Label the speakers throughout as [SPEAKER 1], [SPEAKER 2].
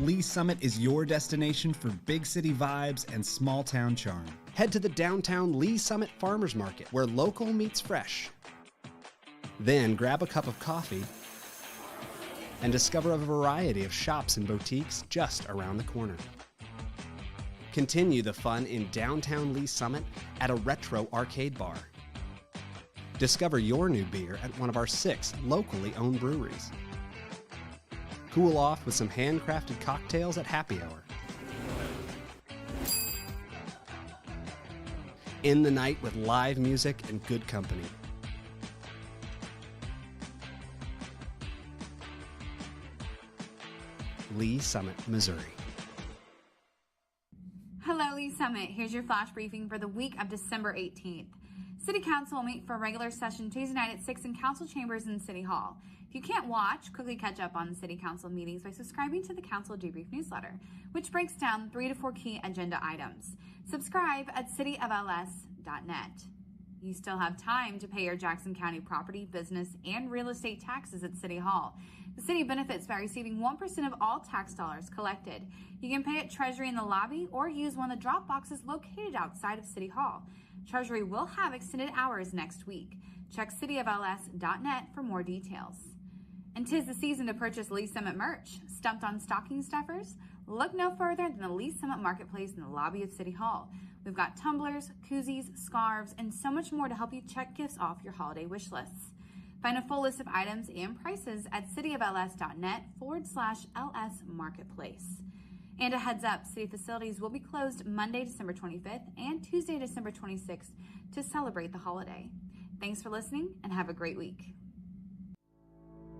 [SPEAKER 1] Lee Summit is your destination for big city vibes and small town charm.
[SPEAKER 2] Head to the downtown Lee Summit Farmers Market, where local meets fresh. Then grab a cup of coffee and discover a variety of shops and boutiques just around the corner. Continue the fun in downtown Lee Summit at a retro arcade bar. Discover your new beer at one of our 6 locally owned breweries. Cool off with some handcrafted cocktails at happy hour. End the night with live music and good company. Lee Summit, Missouri.
[SPEAKER 3] Hello, Lee Summit. Here's your flash briefing for the week of December 18th. City Council will meet for a regular session Tuesday night at 6 in Council Chambers in City Hall. If you can't watch, quickly catch up on the City Council meetings by subscribing to the Council Debrief newsletter, which breaks down 3 to 4 key agenda items. Subscribe at cityofls.net. You still have time to pay your Jackson County property, business, and real estate taxes at City Hall. The city benefits by receiving 1% of all tax dollars collected. You can pay at Treasury in the lobby or use one of the drop boxes located outside of City Hall. Treasury will have extended hours next week. Check cityofls.net for more details. And 'tis the season to purchase Lee Summit merch. Stumped on stocking stuffers? Look no further than the Lee Summit Marketplace in the lobby of City Hall. We've got tumblers, koozies, scarves, and so much more to help you check gifts off your holiday wish lists. Find a full list of items and prices at cityofls.net/LS Marketplace. And a heads up, city facilities will be closed Monday, December 25th and Tuesday, December 26th to celebrate the holiday. Thanks for listening and have a great week.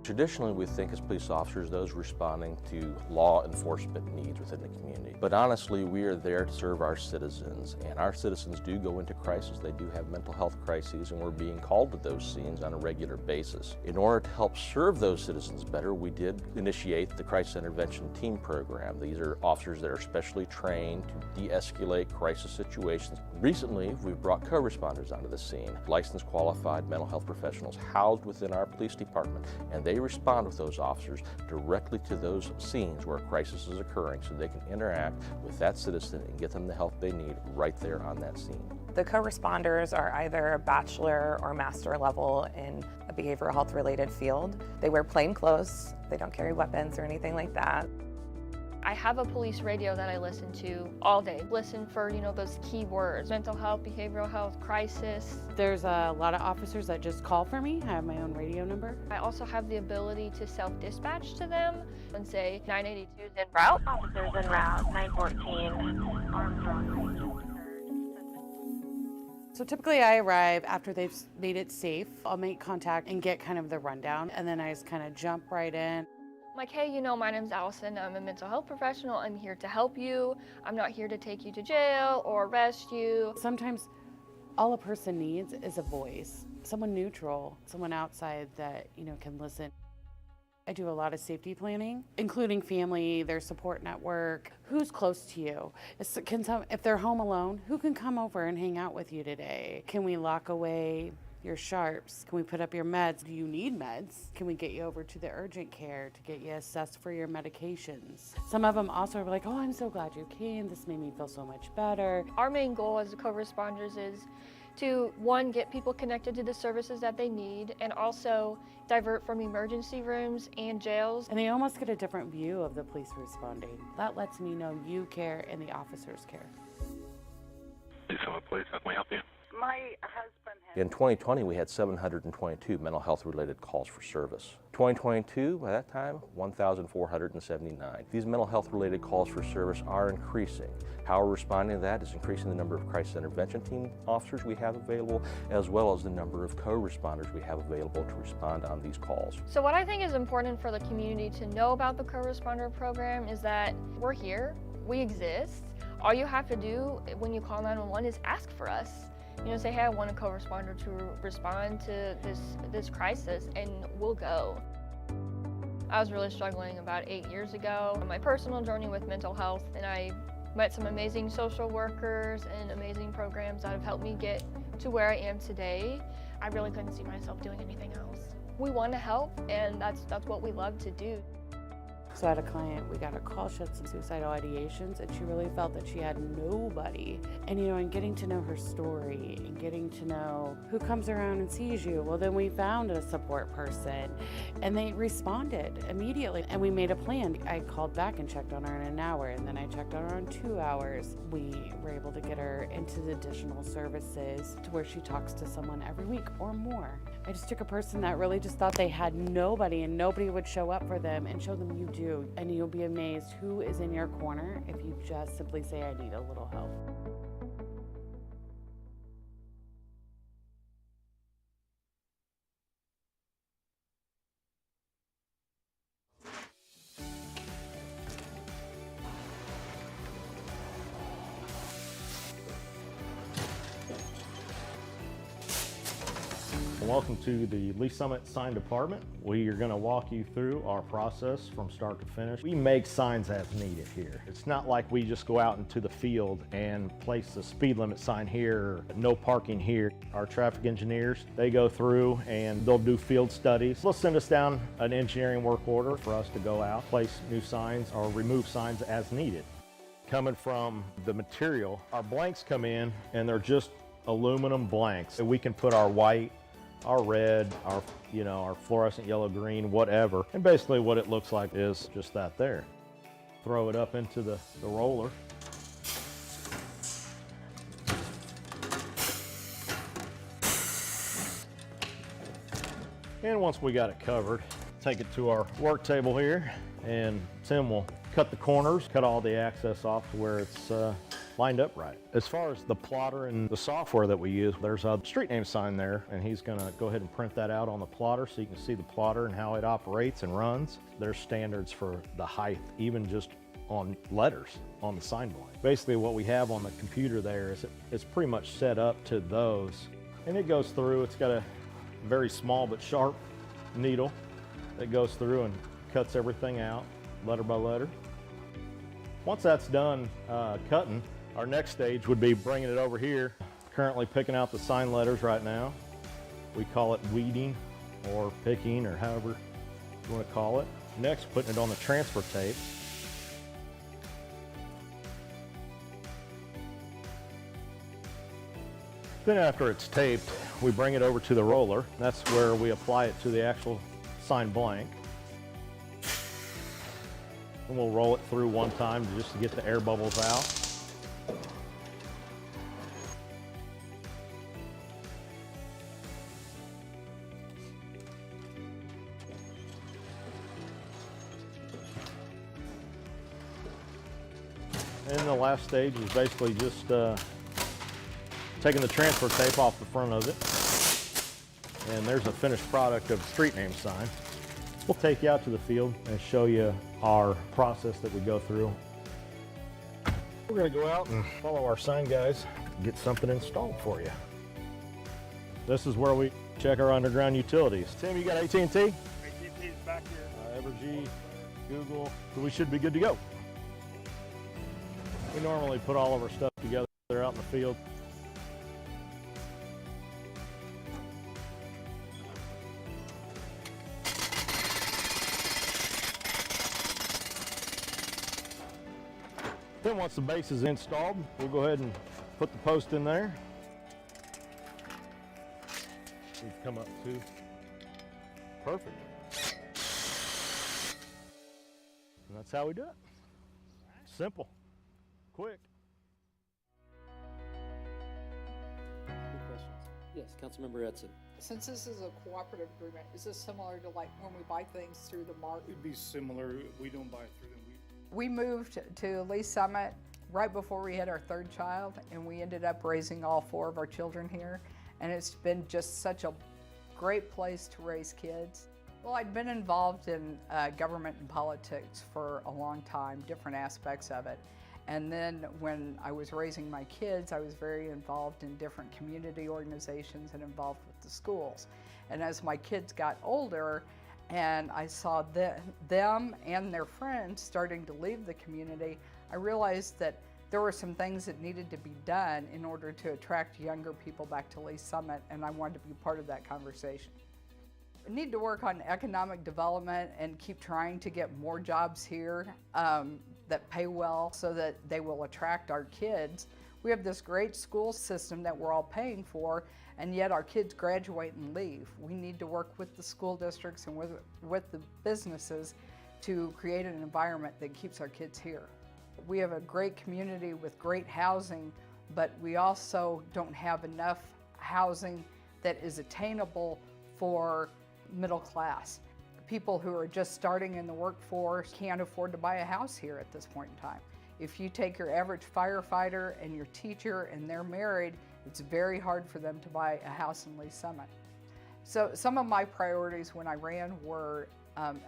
[SPEAKER 4] Traditionally, we think as police officers, those responding to law enforcement needs within the community. But honestly, we are there to serve our citizens, and our citizens do go into crisis. They do have mental health crises, and we're being called to those scenes on a regular basis. In order to help serve those citizens better, we did initiate the Crisis Intervention Team Program. These are officers that are specially trained to de-escalate crisis situations. Recently, we've brought co-responders onto the scene, licensed qualified mental health professionals housed within our police department, and they respond with those officers directly to those scenes where a crisis is occurring so they can interact with that citizen and get them the help they need right there on that scene.
[SPEAKER 5] The co-responders are either bachelor or master level in a behavioral health related field. They wear plain clothes, they don't carry weapons or anything like that.
[SPEAKER 6] I have a police radio that I listen to all day. Listen for, those key words: mental health, behavioral health, crisis.
[SPEAKER 7] There's a lot of officers that just call for me. I have my own radio number.
[SPEAKER 6] I also have the ability to self-dispatch to them and say 982 is en route.
[SPEAKER 8] Officers en route, 914, Armstrong.
[SPEAKER 7] So typically I arrive after they've made it safe. I'll make contact and get kind of the rundown, and then I just kind of jump right in.
[SPEAKER 6] Like, hey, my name's Allison. I'm a mental health professional. I'm here to help you. I'm not here to take you to jail or arrest you.
[SPEAKER 7] Sometimes all a person needs is a voice, someone neutral, someone outside that, can listen. I do a lot of safety planning, including family, their support network, who's close to you. If they're home alone, who can come over and hang out with you today? Can we lock away your sharps? Can we put up your meds? Do you need meds? Can we get you over to the urgent care to get you assessed for your medications? Some of them also are like, oh, I'm so glad you came. This made me feel so much better.
[SPEAKER 6] Our main goal as co-responders is to, one, get people connected to the services that they need, and also divert from emergency rooms and jails.
[SPEAKER 7] And they almost get a different view of the police responding. That lets me know you care and the officers care.
[SPEAKER 9] Lee Summit Police, how can we help you?
[SPEAKER 8] My husband has...
[SPEAKER 4] In 2020, we had 722 mental health related calls for service. 2022, by that time, 1,479. These mental health related calls for service are increasing. How we're responding to that is increasing the number of crisis intervention team officers we have available, as well as the number of co-responders we have available to respond on these calls.
[SPEAKER 6] So what I think is important for the community to know about the co-responder program is that we're here, we exist. All you have to do when you call 911 is ask for us. Say, hey, I want a co-responder to respond to this crisis, and we'll go. I was really struggling about 8 years ago on my personal journey with mental health, and I met some amazing social workers and amazing programs that have helped me get to where I am today. I really couldn't see myself doing anything else. We want to help, and that's what we love to do.
[SPEAKER 7] So I had a client, we got a call, she had some suicidal ideations, and she really felt that she had nobody. And and getting to know her story and getting to know who comes around and sees you, well, then we found a support person and they responded immediately. And we made a plan. I called back and checked on her in an hour, and then I checked on her in 2 hours. We were able to get her into the additional services to where she talks to someone every week or more. I just took a person that really just thought they had nobody and nobody would show up for them, and show them you do. And you'll be amazed who is in your corner if you just simply say, I need a little help.
[SPEAKER 10] Welcome to the Lee Summit Sign Department. We are going to walk you through our process from start to finish. We make signs as needed here. It's not like we just go out into the field and place a speed limit sign here, no parking here. Our traffic engineers, they go through and they'll do field studies. They'll send us down an engineering work order for us to go out, place new signs or remove signs as needed. Coming from the material, our blanks come in and they're just aluminum blanks. We can put our white, our red, our fluorescent yellow, green, whatever. And basically what it looks like is just that there. Throw it up into the roller. And once we got it covered, take it to our work table here, and Tim will cut the corners, cut all the access off to where it's lined up right. As far as the plotter and the software that we use, there's a street name sign there, and he's gonna go ahead and print that out on the plotter so you can see the plotter and how it operates and runs. There's standards for the height, even just on letters on the sign blank. Basically what we have on the computer there is it's pretty much set up to those. And it goes through, it's got a very small but sharp needle that goes through and cuts everything out, letter by letter. Once that's done cutting, our next stage would be bringing it over here. Currently picking out the sign letters right now. We call it weeding or picking or however you want to call it. Next, putting it on the transfer tape. Then after it's taped, we bring it over to the roller. That's where we apply it to the actual sign blank. And we'll roll it through one time just to get the air bubbles out. And the last stage is basically just taking the transfer tape off the front of it. And there's a finished product of the street name sign. We'll take you out to the field and show you our process that we go through. We're going to go out and follow our sign guys, get something installed for you. This is where we check our underground utilities. Tim, you got AT&T?
[SPEAKER 11] AT&T is back here.
[SPEAKER 10] Evergy, Google, so we should be good to go. We normally put all of our stuff together out in the field. Then once the base is installed, we'll go ahead and put the post in there. We've come up to perfect. And that's how we do it. Simple, quick.
[SPEAKER 12] Good questions. Yes, Councilmember Edson.
[SPEAKER 13] Since this is a cooperative agreement, is this similar to like when we buy things through the mart?
[SPEAKER 11] It'd be similar. We don't buy through them.
[SPEAKER 13] We moved to Lee Summit right before we had our third child, and we ended up raising all 4 of our children here. And it's been just such a great place to raise kids. Well, I'd been involved in government and politics for a long time, different aspects of it. And then when I was raising my kids, I was very involved in different community organizations and involved with the schools. And as my kids got older, and I saw them and their friends starting to leave the community, I realized that there were some things that needed to be done in order to attract younger people back to Lee Summit, and I wanted to be part of that conversation. We need to work on economic development and keep trying to get more jobs here that pay well so that they will attract our kids. We have this great school system that we're all paying for, and yet our kids graduate and leave. We need to work with the school districts and with the businesses to create an environment that keeps our kids here. We have a great community with great housing, but we also don't have enough housing that is attainable for middle class. People who are just starting in the workforce can't afford to buy a house here at this point in time. If you take your average firefighter and your teacher and they're married, it's very hard for them to buy a house in Lee Summit. So some of my priorities when I ran were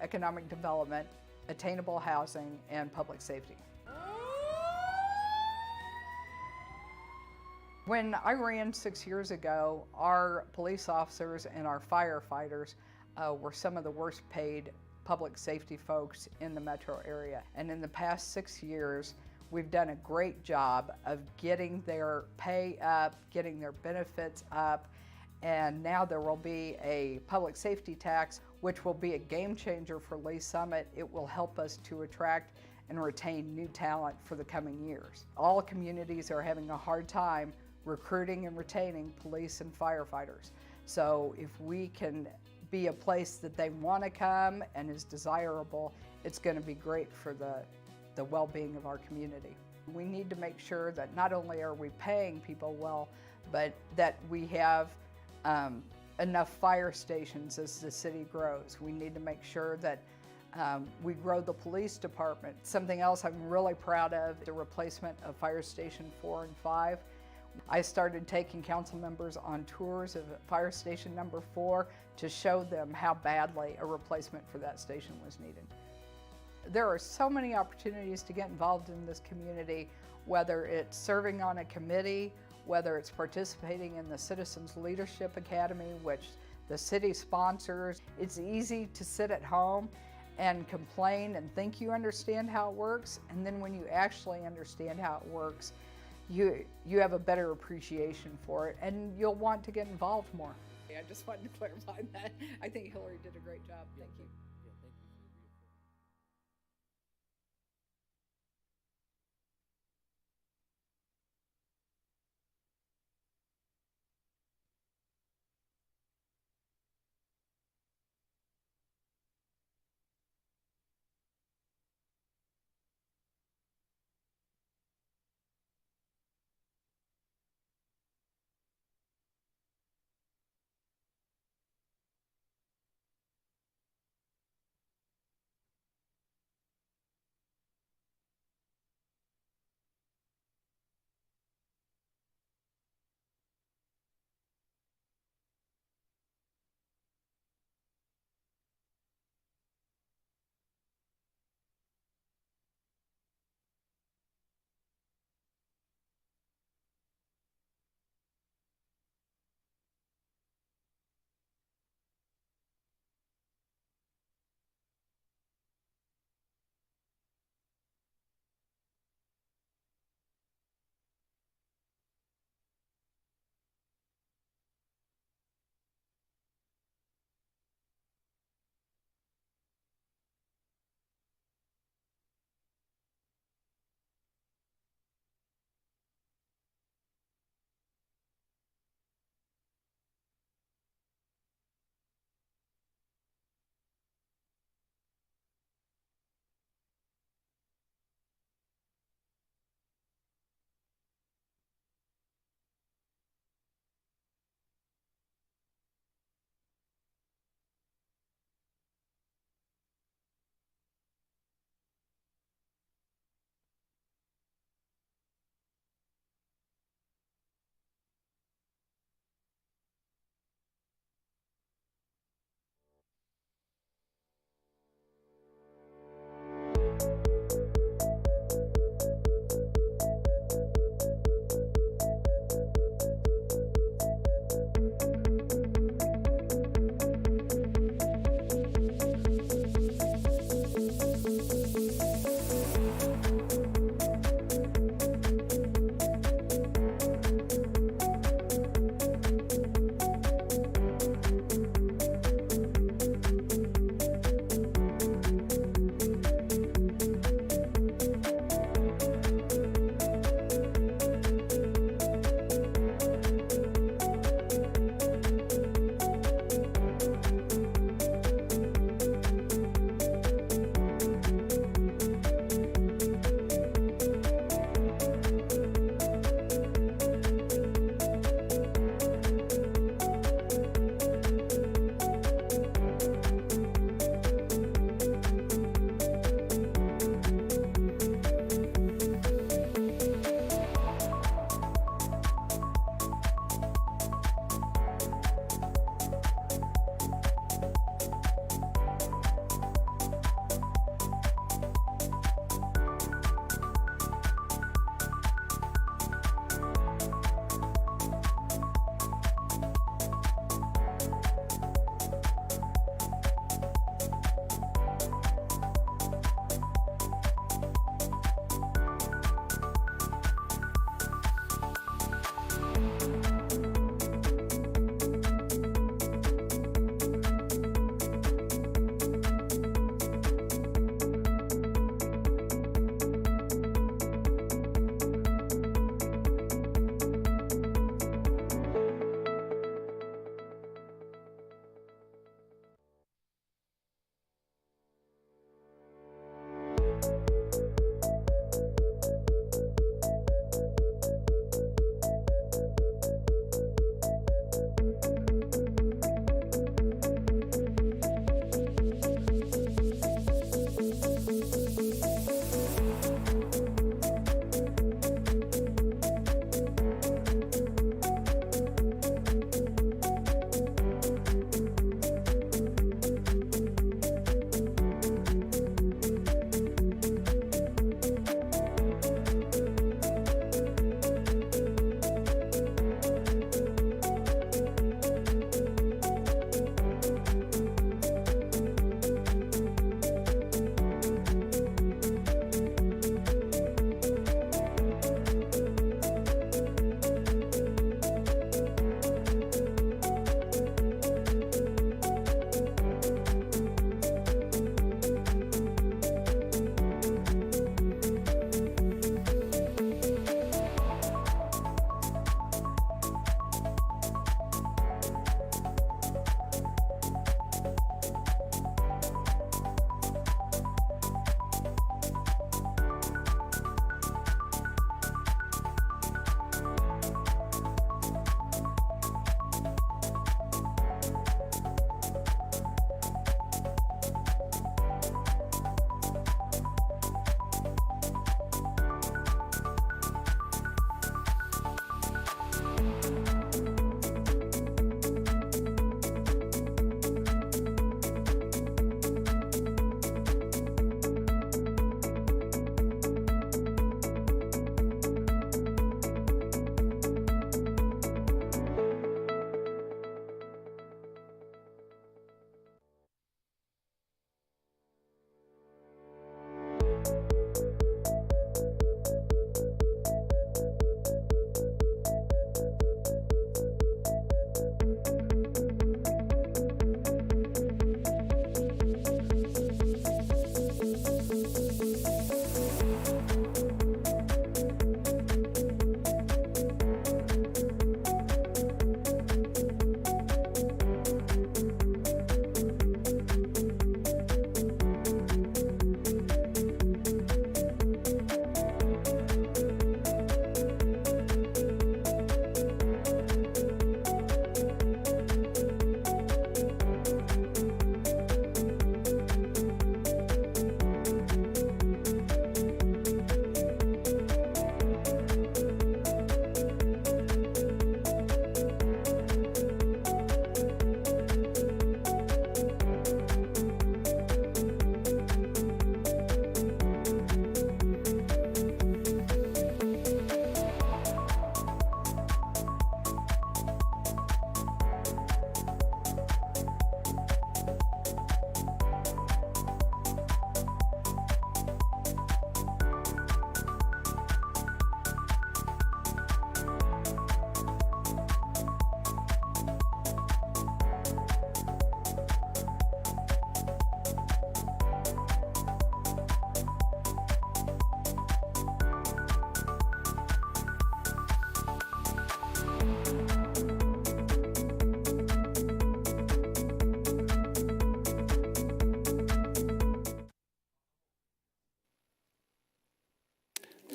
[SPEAKER 13] economic development, attainable housing, and public safety. When I ran 6 years ago, our police officers and our firefighters were some of the worst paid public safety folks in the metro area. And in the past 6 years, we've done a great job of getting their pay up, getting their benefits up, and now there will be a public safety tax, which will be a game changer for Lee Summit. It will help us to attract and retain new talent for the coming years. All communities are having a hard time recruiting and retaining police and firefighters. So if we can be a place that they want to come and is desirable, it's going to be great for the well-being of our community. We need to make sure that not only are we paying people well, but that we have enough fire stations as the city grows. We need to make sure that we grow the police department. Something else I'm really proud of, the replacement of Fire Station 4 and 5. I started taking council members on tours of Fire Station number 4 to show them how badly a replacement for that station was needed. There are so many opportunities to get involved in this community, whether it's serving on a committee, whether it's participating in the Citizens Leadership Academy, which the city sponsors. It's easy to sit at home and complain and think you understand how it works, and then when you actually understand how it works, you have a better appreciation for it, and you'll want to get involved more. I just wanted to clarify that. I think Hillary did a great job. Thank you.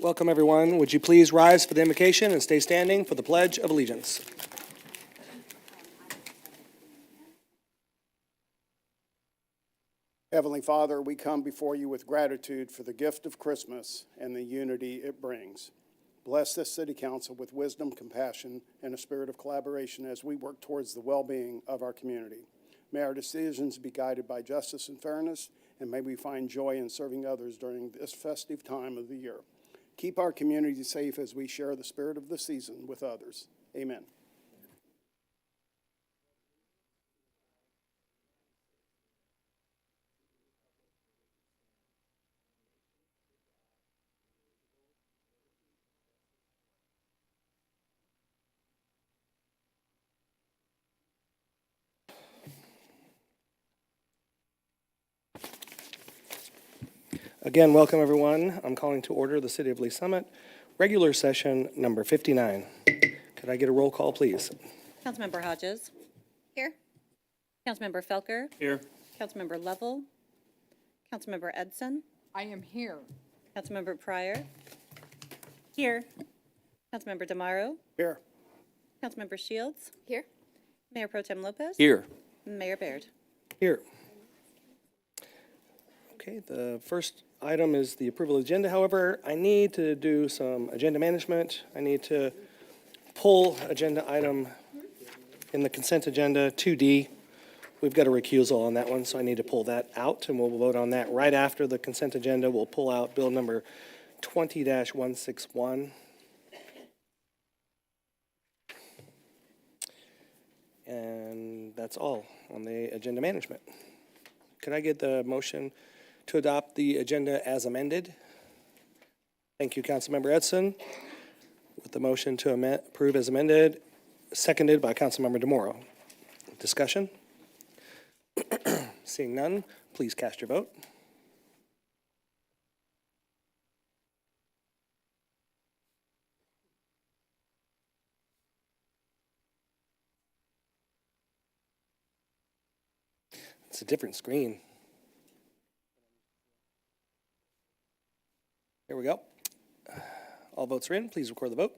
[SPEAKER 14] Welcome, everyone. Would you please rise for the invocation and stay standing for the Pledge of Allegiance?
[SPEAKER 15] Heavenly Father, we come before you with gratitude for the gift of Christmas and the unity it brings. Bless this city council with wisdom, compassion, and a spirit of collaboration as we work towards the well-being of our community. May our decisions be guided by justice and fairness, and may we find joy in serving others during this festive time of the year. Keep our community safe as we share the spirit of the season with others. Amen.
[SPEAKER 14] Again, welcome everyone. I'm calling to order the City of Lee Summit regular session number 59. Could I get a roll call, please?
[SPEAKER 16] Councilmember Hodges. Here. Councilmember Felker.
[SPEAKER 14] Here.
[SPEAKER 16] Councilmember Lovell. Councilmember Edson.
[SPEAKER 13] I am here.
[SPEAKER 16] Councilmember Pryor. Here. Councilmember DeMauro.
[SPEAKER 15] Here.
[SPEAKER 16] Councilmember Shields. Here. Mayor Pro Tem Lopez.
[SPEAKER 14] Here.
[SPEAKER 16] Mayor Baird.
[SPEAKER 14] Here. Okay, the first item is the approval of the agenda. However, I need to do some agenda management. I need to pull agenda item in the consent agenda 2D. We've got a recusal on that one, so I need to pull that out, and we'll vote on that right after the consent agenda. We'll pull out bill number 20-161. And that's all on the agenda management. Could I get the motion to adopt the agenda as amended? Thank you, Councilmember Edson. With the motion to approve as amended, seconded by Councilmember DeMauro. Discussion? Seeing none, please cast your vote. It's a different screen. There we go. All votes are in. Please record the vote.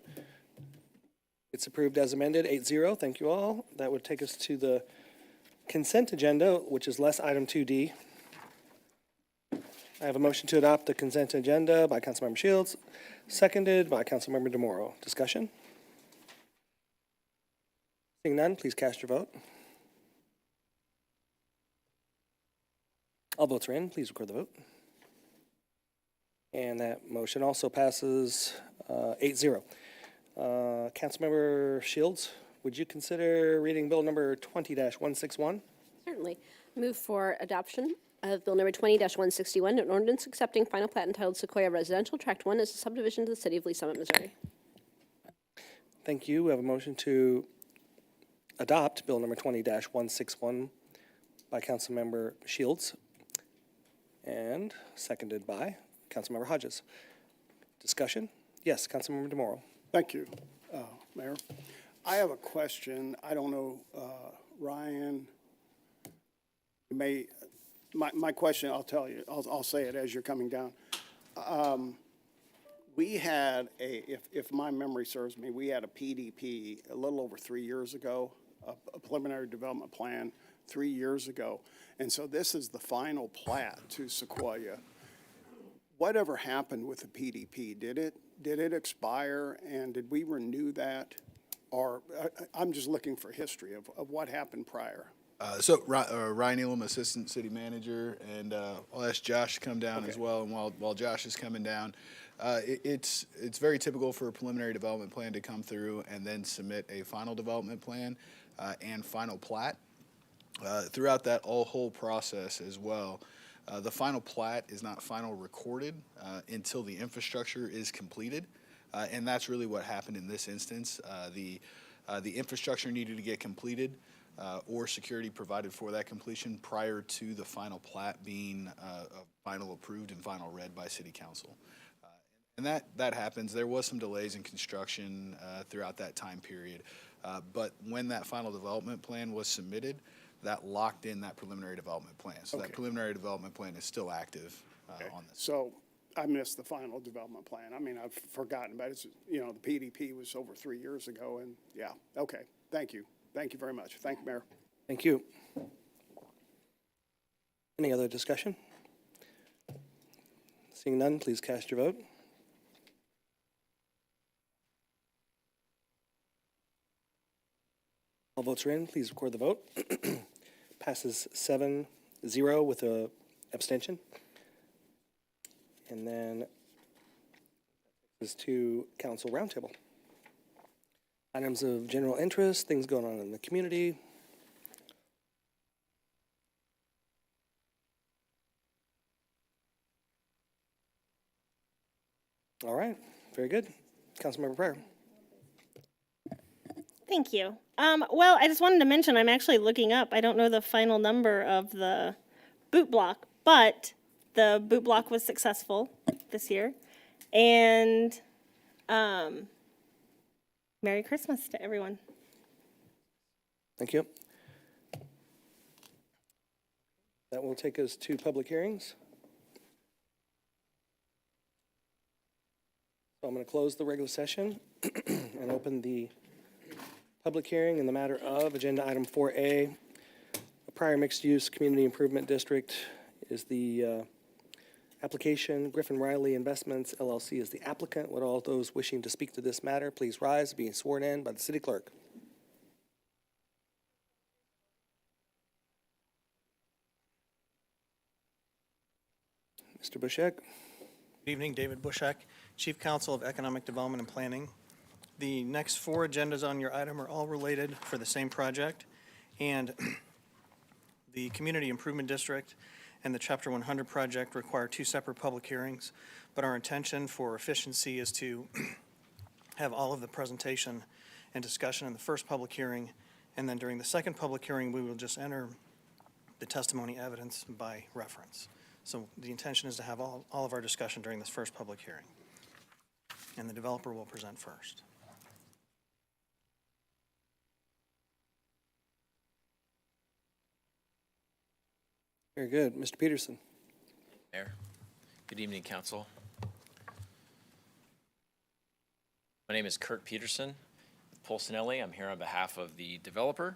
[SPEAKER 14] It's approved as amended, 8-0. Thank you all. That would take us to the consent agenda, which is less item 2D. I have a motion to adopt the consent agenda by Councilmember Shields, seconded by Councilmember DeMauro. Discussion? Seeing none, please cast your vote. All votes are in. Please record the vote. And that motion also passes 8-0. Councilmember Shields, would you consider reading bill number 20-161?
[SPEAKER 17] Certainly. Move for adoption. of Bill number 20-161, an ordinance accepting final plat entitled Sequoia Residential Tract 1 as a subdivision to the city of Lee Summit, Missouri.
[SPEAKER 14] Thank you. We have a motion to adopt Bill number 20-161 by Councilmember Shields and seconded by Councilmember Hodges. Discussion? Yes, Councilmember DeMoro.
[SPEAKER 15] Thank you, Mayor. I have a question. I don't know, Ryan, my question, I'll tell you, I'll say it as you're coming down. We had if my memory serves me, we had a PDP a little over 3 years ago, a preliminary development plan 3 years ago. And so this is the final plat to Sequoia. Whatever happened with the PDP? Did it expire, and did we renew that? Or I'm just looking for history of what happened prior.
[SPEAKER 18] Ryan Elam, Assistant City Manager, and I'll ask Josh to come down as well. And while Josh is coming down, it's very typical for a preliminary development plan to come through and then submit a final development plan and final plat. Throughout that whole process as well, the final plat is not final recorded until the infrastructure is completed, and that's really what happened in this instance. The infrastructure needed to get completed or security provided for that completion prior to the final plat being final approved and final read by City Council. And that happens. There was some delays in construction throughout that time period, but when that final development plan was submitted, that locked in that preliminary development plan. So that preliminary development plan is still active on this.
[SPEAKER 15] So I missed the final development plan. I mean, I've forgotten about it. You know, the PDP was over 3 years ago, and yeah, okay. Thank you. Thank you very much. Thank you, Mayor.
[SPEAKER 14] Thank you. Any other discussion? Seeing none, please cast your vote. All votes are in. Please record the vote. Passes 7-0 with a abstention. And then is to council roundtable. Items of general interest, things going on in the community. All right, very good. Councilmember Pryor.
[SPEAKER 19] Thank you. Well, I just wanted to mention, I'm actually looking up, I don't know the final number of the boot block, but the boot block was successful this year. And Merry Christmas to everyone.
[SPEAKER 14] Thank you. That will take us to public hearings. So I'm going to close the regular session and open the public hearing in the matter of agenda item 4A. A prior mixed-use community improvement district is the application. Griffin Riley Investments, LLC is the applicant. Would all those wishing to speak to this matter please rise, being sworn in by the city clerk. Mr. Bushek.
[SPEAKER 20] Good evening, David Bushek, Chief Counsel of Economic Development and Planning. The next 4 agendas on your item are all related for the same project, and the Community Improvement District and the Chapter 100 project require 2 separate public hearings, but our intention for efficiency is to have all of the presentation and discussion in the first public hearing, and then during the second public hearing, we will just enter the testimony evidence by reference. So the intention is to have all of our discussion during this first public hearing, and the developer will present first.
[SPEAKER 14] Very good. Mr. Peterson.
[SPEAKER 21] Mayor, good evening, Council. My name is Kurt Peterson with Polsinelli. I'm here on behalf of the developer.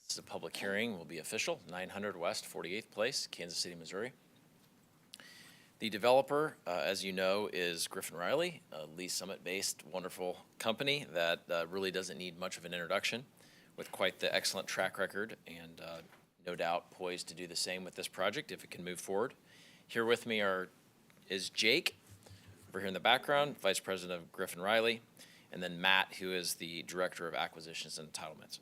[SPEAKER 21] This is a public hearing, will be official, 900 West 48th Place, Kansas City, Missouri. The developer, as you know, is Griffin Riley, a Lee Summit-based wonderful company that really doesn't need much of an introduction, with quite the excellent track record and no doubt poised to do the same with this project if it can move forward. Here with me is Jake, over here in the background, Vice President of Griffin Riley, and then Matt, who is the Director of Acquisitions and Entitlements.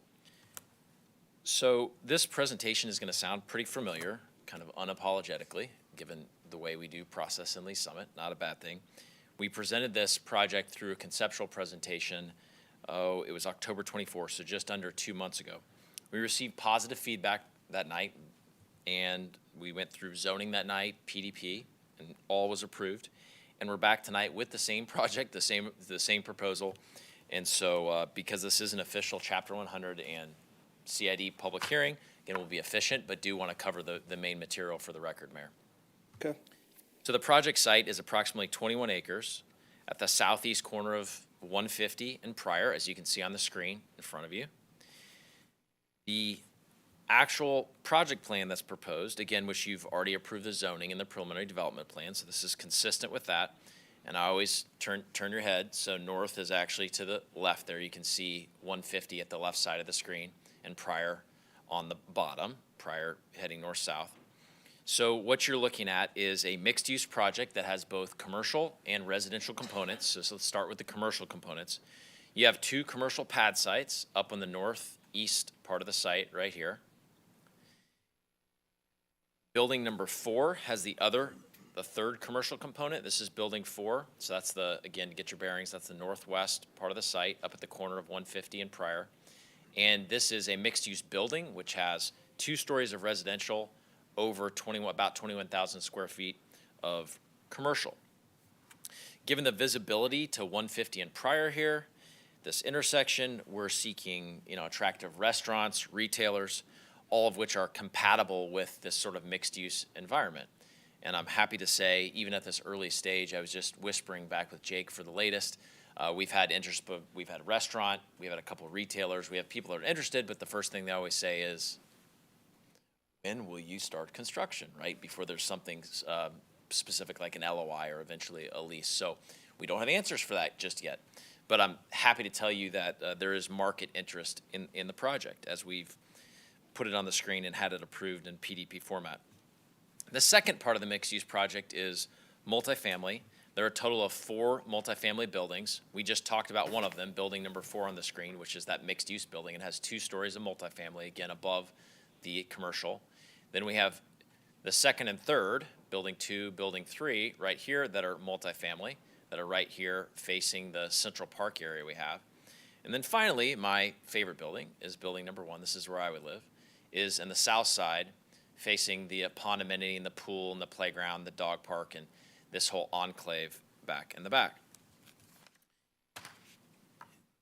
[SPEAKER 21] So this presentation is going to sound pretty familiar. kind of unapologetically, given the way we do process in Lee's Summit, not a bad thing. We presented this project through a conceptual presentation, it was October 24th, so just under 2 months ago. We received positive feedback that night, and we went through zoning that night, PDP, and all was approved. And we're back tonight with the same project, the same proposal. And so because this is an official Chapter 100 and CID public hearing, again, we'll be efficient, but do want to cover the main material for the record, Mayor.
[SPEAKER 14] Okay.
[SPEAKER 21] So the project site is approximately 21 acres at the southeast corner of 150 and Pryor, as you can see on the screen in front of you. The actual project plan that's proposed, again, which you've already approved the zoning and the preliminary development plan, so this is consistent with that. And I always turn your head, so north is actually to the left there. You can see 150 at the left side of the screen and Pryor on the bottom, Pryor heading north-south. So what you're looking at is a mixed-use project that has both commercial and residential components. So let's start with the commercial components. You have 2 commercial pad sites up on the northeast part of the site right here. Building number 4 has the third commercial component. This is building 4. So that's again, to get your bearings, that's the northwest part of the site up at the corner of 150 and Pryor. And this is a mixed-use building, which has 2 stories of residential, over about 21,000 square feet of commercial. Given the visibility to 150 and Pryor here, this intersection, we're seeking, attractive restaurants, retailers, all of which are compatible with this sort of mixed-use environment. And I'm happy to say, even at this early stage, I was just whispering back with Jake for the latest, we've had interest, but we've had a restaurant, we've had a couple of retailers, we have people that are interested, but the first thing they always say is, when will you start construction, right? Before there's something specific like an LOI or eventually a lease. So we don't have answers for that just yet. But I'm happy to tell you that there is market interest in the project as we've put it on the screen and had it approved in PDP format. The second part of the mixed-use project is multifamily. There are a total of 4 multifamily buildings. We just talked about one of them, building number 4 on the screen, which is that mixed-use building. It has 2 stories of multifamily, again, above the commercial. Then we have the second and third, building 2, building 3, right here that are multifamily, that are right here facing the Central Park area we have. And then finally, my favorite building is building number 1. This is where I would live, is in the south side, facing the pond amenity and the pool and the playground, the dog park, and this whole enclave back in the back.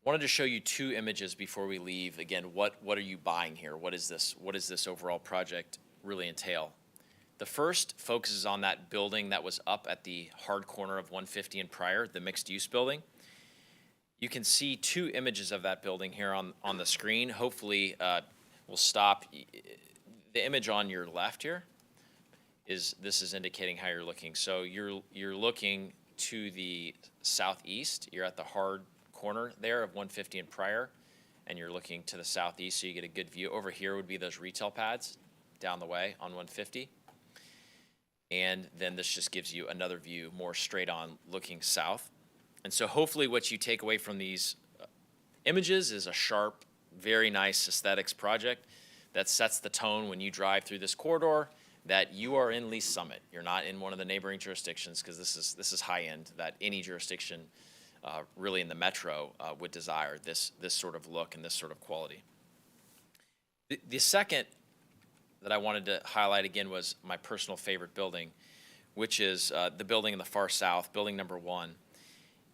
[SPEAKER 21] Wanted to show you 2 images before we leave. Again, what are you buying here? What is this overall project really entail? The first focuses on that building that was up at the hard corner of 150 and Pryor, the mixed-use building. You can see 2 images of that building here on the screen. Hopefully, we'll stop. The image on your left here is indicating how you're looking. So you're looking to the southeast. You're at the hard corner there of 150 and Pryor, and you're looking to the southeast, so you get a good view. Over here would be those retail pads down the way on 150. And then this just gives you another view more straight on looking south. And so hopefully what you take away from these images is a sharp, very nice aesthetics project that sets the tone when you drive through this corridor that you are in Lee's Summit. You're not in one of the neighboring jurisdictions, because this is high end, that any jurisdiction really in the metro would desire this sort of look and this sort of quality. The second that I wanted to highlight again was my personal favorite building, which is the building in the far south, building number 1.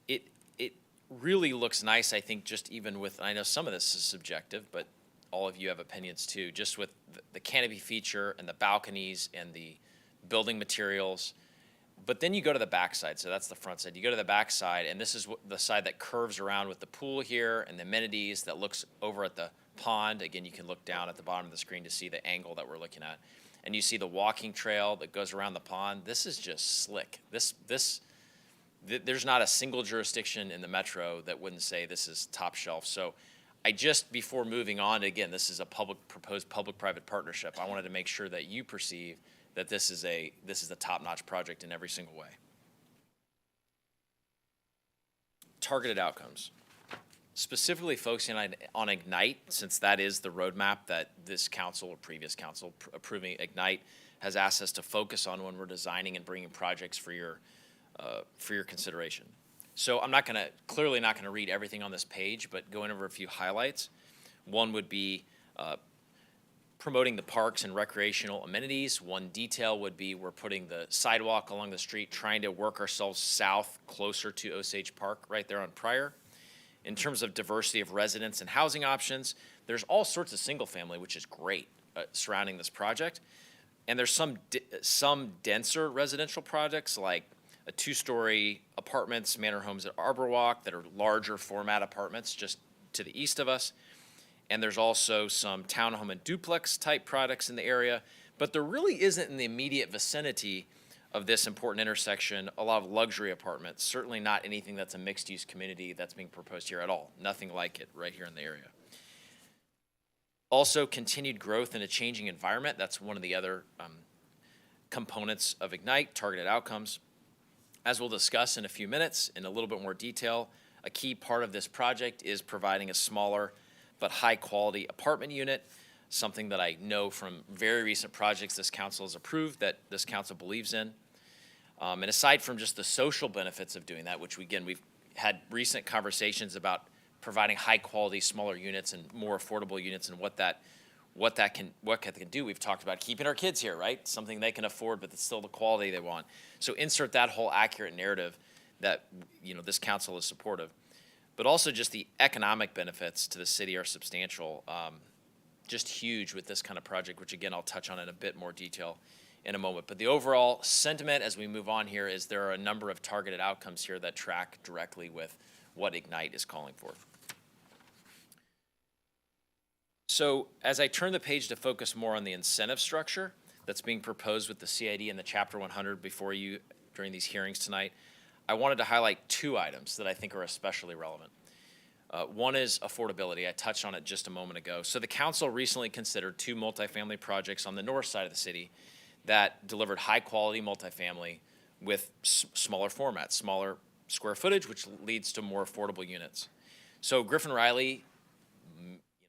[SPEAKER 21] It really looks nice, I think, just even with, I know some of this is subjective, but all of you have opinions too, just with the canopy feature and the balconies and the building materials. But then you go to the backside, so that's the front side. You go to the backside, and this is the side that curves around with the pool here and the amenities that looks over at the pond. Again, you can look down at the bottom of the screen to see the angle that we're looking at. And you see the walking trail that goes around the pond. This is just slick. There's not a single jurisdiction in the metro that wouldn't say this is top shelf. So before moving on, again, this is a proposed public-private partnership. I wanted to make sure that you perceive that this is a top-notch project in every single way. Targeted outcomes. Specifically focusing on Ignite, since that is the roadmap that this council or previous council approving Ignite has asked us to focus on when we're designing and bringing projects for your consideration. So I'm clearly not gonna read everything on this page, but going over a few highlights. One would be promoting the parks and recreational amenities. One detail would be we're putting the sidewalk along the street, trying to work ourselves south closer to Osage Park right there on Pryor. In terms of diversity of residents and housing options, there's all sorts of single family, which is great, surrounding this project. And there's some denser residential projects like a 2-story apartments, manor homes at Arbor Walk that are larger format apartments just to the east of us. And there's also some townhome and duplex type products in the area, but there really isn't in the immediate vicinity of this important intersection a lot of luxury apartments, certainly not anything that's a mixed use community that's being proposed here at all. Nothing like it right here in the area. Also, continued growth in a changing environment. That's one of the other components of Ignite, targeted outcomes. As we'll discuss in a few minutes in a little bit more detail, a key part of this project is providing a smaller but high-quality apartment unit, something that I know from very recent projects this council has approved that this council believes in. And aside from just the social benefits of doing that, which we've had recent conversations about providing high-quality, smaller units and more affordable units and what that can do. We've talked about keeping our kids here, right? Something they can afford, but it's still the quality they want. So insert that whole accurate narrative that this council is supportive. But also just the economic benefits to the city are substantial, just huge with this kind of project, which again, I'll touch on in a bit more detail in a moment. But the overall sentiment as we move on here is there are a number of targeted outcomes here that track directly with what Ignite is calling for. So as I turn the page to focus more on the incentive structure that's being proposed with the CID and the Chapter 100 before you during these hearings tonight, I wanted to highlight 2 items that I think are especially relevant. One is affordability. I touched on it just a moment ago. So the council recently considered 2 multifamily projects on the north side of the city that delivered high-quality multifamily with smaller formats, smaller square footage, which leads to more affordable units. So Griffin Riley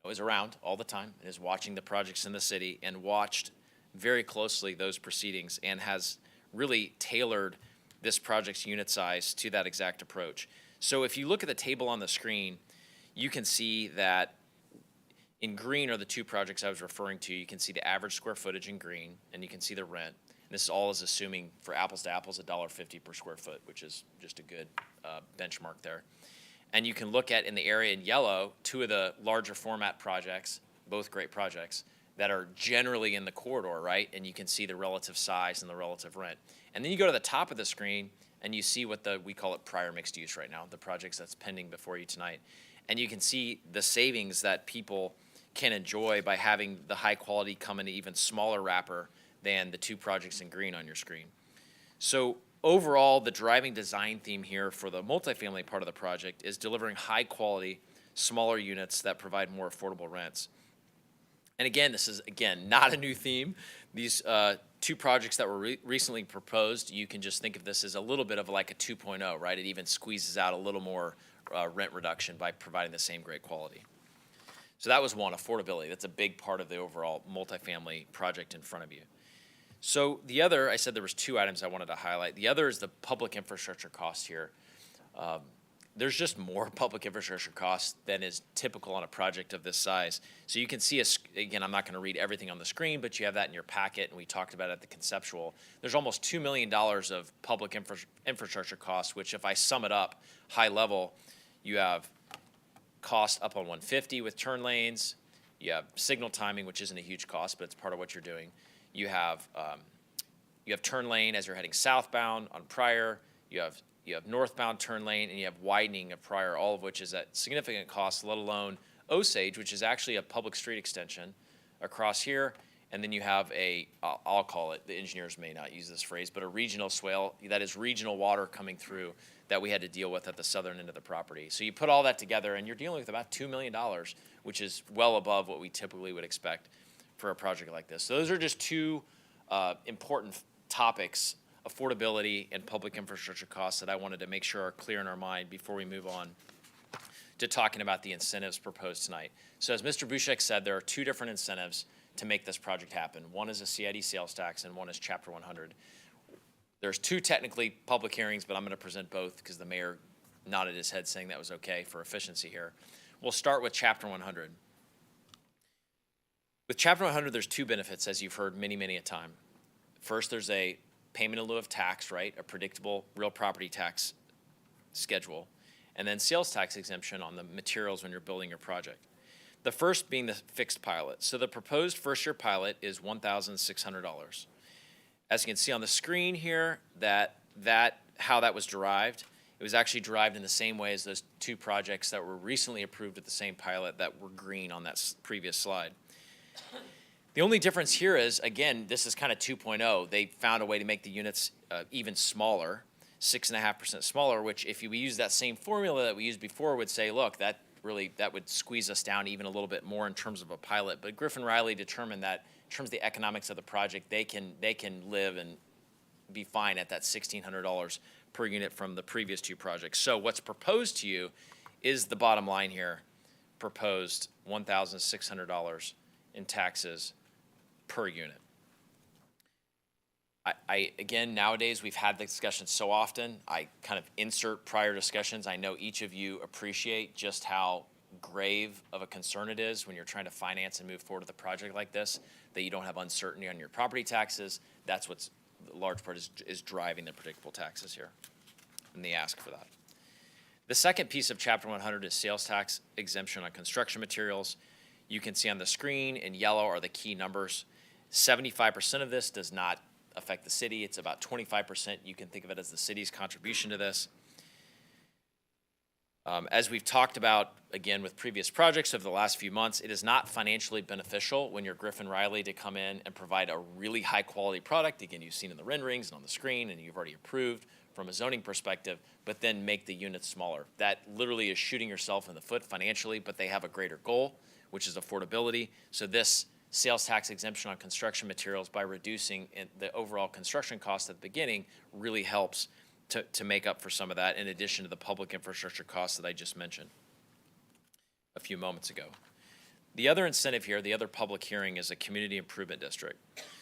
[SPEAKER 21] is around all the time and is watching the projects in the city and watched very closely those proceedings and has really tailored this project's unit size to that exact approach. So if you look at the table on the screen, you can see that in green are the 2 projects I was referring to. You can see the average square footage in green, and you can see the rent. And this all is assuming, for apples to apples, $1.50 per square foot, which is just a good benchmark there. And you can look at, in the area in yellow, 2 of the larger format projects, both great projects, that are generally in the corridor, right? And you can see the relative size and the relative rent. And then you go to the top of the screen and you see what we call it Pryor mixed use right now, the projects that's pending before you tonight. And you can see the savings that people can enjoy by having the high quality come in an even smaller wrapper than the 2 projects in green on your screen. So overall, the driving design theme here for the multifamily part of the project is delivering high quality, smaller units that provide more affordable rents. And again, this is, not a new theme. These 2 projects that were recently proposed, you can just think of this as a little bit of like a 2.0, right? It even squeezes out a little more rent reduction by providing the same great quality. So that was one, affordability. That's a big part of the overall multifamily project in front of you. So the other, I said there was 2 items I wanted to highlight. The other is the public infrastructure cost here. There's just more public infrastructure costs than is typical on a project of this size. So you can see, again, I'm not going to read everything on the screen, but you have that in your packet, and we talked about it at the conceptual. There's almost $2 million of public infrastructure costs, which if I sum it up high level, you have cost up on 150 with turn lanes. You have signal timing, which isn't a huge cost, but it's part of what you're doing. You have turn lane as you're heading southbound on Pryor. You have northbound turn lane, and you have widening of Pryor, all of which is at significant cost, let alone Osage, which is actually a public street extension across here. And then you have I'll call it, the engineers may not use this phrase, but a regional swale, that is regional water coming through that we had to deal with at the southern end of the property. So you put all that together, and you're dealing with about $2 million, which is well above what we typically would expect for a project like this. So those are just 2 important topics, affordability and public infrastructure costs, that I wanted to make sure are clear in our mind before we move on to talking about the incentives proposed tonight. So as Mr. Bushek said, there are 2 different incentives to make this project happen. One is a CID sales tax and one is Chapter 100. There's two technically public hearings, but I'm going to present both because the mayor nodded his head saying that was okay for efficiency here. We'll start with Chapter 100. With Chapter 100, there's two benefits, as you've heard many, many a time. First, there's a payment in lieu of tax, right? A predictable real property tax schedule. And then sales tax exemption on the materials when you're building your project. The first being the fixed pilot. So the proposed first-year pilot is $1,600. As you can see on the screen here, how that was derived, it was actually derived in the same way as those two projects that were recently approved at the same pilot that were green on that previous slide. The only difference here is, again, this is kind of 2.0. They found a way to make the units even smaller, 6.5% smaller, which if we use that same formula that we used before would say, look, that would squeeze us down even a little bit more in terms of a pilot. But Griffin Riley determined that in terms of the economics of the project, they can live and be fine at that $1,600 per unit from the previous two projects. So what's proposed to you is the bottom line here, proposed $1,600 in taxes per unit. Again, nowadays we've had the discussion so often, I kind of insert prior discussions. I know each of you appreciate just how grave of a concern it is when you're trying to finance and move forward with a project like this, that you don't have uncertainty on your property taxes. That's what's the large part is driving the predictable taxes here, and the ask for that. The second piece of Chapter 100 is sales tax exemption on construction materials. You can see on the screen in yellow are the key numbers. 75% of this does not affect the city. It's about 25%. You can think of it as the city's contribution to this. As we've talked about, again, with previous projects over the last few months, it is not financially beneficial when you're Griffin Riley to come in and provide a really high-quality product. Again, you've seen in the renderings and on the screen, and you've already approved from a zoning perspective, but then make the units smaller. That literally is shooting yourself in the foot financially, but they have a greater goal, which is affordability. So this sales tax exemption on construction materials by reducing the overall construction cost at the beginning really helps to make up for some of that, in addition to the public infrastructure costs that I just mentioned a few moments ago. The other incentive here, the other public hearing, is a community improvement district.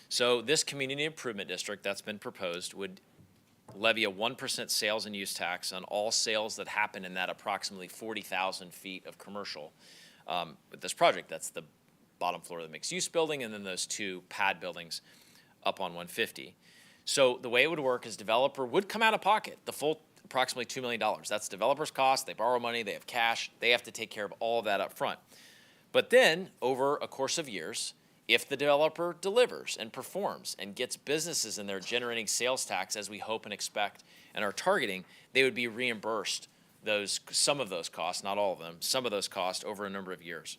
[SPEAKER 21] So this community improvement district that's been proposed would levy a 1% sales and use tax on all sales that happen in that approximately 40,000 feet of commercial with this project. That's the bottom floor of the mixed-use building, and then those two pad buildings up on 150. So the way it would work is developer would come out of pocket, the full approximately $2 million. That's developer's cost. They borrow money. They have cash. They have to take care of all of that up front. But then, over a course of years, if the developer delivers and performs and gets businesses in there generating sales tax, as we hope and expect and are targeting, they would be reimbursed some of those costs, not all of them, some of those costs over a number of years.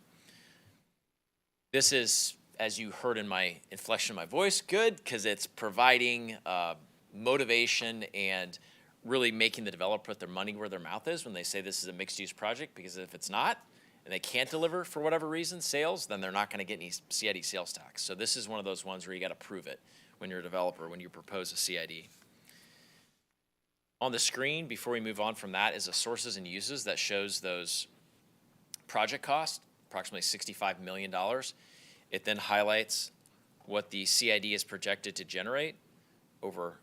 [SPEAKER 21] This is, as you heard in my inflection of my voice, good, because it's providing motivation and really making the developer put their money where their mouth is when they say this is a mixed-use project, because if it's not, and they can't deliver for whatever reason, sales, then they're not going to get any CID sales tax. So this is one of those ones where you got to prove it when you're a developer, when you propose a CID. On the screen, before we move on from that, is a sources and uses that shows those project costs, approximately $65 million. It then highlights what the CID is projected to generate over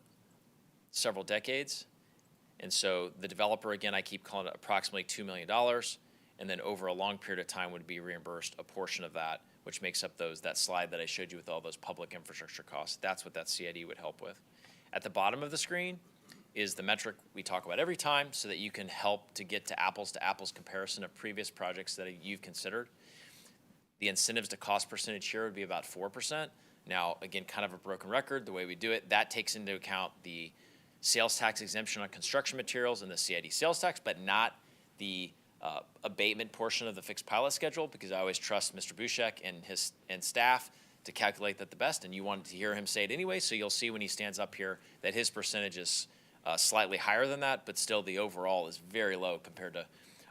[SPEAKER 21] several decades. And so the developer, again, I keep calling it approximately $2 million, and then over a long period of time would be reimbursed a portion of that, which makes up that slide that I showed you with all those public infrastructure costs. That's what that CID would help with. At the bottom of the screen is the metric we talk about every time so that you can help to get to apples comparison of previous projects that you've considered. The incentives to cost percentage here would be about 4%. Now, again, kind of a broken record, the way we do it, that takes into account the sales tax exemption on construction materials and the CID sales tax, but not the abatement portion of the fixed pilot schedule, because I always trust Mr. Bushek and staff to calculate that the best, and you wanted to hear him say it anyway, so you'll see when he stands up here that his percentage is slightly higher than that, but still the overall is very low compared to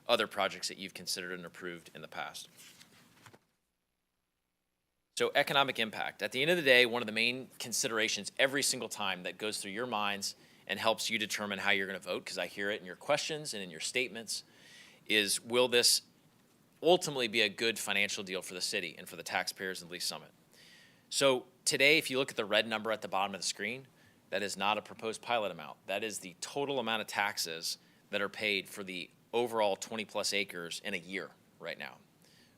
[SPEAKER 21] other projects that you've considered and approved in the past. So economic impact. At the end of the day, one of the main considerations every single time that goes through your minds and helps you determine how you're going to vote, because I hear it in your questions and in your statements, is will this ultimately be a good financial deal for the city and for the taxpayers in Lee's Summit? So today, if you look at the red number at the bottom of the screen, that is not a proposed pilot amount. That is the total amount of taxes that are paid for the overall 20-plus acres in a year right now,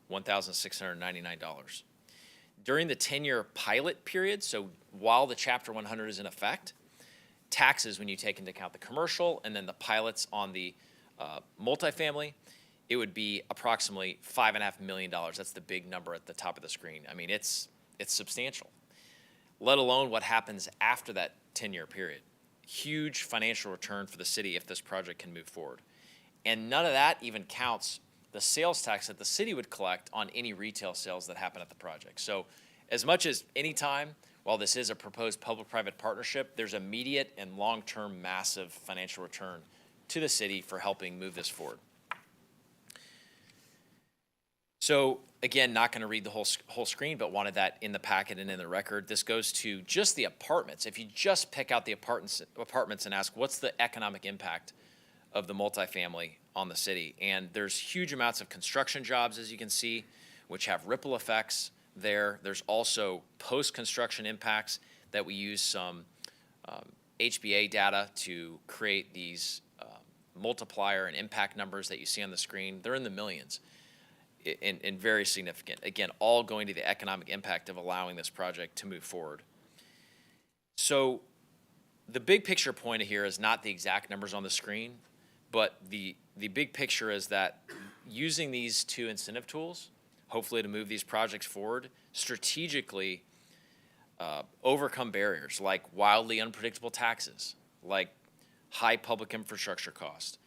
[SPEAKER 21] $1,699. During the 10-year pilot period, so while the Chapter 100 is in effect, taxes, when you take into account the commercial and then the pilots on the multifamily, it would be approximately $5.5 million. That's the big number at the top of the screen. I mean, it's substantial, let alone what happens after that 10-year period. Huge financial return for the city if this project can move forward. And none of that even counts the sales tax that the city would collect on any retail sales that happen at the project. So as much as any time, while this is a proposed public-private partnership, there's immediate and long-term massive financial return to the city for helping move this forward. So again, not going to read the whole screen, but wanted that in the packet and in the record. This goes to just the apartments. If you just pick out the apartments and ask what's the economic impact of the multifamily on the city, and there's huge amounts of construction jobs, as you can see, which have ripple effects there. There's also post-construction impacts that we use some HBA data to create these multiplier and impact numbers that you see on the screen. They're in the millions. And very significant. Again, all going to the economic impact of allowing this project to move forward. So the big picture point here is not the exact numbers on the screen, but the big picture is that using these two incentive tools, hopefully to move these projects forward, strategically overcome barriers like wildly unpredictable taxes, like high public infrastructure cost,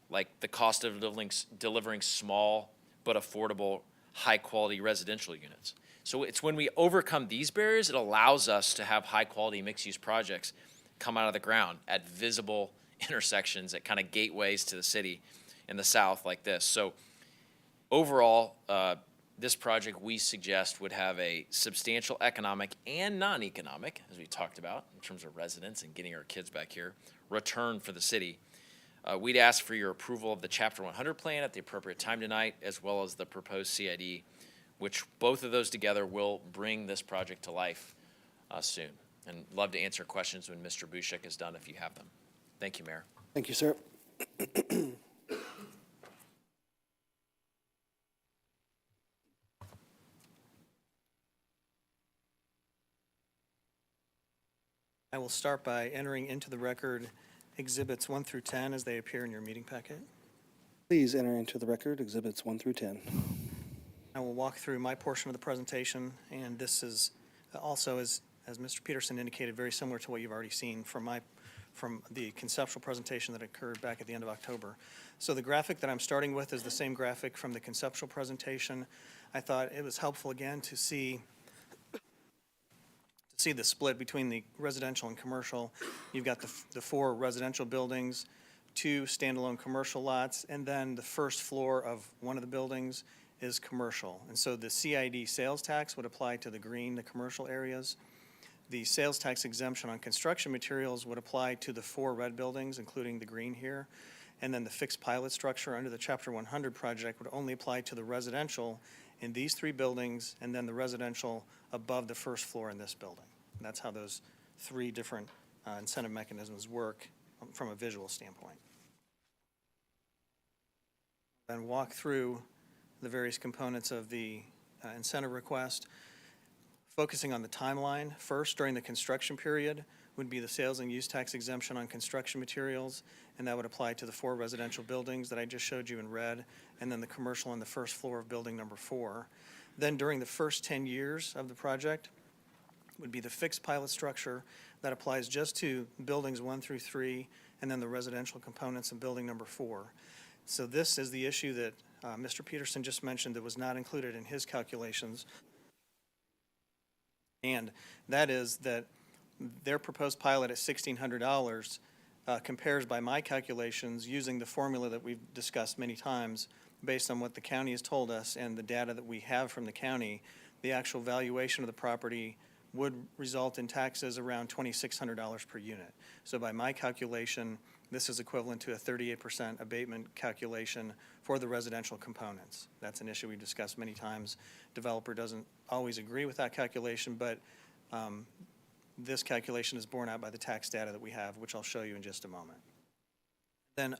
[SPEAKER 21] like the cost of delivering small but affordable, high-quality residential units. So it's when we overcome these barriers, it allows us to have high-quality mixed-use projects come out of the ground at visible intersections, at kind of gateways to the city in the south like this. So overall, this project we suggest would have a substantial economic and non-economic, as we talked about, in terms of residents and getting our kids back here, return for the city. We'd ask for your approval of the Chapter 100 plan at the appropriate time tonight, as well as the proposed CID, which both of those together will bring this project to life soon. And love to answer questions when Mr. Bushek is done if you have them. Thank you, Mayor.
[SPEAKER 14] Thank you, sir.
[SPEAKER 20] I will start by entering into the record Exhibits 1 through 10 as they appear in your meeting packet.
[SPEAKER 14] Please enter into the record Exhibits 1 through 10.
[SPEAKER 20] I will walk through my portion of the presentation, and this is also, as Mr. Peterson indicated, very similar to what you've already seen from the conceptual presentation that occurred back at the end of October. So the graphic that I'm starting with is the same graphic from the conceptual presentation. I thought it was helpful again to see the split between the residential and commercial. You've got the 4 residential buildings, 2 standalone commercial lots, and then the first floor of one of the buildings is commercial. And so the CID sales tax would apply to the green, the commercial areas. The sales tax exemption on construction materials would apply to the 4 red buildings, including the green here. And then the fixed pilot structure under the Chapter 100 project would only apply to the residential in these 3 buildings, and then the residential above the first floor in this building. And that's how those 3 different incentive mechanisms work from a visual standpoint. Then walk through the various components of the incentive request. Focusing on the timeline, first during the construction period would be the sales and use tax exemption on construction materials, and that would apply to the 4 residential buildings that I just showed you in red, and then the commercial on the first floor of building number 4. Then during the first 10 years of the project would be the fixed pilot structure that applies just to buildings 1 through 3, and then the residential components of building number 4. So this is the issue that Mr. Peterson just mentioned that was not included in his calculations. And that is that their proposed pilot at $1,600 compares by my calculations using the formula that we've discussed many times based on what the county has told us and the data that we have from the county. The actual valuation of the property would result in taxes around $2,600 per unit. So by my calculation, this is equivalent to a 38% abatement calculation for the residential components. That's an issue we've discussed many times. Developer doesn't always agree with that calculation, but This calculation is borne out by the tax data that we have, which I'll show you in just a moment. Then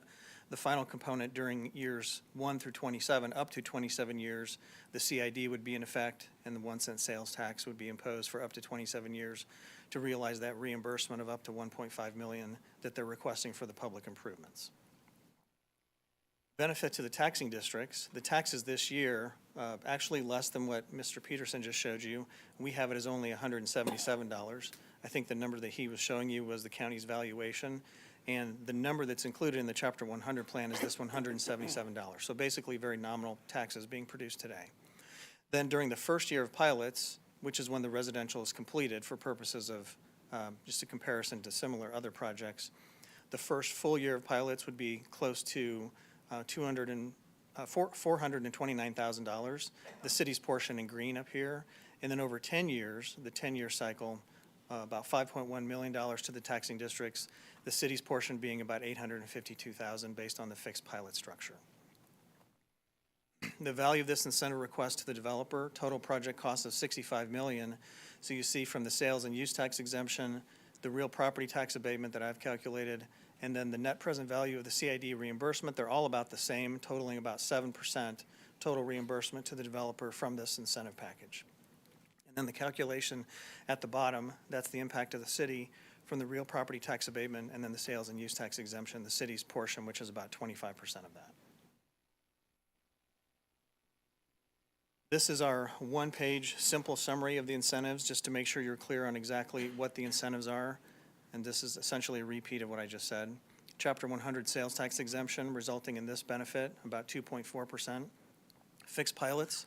[SPEAKER 20] the final component during years 1 through 27, up to 27 years, the CID would be in effect and the 1 cent sales tax would be imposed for up to 27 years to realize that reimbursement of up to $1.5 million that they're requesting for the public improvements. Benefit to the taxing districts, the taxes this year, actually less than what Mr. Peterson just showed you. We have it as only $177. I think the number that he was showing you was the county's valuation. And the number that's included in the Chapter 100 plan is this $177. So basically very nominal taxes being produced today. Then during the first year of pilots, which is when the residential is completed for purposes of just a comparison to similar other projects, the first full year of pilots would be close to $429,000, the city's portion in green up here. And then over 10 years, the 10-year cycle, about $5.1 million to the taxing districts, the city's portion being about $852,000 based on the fixed pilot structure. The value of this incentive request to the developer, total project cost of $65 million. So you see from the sales and use tax exemption, the real property tax abatement that I've calculated, and then the net present value of the CID reimbursement, they're all about the same, totaling about 7% total reimbursement to the developer from this incentive package. And then the calculation at the bottom, that's the impact of the city from the real property tax abatement and then the sales and use tax exemption, the city's portion, which is about 25% of that. This is our one-page simple summary of the incentives, just to make sure you're clear on exactly what the incentives are. And this is essentially a repeat of what I just said. Chapter 100 sales tax exemption resulting in this benefit, about 2.4%. Fixed pilots,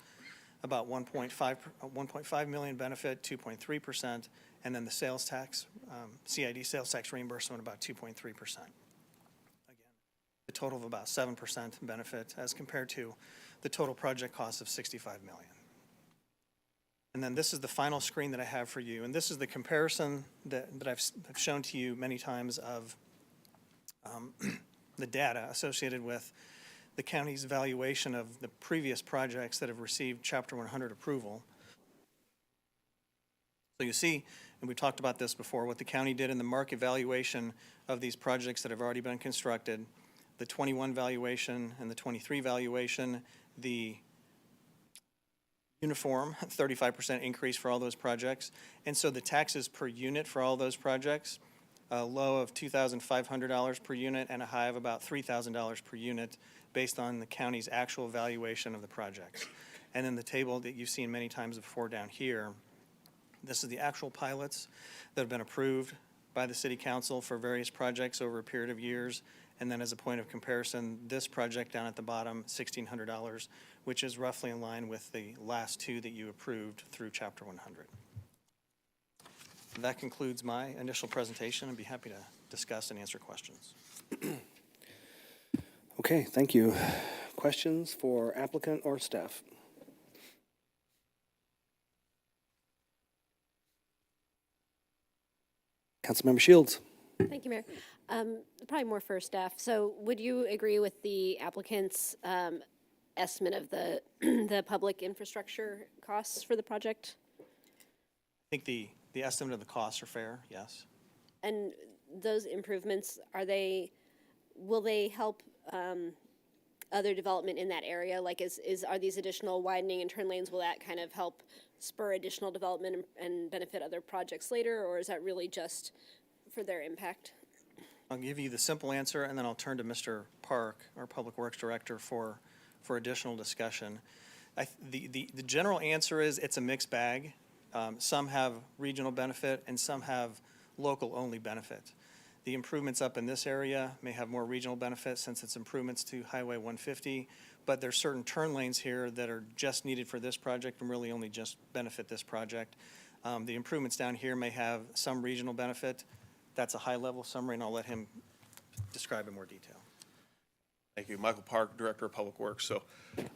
[SPEAKER 20] about 1.5 million benefit, 2.3%. And then the sales tax, CID sales tax reimbursement, about 2.3%. Again, a total of about 7% benefit as compared to the total project cost of $65 million. And then this is the final screen that I have for you. And this is the comparison that I've shown to you many times of the data associated with the county's valuation of the previous projects that have received Chapter 100 approval. So you see, and we talked about this before, what the county did in the market valuation of these projects that have already been constructed, the 21 valuation and the 23 valuation, the uniform 35% increase for all those projects. And so the taxes per unit for all those projects, a low of $2,500 per unit and a high of about $3,000 per unit based on the county's actual valuation of the projects. And then the table that you've seen many times before down here, this is the actual pilots that have been approved by the City Council for various projects over a period of years. And then as a point of comparison, this project down at the bottom, $1,600, which is roughly in line with the last two that you approved through Chapter 100. That concludes my initial presentation. I'd be happy to discuss and answer questions.
[SPEAKER 14] Okay, thank you. Questions for applicant or staff? Councilmember Shields.
[SPEAKER 17] Thank you, Mayor. Probably more for staff. So would you agree with the applicant's estimate of the the public infrastructure costs for the project?
[SPEAKER 20] I think the estimate of the costs are fair, yes.
[SPEAKER 17] And those improvements, will they help other development in that area? Like are these additional widening and turn lanes, will that kind of help spur additional development and benefit other projects later, or is that really just for their impact?
[SPEAKER 20] I'll give you the simple answer, and then I'll turn to Mr. Park, our Public Works Director, for additional discussion. The general answer is it's a mixed bag. Some have regional benefit, and some have local-only benefit. The improvements up in this area may have more regional benefit since it's improvements to Highway 150, but there's certain turn lanes here that are just needed for this project and really only just benefit this project. The improvements down here may have some regional benefit. That's a high-level summary, and I'll let him describe in more detail.
[SPEAKER 1] Thank you. Michael Park, Director of Public Works. So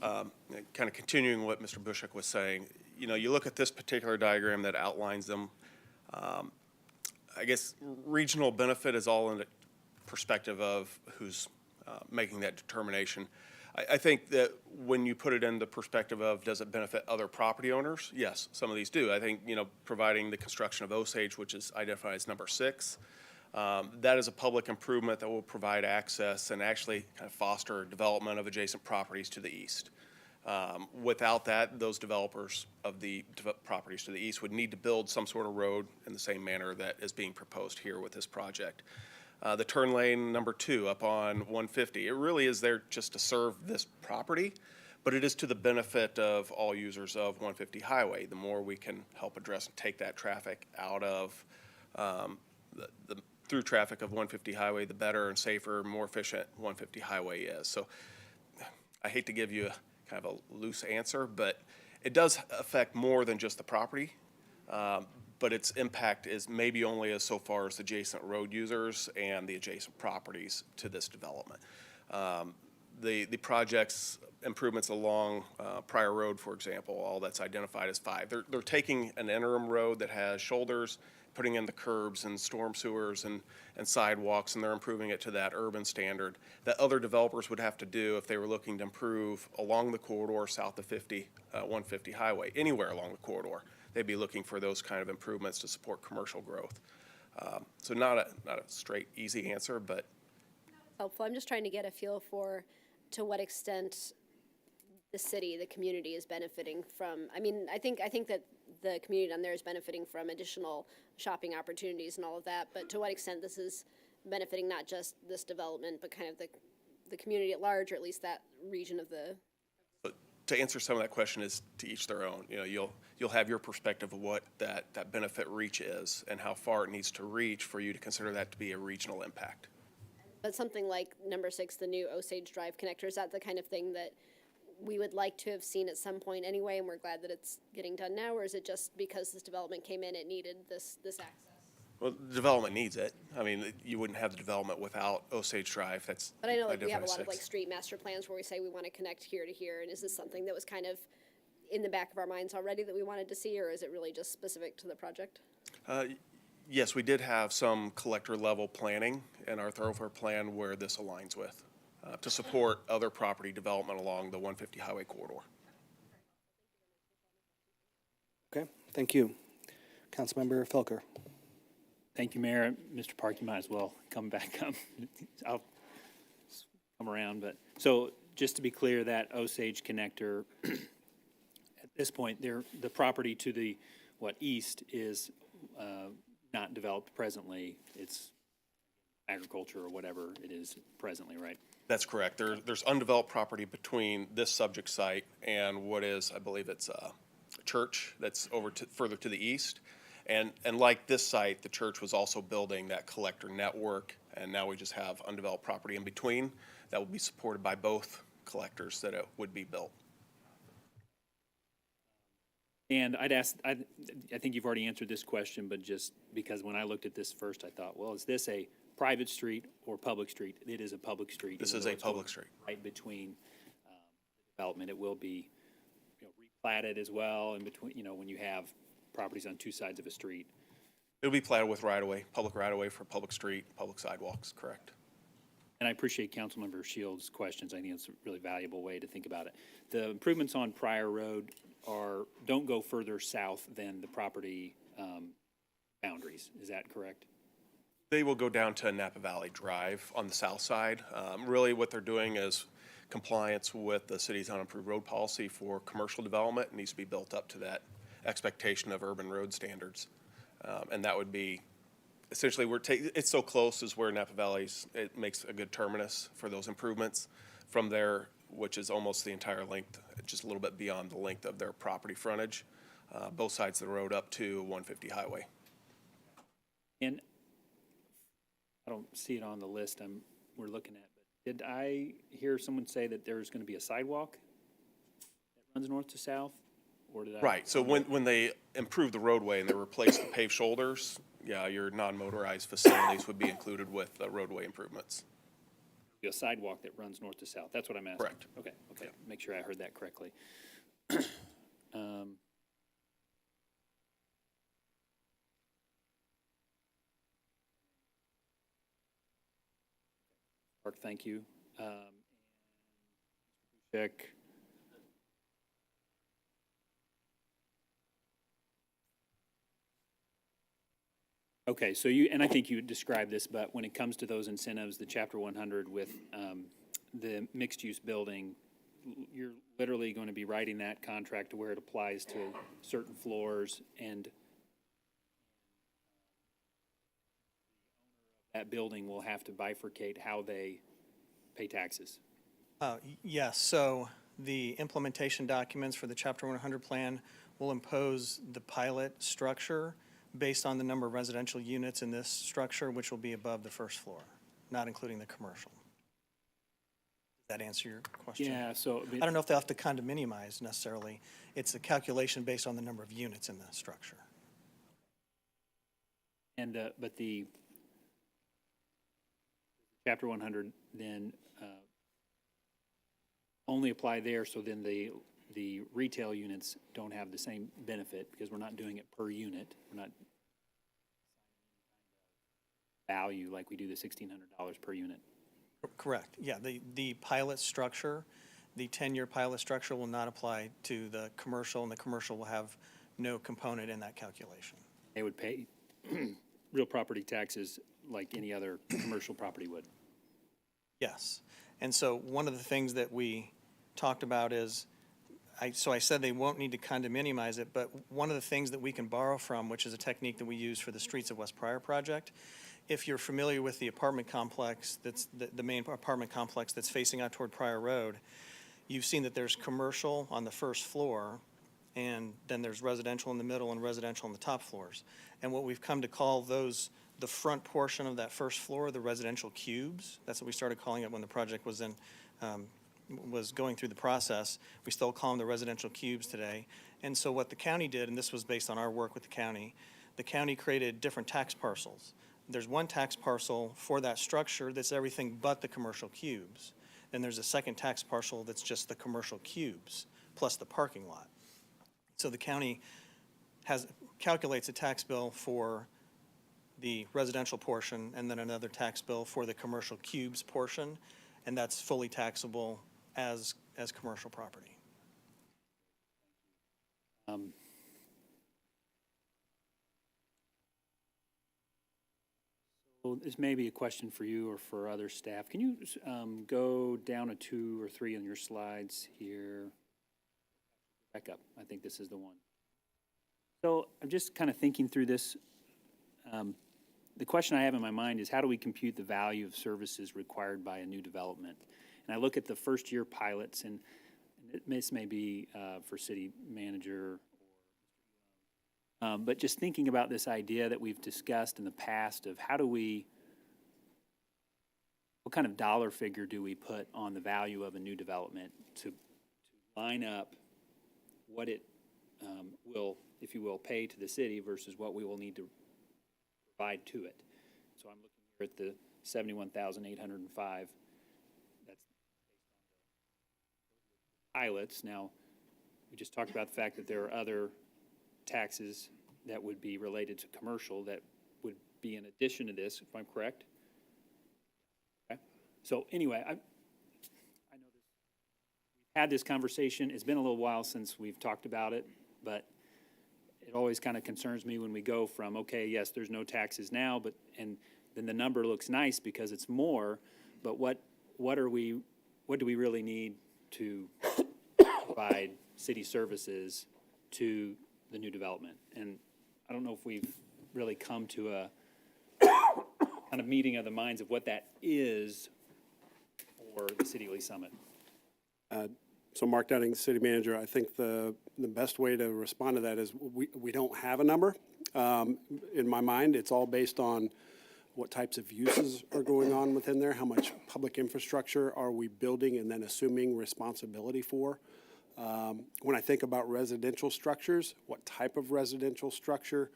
[SPEAKER 1] kind of continuing what Mr. Bushek was saying, you look at this particular diagram that outlines them. I guess regional benefit is all in the perspective of who's making that determination. I think that when you put it in the perspective of does it benefit other property owners? Yes, some of these do. I think, providing the construction of Osage, which is identified as number 6, that is a public improvement that will provide access and actually kind of foster development of adjacent properties to the east. Without that, those developers of the properties to the east would need to build some sort of road in the same manner that is being proposed here with this project. The turn lane number 2 up on 150, it really is there just to serve this property, but it is to the benefit of all users of 150 highway. The more we can help address and take that traffic out of the through traffic of 150 highway, the better and safer, more efficient 150 highway is. So I hate to give you kind of a loose answer, but it does affect more than just the property. But its impact is maybe only as so far as adjacent road users and the adjacent properties to this development. The project's improvements along Pryor Road, for example, all that's identified as 5. They're taking an interim road that has shoulders, putting in the curbs and storm sewers and sidewalks, and they're improving it to that urban standard that other developers would have to do if they were looking to improve along the corridor south of 150 highway, anywhere along the corridor. They'd be looking for those kind of improvements to support commercial growth. So not a straight, easy answer, but.
[SPEAKER 17] Helpful. I'm just trying to get a feel for to what extent the city, the community is benefiting from. I mean, I think that the community down there is benefiting from additional shopping opportunities and all of that, but to what extent this is benefiting not just this development, but kind of the community at large, or at least that region of the.
[SPEAKER 1] To answer some of that question is to each their own. You'll have your perspective of what that benefit reach is and how far it needs to reach for you to consider that to be a regional impact.
[SPEAKER 17] But something like number 6, the new Osage Drive connector, is that the kind of thing that we would like to have seen at some point anyway, and we're glad that it's getting done now, or is it just because this development came in, it needed this access?
[SPEAKER 1] Well, the development needs it. I mean, you wouldn't have the development without Osage Drive.
[SPEAKER 17] But I know we have a lot of street master plans where we say we want to connect here to here, and is this something that was kind of in the back of our minds already that we wanted to see, or is it really just specific to the project?
[SPEAKER 1] Yes, we did have some collector level planning in our thoroughfare plan where this aligns with to support other property development along the 150 highway corridor.
[SPEAKER 14] Okay, thank you. Councilmember Felker.
[SPEAKER 2] Thank you, Mayor. Mr. Park, you might as well come back up. I'll come around, but so just to be clear, that Osage connector, at this point, the property to the east is not developed presently. It's agriculture or whatever it is presently, right?
[SPEAKER 1] That's correct. There's undeveloped property between this subject site and what is, I believe it's a church that's further to the east. And like this site, the church was also building that collector network, and now we just have undeveloped property in between that will be supported by both collectors that it would be built.
[SPEAKER 2] And I'd ask, I think you've already answered this question, but just because when I looked at this first, I thought, well, is this a private street or public street? It is a public street.
[SPEAKER 1] This is a public street.
[SPEAKER 2] Right between development. It will be replatted as well, in between, when you have properties on two sides of a street.
[SPEAKER 1] It'll be platted with right-of-way, public right-of-way for public street, public sidewalks, correct.
[SPEAKER 2] And I appreciate Councilmember Shields' questions. I think it's a really valuable way to think about it. The improvements on Pryor Road don't go further south than the property boundaries. Is that correct?
[SPEAKER 1] They will go down to Napa Valley Drive on the south side. Really what they're doing is compliance with the city's unimproved road policy for commercial development. It needs to be built up to that expectation of urban road standards. And that would be, essentially, it's so close is where Napa Valley's, it makes a good terminus for those improvements. From there, which is almost the entire length, just a little bit beyond the length of their property frontage, both sides of the road up to 150 highway.
[SPEAKER 2] And I don't see it on the list we're looking at, but did I hear someone say that there's going to be a sidewalk that runs north to south?
[SPEAKER 1] Right, so when they improve the roadway and they replace the paved shoulders, yeah, your non-motorized facilities would be included with the roadway improvements.
[SPEAKER 2] A sidewalk that runs north to south, that's what I'm asking.
[SPEAKER 1] Correct.
[SPEAKER 2] Okay, yeah. Make sure I heard that correctly. Mark, thank you. Check. Okay, so you, and I think you described this, but when it comes to those incentives, the Chapter 100 with the mixed-use building, you're literally going to be writing that contract to where it applies to certain floors, and that building will have to bifurcate how they pay taxes.
[SPEAKER 20] Yes, so the implementation documents for the Chapter 100 plan will impose the pilot structure based on the number of residential units in this structure, which will be above the first floor, not including the commercial. Does that answer your question?
[SPEAKER 2] Yeah, so
[SPEAKER 20] I don't know if they'll have to condominiumize necessarily. It's a calculation based on the number of units in the structure.
[SPEAKER 2] And, but the Chapter 100 then only apply there, so then the retail units don't have the same benefit because we're not doing it per unit. We're not value like we do the $1,600 per unit.
[SPEAKER 20] Correct, yeah, the pilot structure, the 10-year pilot structure will not apply to the commercial, and the commercial will have no component in that calculation.
[SPEAKER 2] They would pay real property taxes like any other commercial property would.
[SPEAKER 20] Yes, and so one of the things that we talked about is, I said they won't need to condominiumize it, but one of the things that we can borrow from, which is a technique that we use for the Streets of West Pryor project, if you're familiar with the apartment complex, that's the main apartment complex that's facing out toward Pryor Road, you've seen that there's commercial on the first floor, and then there's residential in the middle and residential on the top floors. And what we've come to call those, the front portion of that first floor, the residential cubes. That's what we started calling it when the project was was going through the process. We still call them the residential cubes today. And so what the county did, and this was based on our work with the county created different tax parcels. There's one tax parcel for that structure that's everything but the commercial cubes. Then there's a second tax parcel that's just the commercial cubes plus the parking lot. So the county calculates a tax bill for the residential portion and then another tax bill for the commercial cubes portion, and that's fully taxable as commercial property.
[SPEAKER 2] So this may be a question for you or for other staff. Can you go down a 2 or 3 on your slides here? Back up. I think this is the one. So I'm just kind of thinking through this. The question I have in my mind is, how do we compute the value of services required by a new development? And I look at the first year pilots, and this may be for city manager, but just thinking about this idea that we've discussed in the past of how do we, what kind of dollar figure do we put on the value of a new development to line up what it will, if you will, pay to the city versus what we will need to provide to it. So I'm looking here at the $71,805. That's pilots. Now, we just talked about the fact that there are other taxes that would be related to commercial that would be in addition to this, if I'm correct. Okay. So anyway, I know this. We've had this conversation. It's been a little while since we've talked about it, but it always kind of concerns me when we go from, okay, yes, there's no taxes now, but, and then the number looks nice because it's more, but what do we really need to provide city services to the new development? And I don't know if we've really come to a kind of meeting of the minds of what that is for the City of Lee Summit.
[SPEAKER 15] So Mark Dunning, city manager, I think the best way to respond to that is we don't have a number. In my mind, it's all based on what types of uses are going on within there, how much public infrastructure are we building and then assuming responsibility for. When I think about residential structures, what type of residential structure,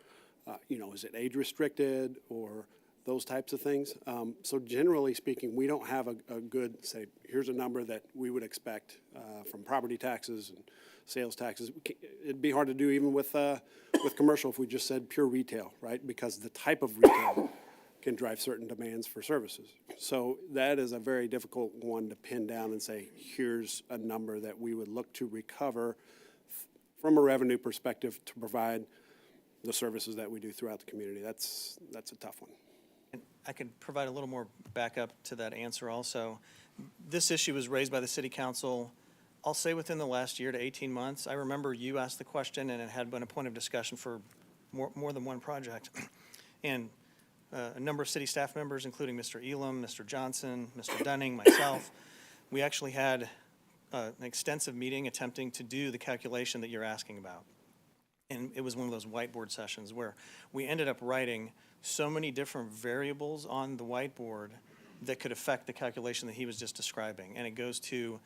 [SPEAKER 15] is it age restricted or those types of things. So generally speaking, we don't have a good, say, here's a number that we would expect from property taxes and sales taxes. It'd be hard to do even with commercial if we just said pure retail, right? Because the type of retail can drive certain demands for services. So that is a very difficult one to pin down and say, here's a number that we would look to recover from a revenue perspective to provide the services that we do throughout the community. That's a tough one.
[SPEAKER 20] And I could provide a little more backup to that answer also. This issue was raised by the city council, I'll say within the last year to 18 months. I remember you asked the question and it had been a point of discussion for more than one project. And a number of city staff members, including Mr. Elam, Mr. Johnson, Mr. Dunning, myself, we actually had an extensive meeting attempting to do the calculation that you're asking about. And it was one of those whiteboard sessions where we ended up writing so many different variables on the whiteboard that could affect the calculation that he was just describing. And it goes to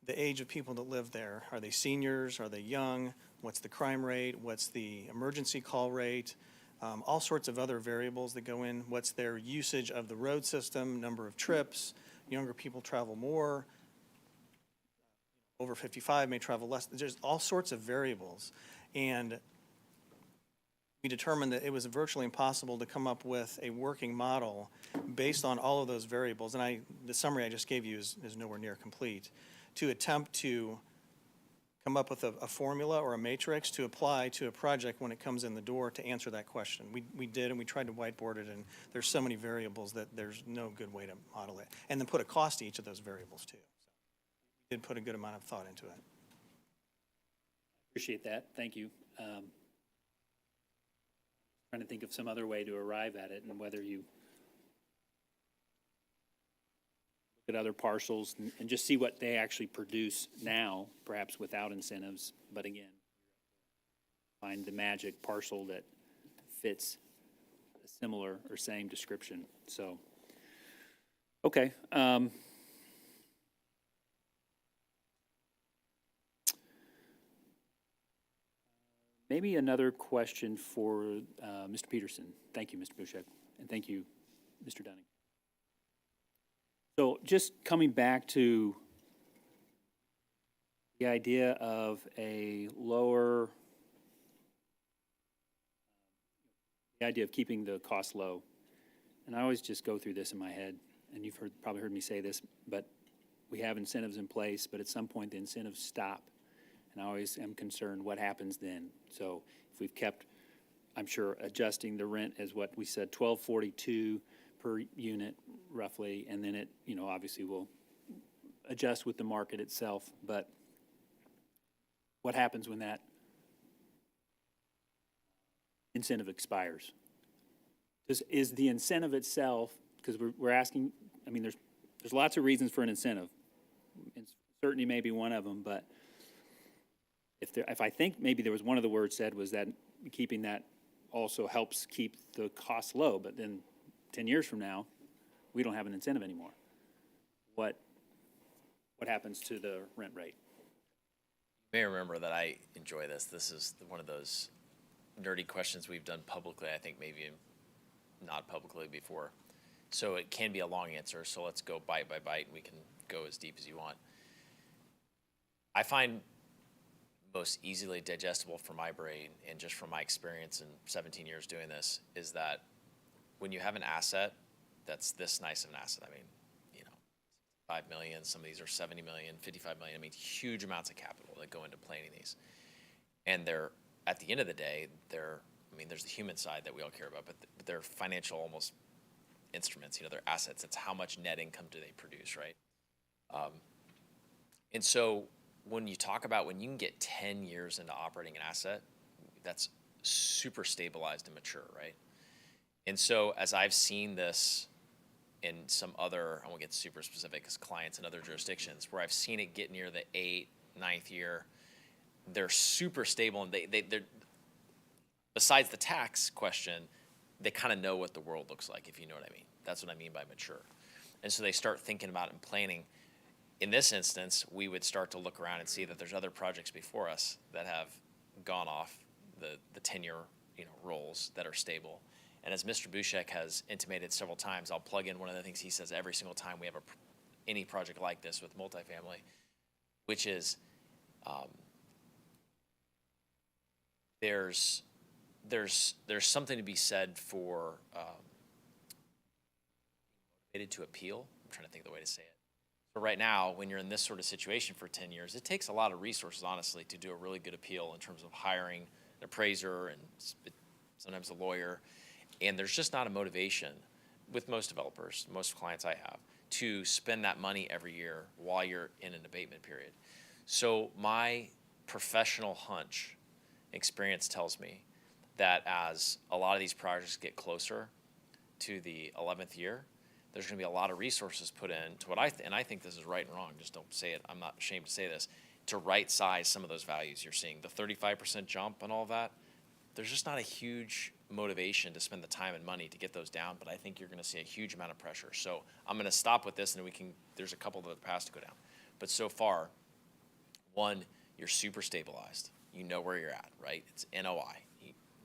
[SPEAKER 20] the age of people that live there. Are they seniors? Are they young? What's the crime rate? What's the emergency call rate? All sorts of other variables that go in. What's their usage of the road system, number of trips? Younger people travel more. Over 55 may travel less. There's all sorts of variables. And we determined that it was virtually impossible to come up with a working model based on all of those variables. And the summary I just gave you is nowhere near complete. To attempt to come up with a formula or a matrix to apply to a project when it comes in the door to answer that question. We did, and we tried to whiteboard it, and there's so many variables that there's no good way to model it. And then put a cost to each of those variables too. So we did put a good amount of thought into it.
[SPEAKER 2] Appreciate that. Thank you. Trying to think of some other way to arrive at it, and whether you look at other parcels and just see what they actually produce now, perhaps without incentives. But again, find the magic parcel that fits a similar or same description. So, okay. Maybe another question for Mr. Peterson. Thank you, Mr. Bushek, and thank you, Mr. Dunning. So just coming back to the idea of a lower, the idea of keeping the cost low. And I always just go through this in my head, and you've probably heard me say this, but we have incentives in place, but at some point the incentives stop. And I always am concerned what happens then. So if we've kept, I'm sure, adjusting the rent as what we said, $12.42 per unit roughly, and then it, obviously will adjust with the market itself. But what happens when that incentive expires? Is the incentive itself, because we're asking, there's lots of reasons for an incentive. Certainty may be one of them, but if I think maybe there was one of the words said was that keeping that also helps keep the costs low, but then 10 years from now, we don't have an incentive anymore. What happens to the rent rate?
[SPEAKER 21] You may remember that I enjoy this. This is one of those nerdy questions we've done publicly, I think maybe not publicly before. So it can be a long answer, so let's go bite by bite, and we can go as deep as you want. I find most easily digestible for my brain, and just from my experience in 17 years doing this, is that when you have an asset that's this nice of an asset, 5 million, some of these are 70 million, 55 million, huge amounts of capital that go into planning these. And they're, at the end of the day, there's the human side that we all care about, but they're financial almost instruments, they're assets. It's how much net income do they produce, right? And so when you talk about when you can get 10 years into operating an asset, that's super stabilized and mature, right? And so as I've seen this in some other, I won't get super specific, as clients in other jurisdictions, where I've seen it get near the 8th, 9th year, they're super stable, and they're, besides the tax question, they kind of know what the world looks like, if you know what I mean. That's what I mean by mature. And so they start thinking about and planning. In this instance, we would start to look around and see that there's other projects before us that have gone off the 10-year rolls that are stable. And as Mr. Bushek has intimated several times, I'll plug in one of the things he says every single time we have any project like this with multifamily, which is there's something to be said for to appeal. I'm trying to think of the way to say it. But right now, when you're in this sort of situation for 10 years, it takes a lot of resources, honestly, to do a really good appeal in terms of hiring an appraiser and sometimes a lawyer. And there's just not a motivation with most developers, most clients I have, to spend that money every year while you're in an abatement period. So my professional hunch experience tells me that as a lot of these projects get closer to the 11th year, there's going to be a lot of resources put in to what and I think this is right and wrong, just don't say it, I'm not ashamed to say this, to right size some of those values you're seeing. The 35% jump and all of that, there's just not a huge motivation to spend the time and money to get those down, but I think you're going to see a huge amount of pressure. So I'm going to stop with this, and there's a couple of the paths to go down. But so far, one, you're super stabilized. You know where you're at, right? It's NOI.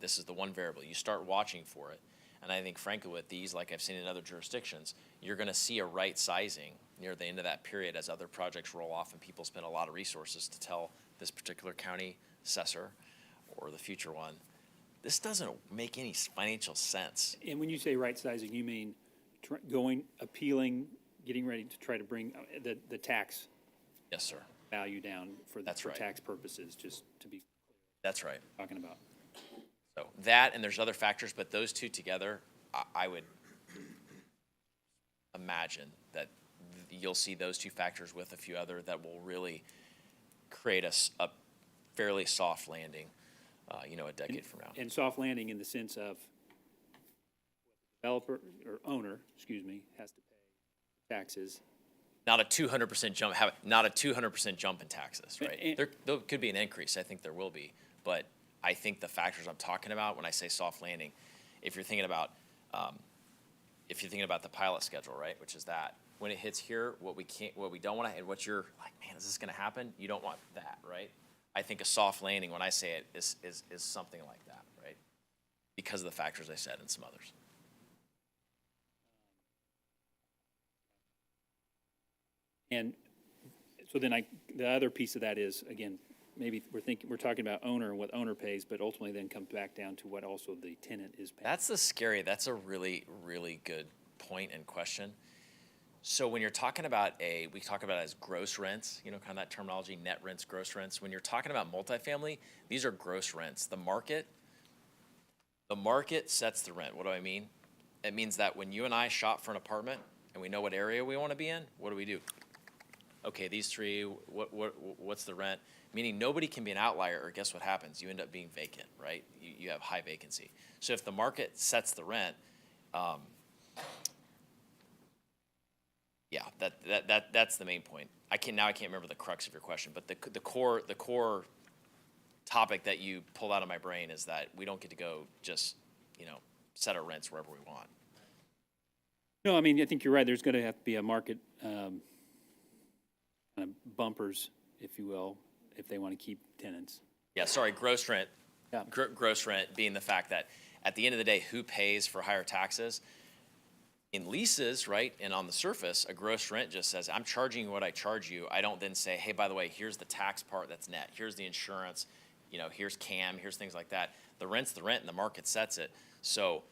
[SPEAKER 21] This is the one variable. You start watching for it. And I think, frankly, with these, like I've seen in other jurisdictions, you're going to see a right sizing near the end of that period as other projects roll off and people spend a lot of resources to tell this particular county assessor or the future one, this doesn't make any financial sense.
[SPEAKER 2] And when you say right sizing, you mean appealing, getting ready to try to bring the tax
[SPEAKER 21] Yes, sir.
[SPEAKER 2] value down for
[SPEAKER 21] right.
[SPEAKER 2] tax purposes, just to be
[SPEAKER 21] That's right.
[SPEAKER 2] talking about.
[SPEAKER 21] So that, and there's other factors, but those two together, I would imagine that you'll see those two factors with a few other that will really create a fairly soft landing, a decade from now.
[SPEAKER 2] And soft landing in the sense of developer or owner, has to pay taxes.
[SPEAKER 21] Not a 200% jump. Not a 200% jump in taxes, right? There could be an increase. I think there will be, but I think the factors I'm talking about when I say soft landing, if you're thinking about the pilot schedule, right, which is that when it hits here, what we don't want to, and what you're like, man, is this going to happen? You don't want that, right? I think a soft landing, when I say it, is something like that, right? Because of the factors I said and some others.
[SPEAKER 2] And so then the other piece of that is, again, maybe we're talking about owner and what owner pays, but ultimately then comes back down to what also the tenant is paying.
[SPEAKER 21] That's a really, really good point and question. So when you're talking about we talk about it as gross rents, kind of that terminology, net rents, gross rents. When you're talking about multifamily, these are gross rents. The market sets the rent. What do I mean? It means that when you and I shop for an apartment and we know what area we want to be in, what do? Okay, these three, what's the rent? Meaning nobody can be an outlier, or guess what happens? You end up being vacant, right? You have high vacancy. So if the market sets the rent, that's the main point. I can't remember the crux of your question, but the core topic that you pulled out of my brain is that we don't get to go just, set our rents wherever we want.
[SPEAKER 2] No, I mean, I think you're right. There's going to have to be a market kind of bumpers, if you will, if they want to keep tenants.
[SPEAKER 21] Yeah, sorry, gross rent. Yeah. Gross rent being the fact that at the end of the day, who pays for higher taxes? In leases, right, and on the surface, a gross rent just says, I'm charging you what I charge you. I don't then say, hey, by the way, here's the tax part that's net. Here's the insurance. Here's CAM. Here's things like that. The rent's the rent, and the market sets it. So,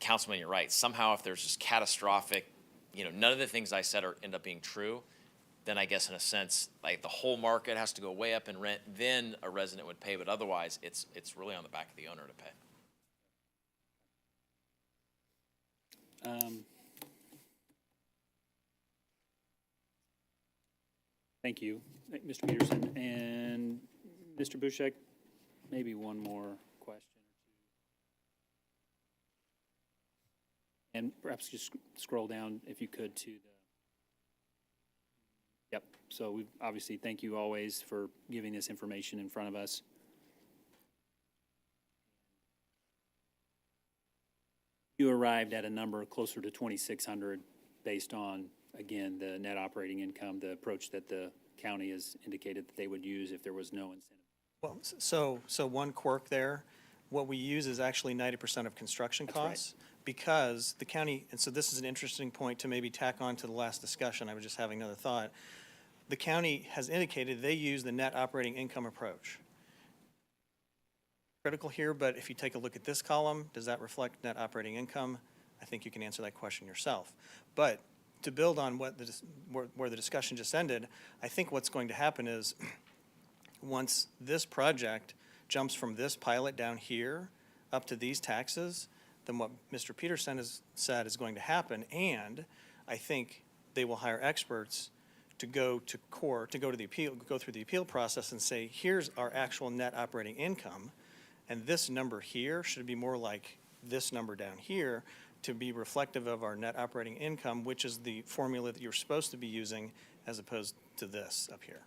[SPEAKER 21] Councilman, you're right. Somehow, if there's just catastrophic, none of the things I said end up being true, then I guess in a sense, like the whole market has to go way up in rent, then a resident would pay. But otherwise, it's really on the back of the owner to pay.
[SPEAKER 2] Thank you, Mr. Peterson. And Mr. Bushek, maybe one more question or two. And perhaps just scroll down, if you could, to the... Yep. So we obviously thank you always for giving this information in front of us. You arrived at a number closer to 2,600 based on, again, the net operating income, the approach that the county has indicated that they would use if there was no incentive.
[SPEAKER 20] Well, so one quirk there, what we use is actually 90% of construction costs.
[SPEAKER 2] Right.
[SPEAKER 20] Because the county, and so this is an interesting point to maybe tack on to the last discussion. I was just having another thought. The county has indicated they use the net operating income approach. Critical here, but if you take a look at this column, does that reflect net operating income? I think you can answer that question yourself. But to build on what where the discussion just ended, I think what's going to happen is once this project jumps from this pilot down here up to these taxes, then what Mr. Peterson has said is going to happen. And I think they will hire experts to go to court, to go to the appeal, go through the appeal process and say, here's our actual net operating income. And this number here should be more like this number down here to be reflective of our net operating income, which is the formula that you're supposed to be using as opposed to this up here.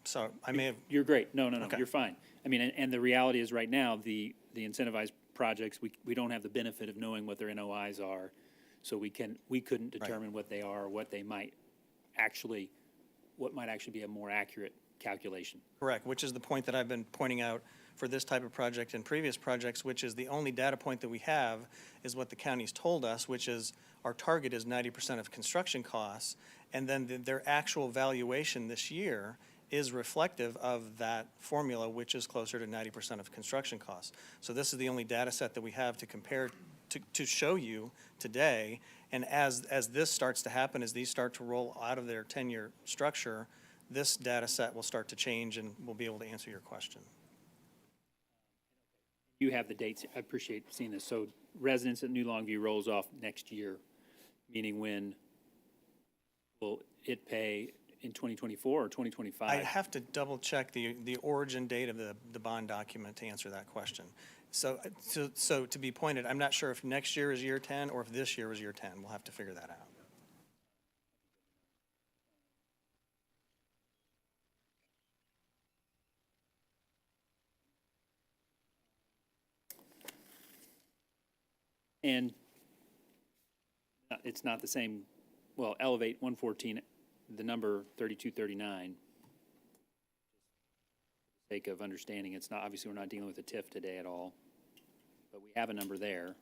[SPEAKER 20] So I may have.
[SPEAKER 2] You're great. No,
[SPEAKER 20] Okay.
[SPEAKER 2] you're fine. I mean, and the reality is right now, the incentivized projects, we don't have the benefit of knowing what their NOIs are. So we couldn't determine what they are, or what might actually be a more accurate calculation.
[SPEAKER 20] Correct, which is the point that I've been pointing out for this type of project and previous projects, which is the only data point that we have is what the county's told us, which is our target is 90% of construction costs, and then their actual valuation this year is reflective of that formula, which is closer to 90% of construction costs. So this is the only data set that we have to compare, to show you today. And as this starts to happen, as these start to roll out of their 10-year structure, this data set will start to change and we'll be able to answer your question.
[SPEAKER 2] You have the dates. I appreciate seeing this. So residents at New Longview rolls off next year, meaning when will it pay in 2024 or 2025?
[SPEAKER 20] I have to double check the origin date of the bond document to answer that question. So to be pointed, I'm not sure if next year is year 10 or if this year is year 10. We'll have to figure that out.
[SPEAKER 2] And it's not the same, well, Elevate 114, the number 3239, for the sake of understanding, it's not, obviously we're not dealing with a TIF today at all, but we have a number there.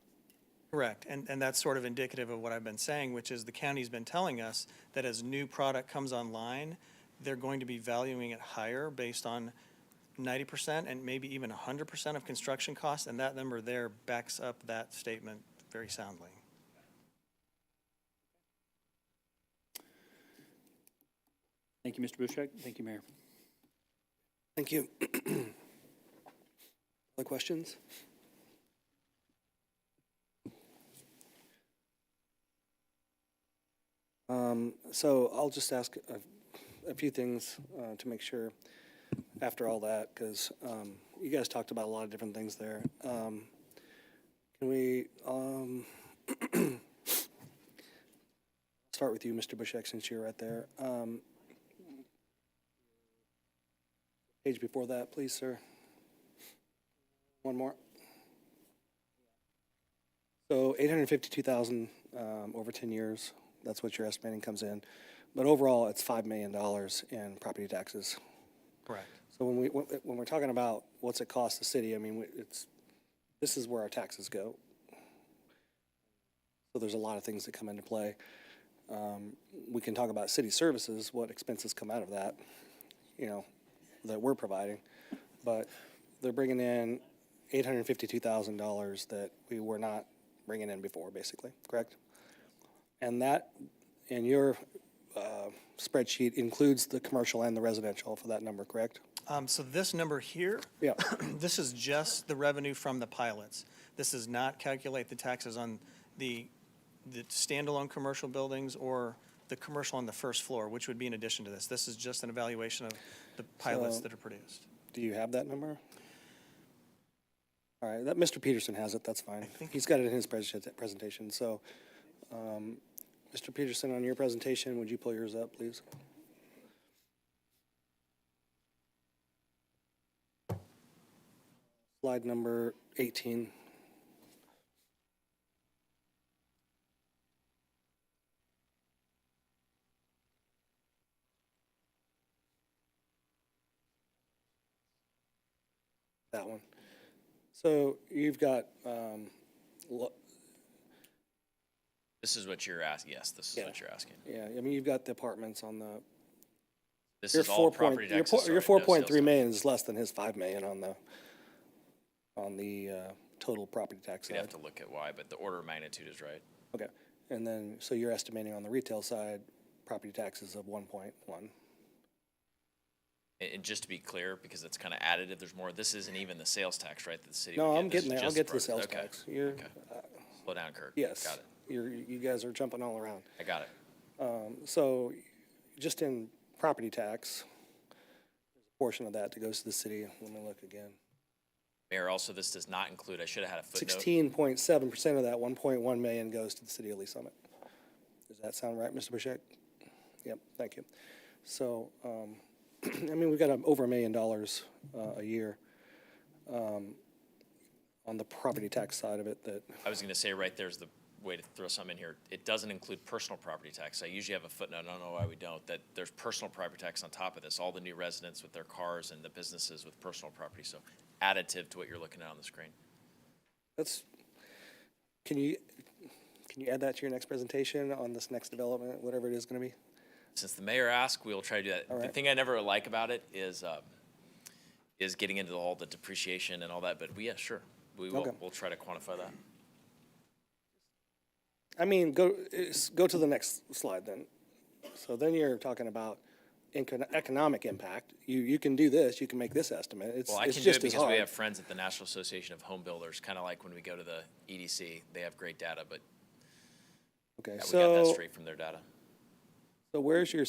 [SPEAKER 20] Correct, and that's sort of indicative of what I've been saying, which is the county's been telling us that as new product comes online, they're going to be valuing it higher based on 90% and maybe even 100% of construction costs, and that number there backs up that statement very soundly.
[SPEAKER 2] Thank you, Mr. Bushek. Thank you, Mayor.
[SPEAKER 14] Thank you. Other questions? So I'll just ask a few things to make sure after all that, because you guys talked about a lot of different things there. Can we start with you, Mr. Bushek, since you're right there. Page before that, please, sir. One more. So 852,000 over 10 years. That's what your estimating comes in. But overall, it's $5 million in property taxes.
[SPEAKER 20] Correct.
[SPEAKER 14] So when we're talking about what's it cost the city, I mean, this is where our taxes go. So there's a lot of things that come into play. We can talk about city services, what expenses come out of that, that we're providing. But they're bringing in $852,000 that we were not bringing in before, basically, correct? And that, in your spreadsheet, includes the commercial and the residential for that number, correct?
[SPEAKER 20] So this number here,
[SPEAKER 14] Yeah.
[SPEAKER 20] this is just the revenue from the pilots. This does not calculate the taxes on the standalone commercial buildings or the commercial on the first floor, which would be in addition to this. This is just an evaluation of the pilots that are produced.
[SPEAKER 14] Do you have that number? All right, that Mr. Peterson has it, that's fine. He's got it in his presentation, so, Mr. Peterson, on your presentation, would you pull yours up, please? Slide number 18. That one. So you've got,
[SPEAKER 21] This is what you're asking. Yes, this is
[SPEAKER 14] Yeah.
[SPEAKER 21] what you're asking.
[SPEAKER 14] yeah, I mean, you've got the apartments on the.
[SPEAKER 21] This
[SPEAKER 14] your
[SPEAKER 21] is all
[SPEAKER 14] 4
[SPEAKER 21] property taxes.
[SPEAKER 14] Your
[SPEAKER 21] sorry, no
[SPEAKER 14] 4.3
[SPEAKER 21] sales
[SPEAKER 14] million is less than his 5 million on on the total property tax
[SPEAKER 21] We'd
[SPEAKER 14] side.
[SPEAKER 21] have to look at why, but the order of magnitude is right.
[SPEAKER 14] Okay, and then, so you're estimating on the retail side, property taxes of 1.1.
[SPEAKER 21] And just to be clear, because it's kind of additive, there's more, this isn't even the sales tax, right, that the city
[SPEAKER 14] No,
[SPEAKER 21] would get.
[SPEAKER 14] I'm
[SPEAKER 21] This
[SPEAKER 14] getting
[SPEAKER 21] is
[SPEAKER 14] there. I'll
[SPEAKER 21] just
[SPEAKER 14] get to the
[SPEAKER 21] pro-
[SPEAKER 14] sales
[SPEAKER 21] okay,
[SPEAKER 14] tax. You're,
[SPEAKER 21] okay. Slow down, Kurt.
[SPEAKER 14] yes,
[SPEAKER 21] Got it.
[SPEAKER 14] you guys are jumping all around.
[SPEAKER 21] I got it.
[SPEAKER 14] So just in property tax, there's a portion of that that goes to the city. Let me look again.
[SPEAKER 21] Mayor, also, this does not include, I should have had a footnote.
[SPEAKER 14] 16.7% of that 1.1 million goes to the city of Lee Summit. Does that sound right, Mr. Bouchek? Yep, thank you. So, I mean, we've got over $1 million a year on the property tax side of it that,
[SPEAKER 21] I was going to say right there's the way to throw something in here. It doesn't include personal property tax. I usually have a footnote, I don't know why we don't, that there's personal property tax on top of this, all the new residents with their cars and the businesses with personal property. So additive to what you're looking at on the screen.
[SPEAKER 14] that's, can you add that to your next presentation on this next development, whatever it is going to be?
[SPEAKER 21] Since the mayor asked, we will try to do that.
[SPEAKER 14] All
[SPEAKER 21] The
[SPEAKER 14] right.
[SPEAKER 21] thing I never like about it is getting into all the depreciation and all that, but yeah, sure. We will,
[SPEAKER 14] Okay.
[SPEAKER 21] we'll try to quantify that.
[SPEAKER 14] I mean, go to the next slide then. So then you're talking about economic impact. You can do this, you can make this estimate. It's
[SPEAKER 21] Well, I
[SPEAKER 14] it's
[SPEAKER 21] can do it
[SPEAKER 14] just as
[SPEAKER 21] because we
[SPEAKER 14] hard.
[SPEAKER 21] have friends at the National Association of Home Builders, kind of like when we go to the EDC, they have great data, but
[SPEAKER 14] Okay,
[SPEAKER 21] yeah, we got that
[SPEAKER 14] so,
[SPEAKER 21] straight from their data.
[SPEAKER 14] so where's your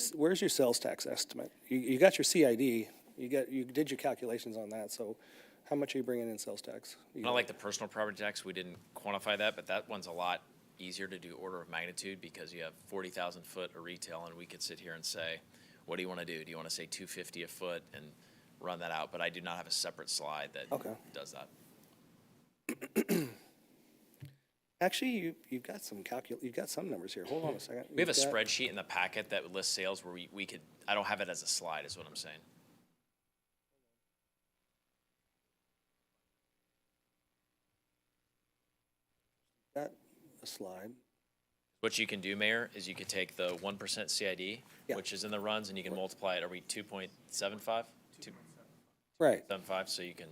[SPEAKER 14] sales tax estimate? You got your CID, you did your calculations on that, so how much are you bringing in sales tax?
[SPEAKER 21] Not like the personal property tax, we didn't quantify that, but that one's a lot easier to do order of magnitude because you have 40,000 foot of retail and we could sit here and say, what do you want to do? Do you want to say 250 a foot and run that out? But I do not have a separate slide that does that.
[SPEAKER 14] Actually, you've got some you've got some numbers here. Hold on a second.
[SPEAKER 21] We have a
[SPEAKER 14] You've got-
[SPEAKER 21] spreadsheet in the packet that would list sales where we could, I don't have it as a slide is what I'm saying.
[SPEAKER 14] Got a slide.
[SPEAKER 21] What you can do, Mayor, is you could take the 1% CID,
[SPEAKER 14] Yeah.
[SPEAKER 21] which is in the runs, and you can multiply it, are we 2.75?
[SPEAKER 14] Right.
[SPEAKER 21] 2.75, so you can,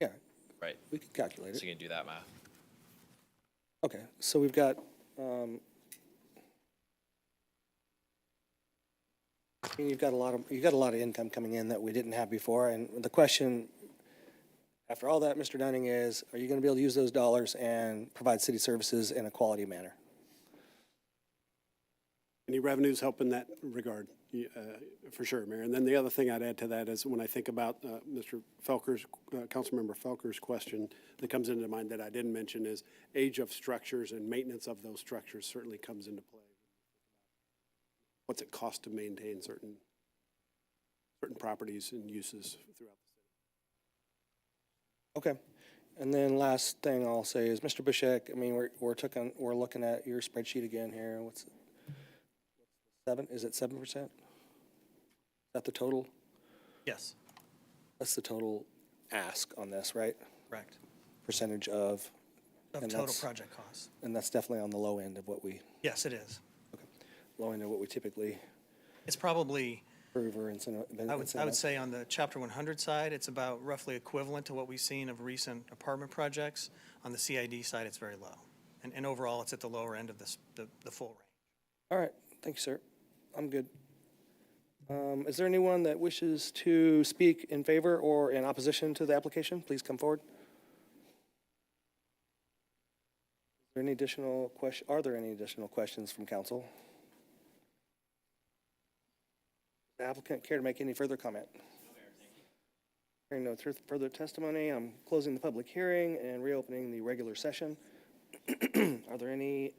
[SPEAKER 14] Yeah,
[SPEAKER 21] right,
[SPEAKER 14] we can calculate
[SPEAKER 21] so
[SPEAKER 14] it.
[SPEAKER 21] you can do that math.
[SPEAKER 14] Okay, so we've got, you've got a lot of income coming in that we didn't have before, and the question after all that, Mr. Dunning, is, are you gonna be able to use those dollars and provide city services in a quality manner?
[SPEAKER 3] Any revenues help in that regard? For sure, Mayor. And then the other thing I'd add to that is when I think about Mr. Felker's, Councilmember Felker's question that comes into mind that I didn't mention is age of structures and maintenance of those structures certainly comes into play. What's it cost to maintain certain properties and uses throughout the city?
[SPEAKER 14] Okay, and then last thing I'll say is, Mr. Bouchek, I mean, we're looking at your spreadsheet again here, what's it? 7, is it 7%? Is that the total?
[SPEAKER 20] Yes,
[SPEAKER 14] That's the total ask on this, right?
[SPEAKER 20] correct.
[SPEAKER 14] Percentage of?
[SPEAKER 20] Of
[SPEAKER 14] and
[SPEAKER 20] total
[SPEAKER 14] that's-
[SPEAKER 20] project costs.
[SPEAKER 14] And that's definitely on the low end of what we,
[SPEAKER 20] Yes, it is.
[SPEAKER 14] low end of what we typically
[SPEAKER 20] It's probably,
[SPEAKER 14] approve or incentive.
[SPEAKER 20] I would say on the Chapter 100 side, it's about roughly equivalent to what we've seen of recent apartment projects. On the CID side, it's very low. And overall, it's at the lower end of the full range.
[SPEAKER 14] All right, thank you, sir. I'm good. Is there anyone that wishes to speak in favor or in opposition to the application? Please come forward. Are there any additional questions from council? The applicant care to make any further comment? Hearing no further testimony, I'm closing the public hearing and reopening the regular session. Are there any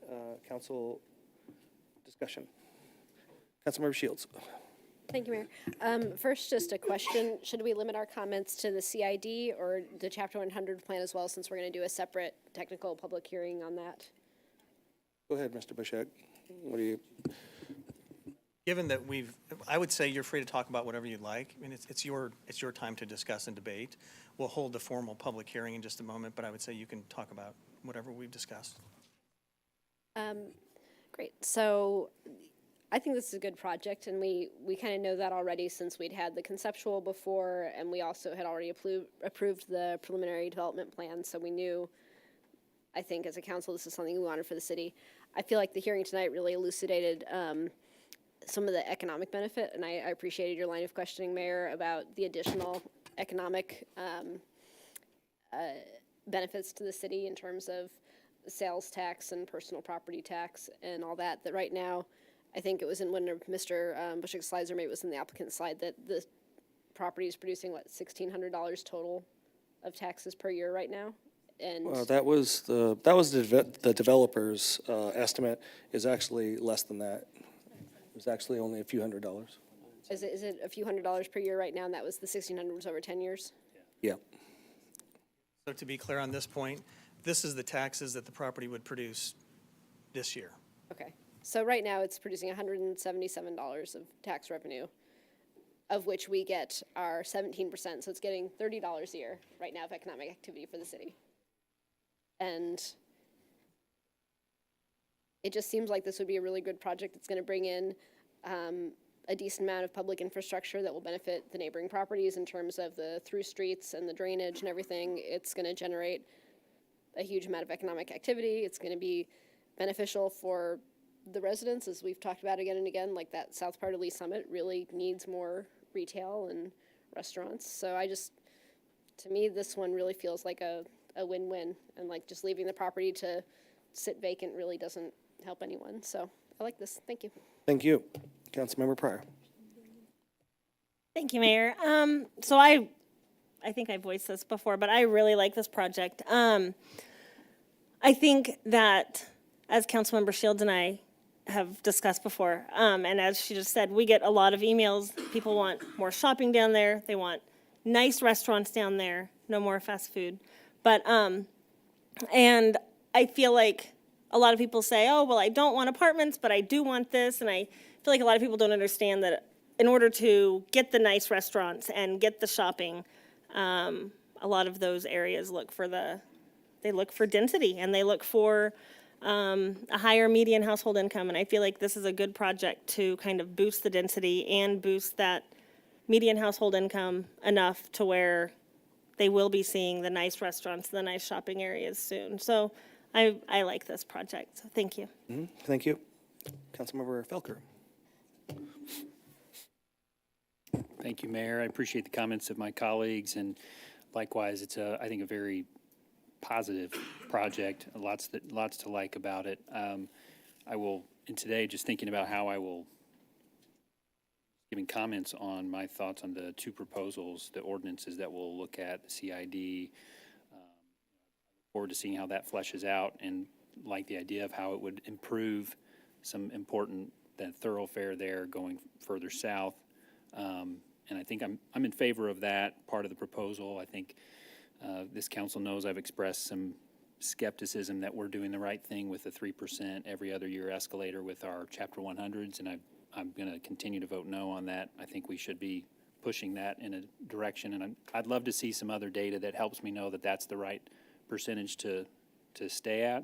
[SPEAKER 14] council discussion? Councilmember Shields.
[SPEAKER 17] Thank you, Mayor. First, just a question. Should we limit our comments to the CID or the Chapter 100 plan as well, since we're going to do a separate technical public hearing on that?
[SPEAKER 14] Go ahead, Mr. Bouchek. What do you?
[SPEAKER 20] Given that I would say you're free to talk about whatever you'd like. I mean, it's your time to discuss and debate. We'll hold the formal public hearing in just a moment, but I would say you can talk about whatever we've discussed.
[SPEAKER 17] Great. So I think this is a good project, and we kind of know that already since we'd had the conceptual before, and we also had already approved the preliminary development plan, so we knew, I think as a council, this is something we wanted for the city. I feel like the hearing tonight really elucidated some of the economic benefit, and I appreciated your line of questioning, Mayor, about the additional economic benefits to the city in terms of sales tax and personal property tax and all that, that right now, I think it was in one of Mr. Bushwick's slides, or maybe it was in the applicant's slide, that the property is producing, what, $1,600 total of taxes per year right now? And
[SPEAKER 14] Well, that was the developer's estimate. Is actually less than that. It was actually only a few $100s.
[SPEAKER 17] is it a few $100s per year right now, and that was the 1,600 was over 10 years?
[SPEAKER 14] Yeah.
[SPEAKER 20] So to be clear on this point, this is the taxes that the property would produce this year.
[SPEAKER 17] Okay. So right now, it's producing $177 of tax revenue, of which we get our 17%. So it's getting $30 a year right now of economic activity for the city. And it just seems like this would be a really good project. It's going to bring in a decent amount of public infrastructure that will benefit the neighboring properties in terms of the through streets and the drainage and everything. It's going to generate a huge amount of economic activity. It's going to be beneficial for the residents, as we've talked about again and again, like that south part of Lee Summit really needs more retail and restaurants. So to me, this one really feels like a win-win, and like just leaving the property to sit vacant really doesn't help anyone. So I like this. Thank you.
[SPEAKER 14] Thank you. Councilmember Pryor.
[SPEAKER 19] Thank you, Mayor. So I think I voiced this before, but I really like this project. I think that, as Councilmember Shields and I have discussed before, and as she just said, we get a lot of emails. People want more shopping down there. They want nice restaurants down there, no more fast food. But, and I feel like a lot of people say, oh, well, I don't want apartments, but I do want this. And I feel like a lot of people don't understand that in order to get the nice restaurants and get the shopping, a lot of those areas look for density, and they look for a higher median household income. And I feel like this is a good project to kind of boost the density and boost that median household income enough to where they will be seeing the nice restaurants, the nice shopping areas soon. So I like this project. So thank you.
[SPEAKER 14] Mm-hmm. Thank you. Councilmember Felker.
[SPEAKER 2] Thank you, Mayor. I appreciate the comments of my colleagues, and likewise, it's I think a very positive project. Lots to like about it. I will, and today, just thinking about how I will giving comments on my thoughts on the two proposals, the ordinances that we'll look at, the CID. Look forward to seeing how that fleshes out, and like the idea of how it would improve some important that thoroughfare there going further south. And I think I'm in favor of that part of the proposal. I think this council knows I've expressed some skepticism that we're doing the right thing with the 3% every other year escalator with our Chapter 100s, and I'm going to continue to vote no on that. I think we should be pushing that in a direction, and I'd love to see some other data that helps me know that that's the right percentage to stay at.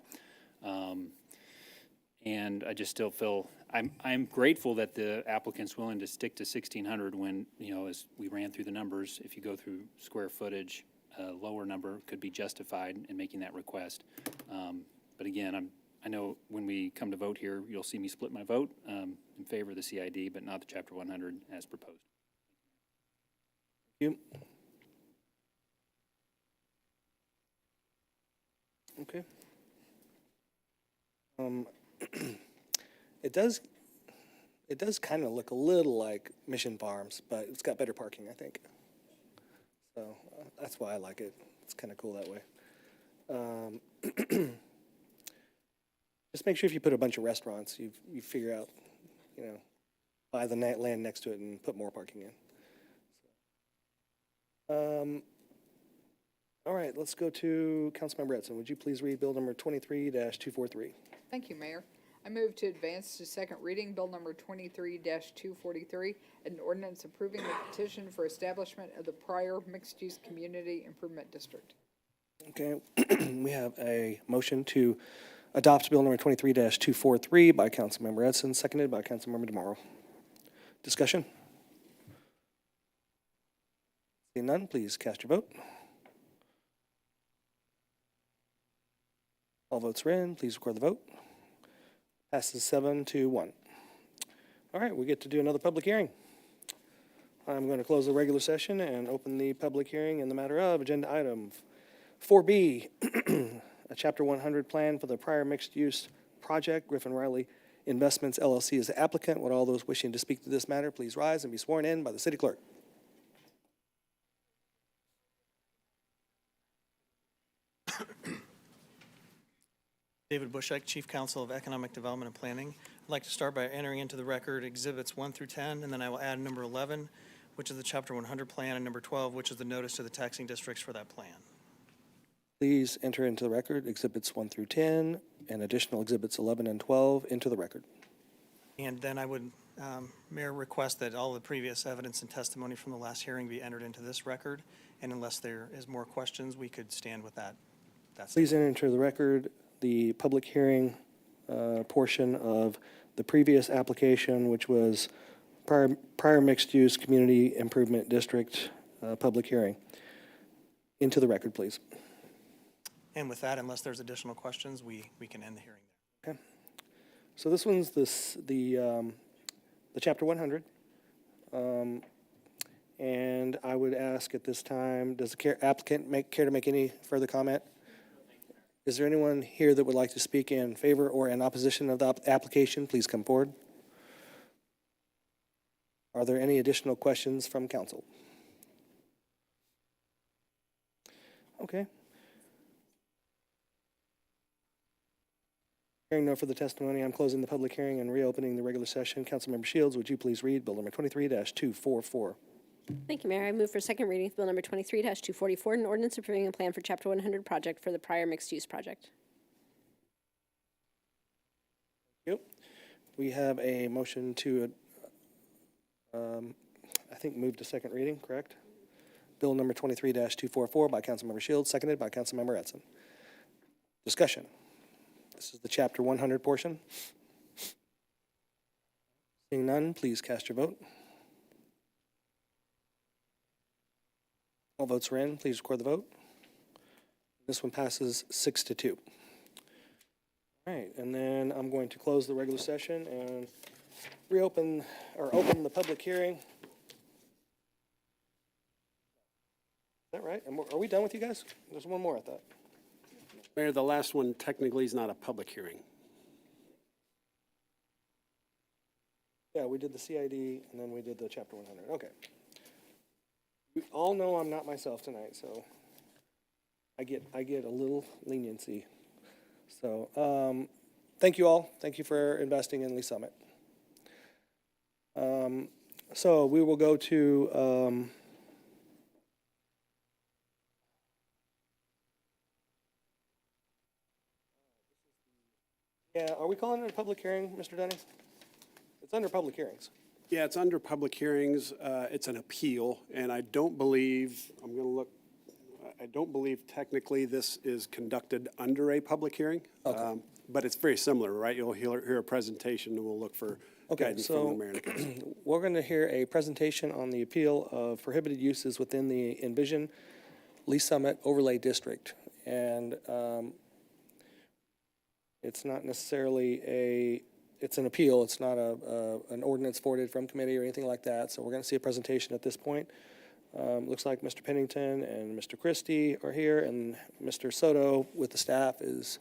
[SPEAKER 2] And I just still feel I'm grateful that the applicant's willing to stick to 1,600 when, as we ran through the numbers, if you go through square footage, a lower number could be justified in making that request. But again, I know when we come to vote here, you'll see me split my vote in favor of the CID, but not the Chapter 100 as proposed.
[SPEAKER 14] Thank you. Okay. It does kind of look a little like Mission Farms, but it's got better parking, I think. So that's why I like it. It's kind of cool that way. Just make sure if you put a bunch of restaurants, you figure out, buy the land next to it and put more parking in. All right, let's go to Councilmember Edson. Would you please read Bill number 23-243?
[SPEAKER 13] Thank you, Mayor. I move to advance to second reading Bill number 23-243, an ordinance approving the petition for establishment of the Pryor Mixed-Use Community Improvement District.
[SPEAKER 14] Okay, we have a motion to adopt Bill number 23-243 by Councilmember Edson, seconded by Councilmember DeMauro. Discussion? Seeing none, please cast your vote. All votes are in. Please record the vote. Passes 7-1. All right, we get to do another public hearing. I'm going to close the regular session and open the public hearing in the matter of agenda item 4B, a Chapter 100 plan for the prior mixed-use project. Griffin Riley Investments LLC is the applicant. Would all those wishing to speak to this matter please rise and be sworn in by the city clerk?
[SPEAKER 20] David Bushek, Chief Counsel of Economic Development and Planning. I'd like to start by entering into the record exhibits 1 through 10, and then I will add number 11, which is the Chapter 100 plan, and number 12, which is the notice to the taxing districts for that plan.
[SPEAKER 14] Please enter into the record exhibits 1 through 10 and additional exhibits 11 and 12 into the record.
[SPEAKER 20] And then I would, Mayor, request that all the previous evidence and testimony from the last hearing be entered into this record, and unless there is more questions, we could stand with that.
[SPEAKER 14] Please enter into the record the public hearing portion of the previous application, which was prior mixed-use community improvement district public hearing. Into the record, please.
[SPEAKER 20] And with that, unless there's additional questions, we can end the hearing there.
[SPEAKER 14] Okay. So this one's the Chapter 100. And I would ask at this time, does the applicant care to make any further comment? Is there anyone here that would like to speak in favor or in opposition of the application? Please come forward. Are there any additional questions from council? Okay. Hearing no further testimony, I'm closing the public hearing and reopening the regular session. Councilmember Shields, would you please read Bill number 23-244?
[SPEAKER 17] Thank you, Mayor. I move for second reading of Bill number 23-244, an ordinance approving a plan for Chapter 100 project for the prior mixed-use project.
[SPEAKER 14] Yep. We have a motion to, I think, move to second reading, correct? Bill number 23-244 by Councilmember Shields, seconded by Councilmember Edson. Discussion. This is the Chapter 100 portion. Seeing none, please cast your vote. All votes are in. Please record the vote. This one passes 6-2. All right, and then I'm going to close the regular session and reopen or open the public hearing. Is that right? Are we done with you guys? There's one more, I thought.
[SPEAKER 3] Mayor, the last one technically is not a public hearing.
[SPEAKER 14] Yeah, we did the CID and then we did the Chapter 100. Okay. You all know I'm not myself tonight, so I get a little leniency. So thank you all. Thank you for investing in Lee Summit. So we will go to yeah, are we calling it a public hearing, Mr. Dunning? It's under public hearings.
[SPEAKER 3] Yeah, it's under public hearings. It's an appeal, and I don't believe, I'm going to look, I don't believe technically this is conducted under a public hearing.
[SPEAKER 14] Okay.
[SPEAKER 3] But it's very similar, right? You'll hear a presentation, and we'll look for guidance from the mayor and the council.
[SPEAKER 14] We're going to hear a presentation on the appeal of prohibited uses within the Envision Lee Summit Overlay District. And it's not necessarily it's an appeal. It's not an ordinance forwarded from committee or anything like that. So we're going to see a presentation at this point. Looks like Mr. Pennington and Mr. Christie are here, and Mr. Soto with the staff is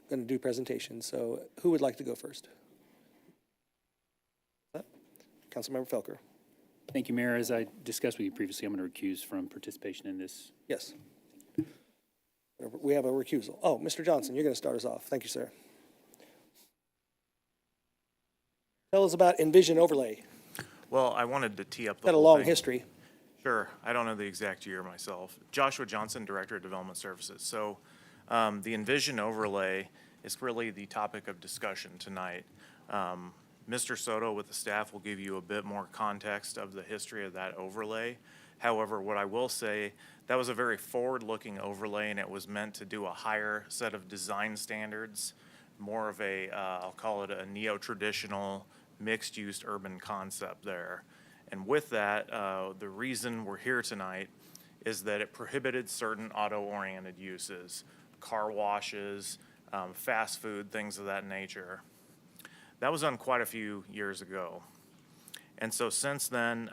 [SPEAKER 14] going to do presentations. So who would like to go first? Councilmember Felker.
[SPEAKER 2] Thank you, Mayor. As I discussed with you previously, I'm going to recuse from participation in this.
[SPEAKER 14] Yes. We have a recusal. Oh, Mr. Johnson, you're going to start us off. Thank you, sir. Tell us about Envision Overlay.
[SPEAKER 5] Well, I wanted to tee up the
[SPEAKER 14] Got a
[SPEAKER 5] whole
[SPEAKER 14] long
[SPEAKER 5] thing.
[SPEAKER 14] history.
[SPEAKER 5] Sure. I don't know the exact year myself. Joshua Johnson, Director of Development Services. So the Envision Overlay is really the topic of discussion tonight. Mr. Soto with the staff will give you a bit more context of the history of that overlay. However, what I will say, that was a very forward-looking overlay, and it was meant to do a higher set of design standards more of a, I'll call it a neo-traditional, mixed-use urban concept there. And with that, the reason we're here tonight is that it prohibited certain auto-oriented uses, car washes, fast food, things of that nature. That was done quite a few years ago. And so since then,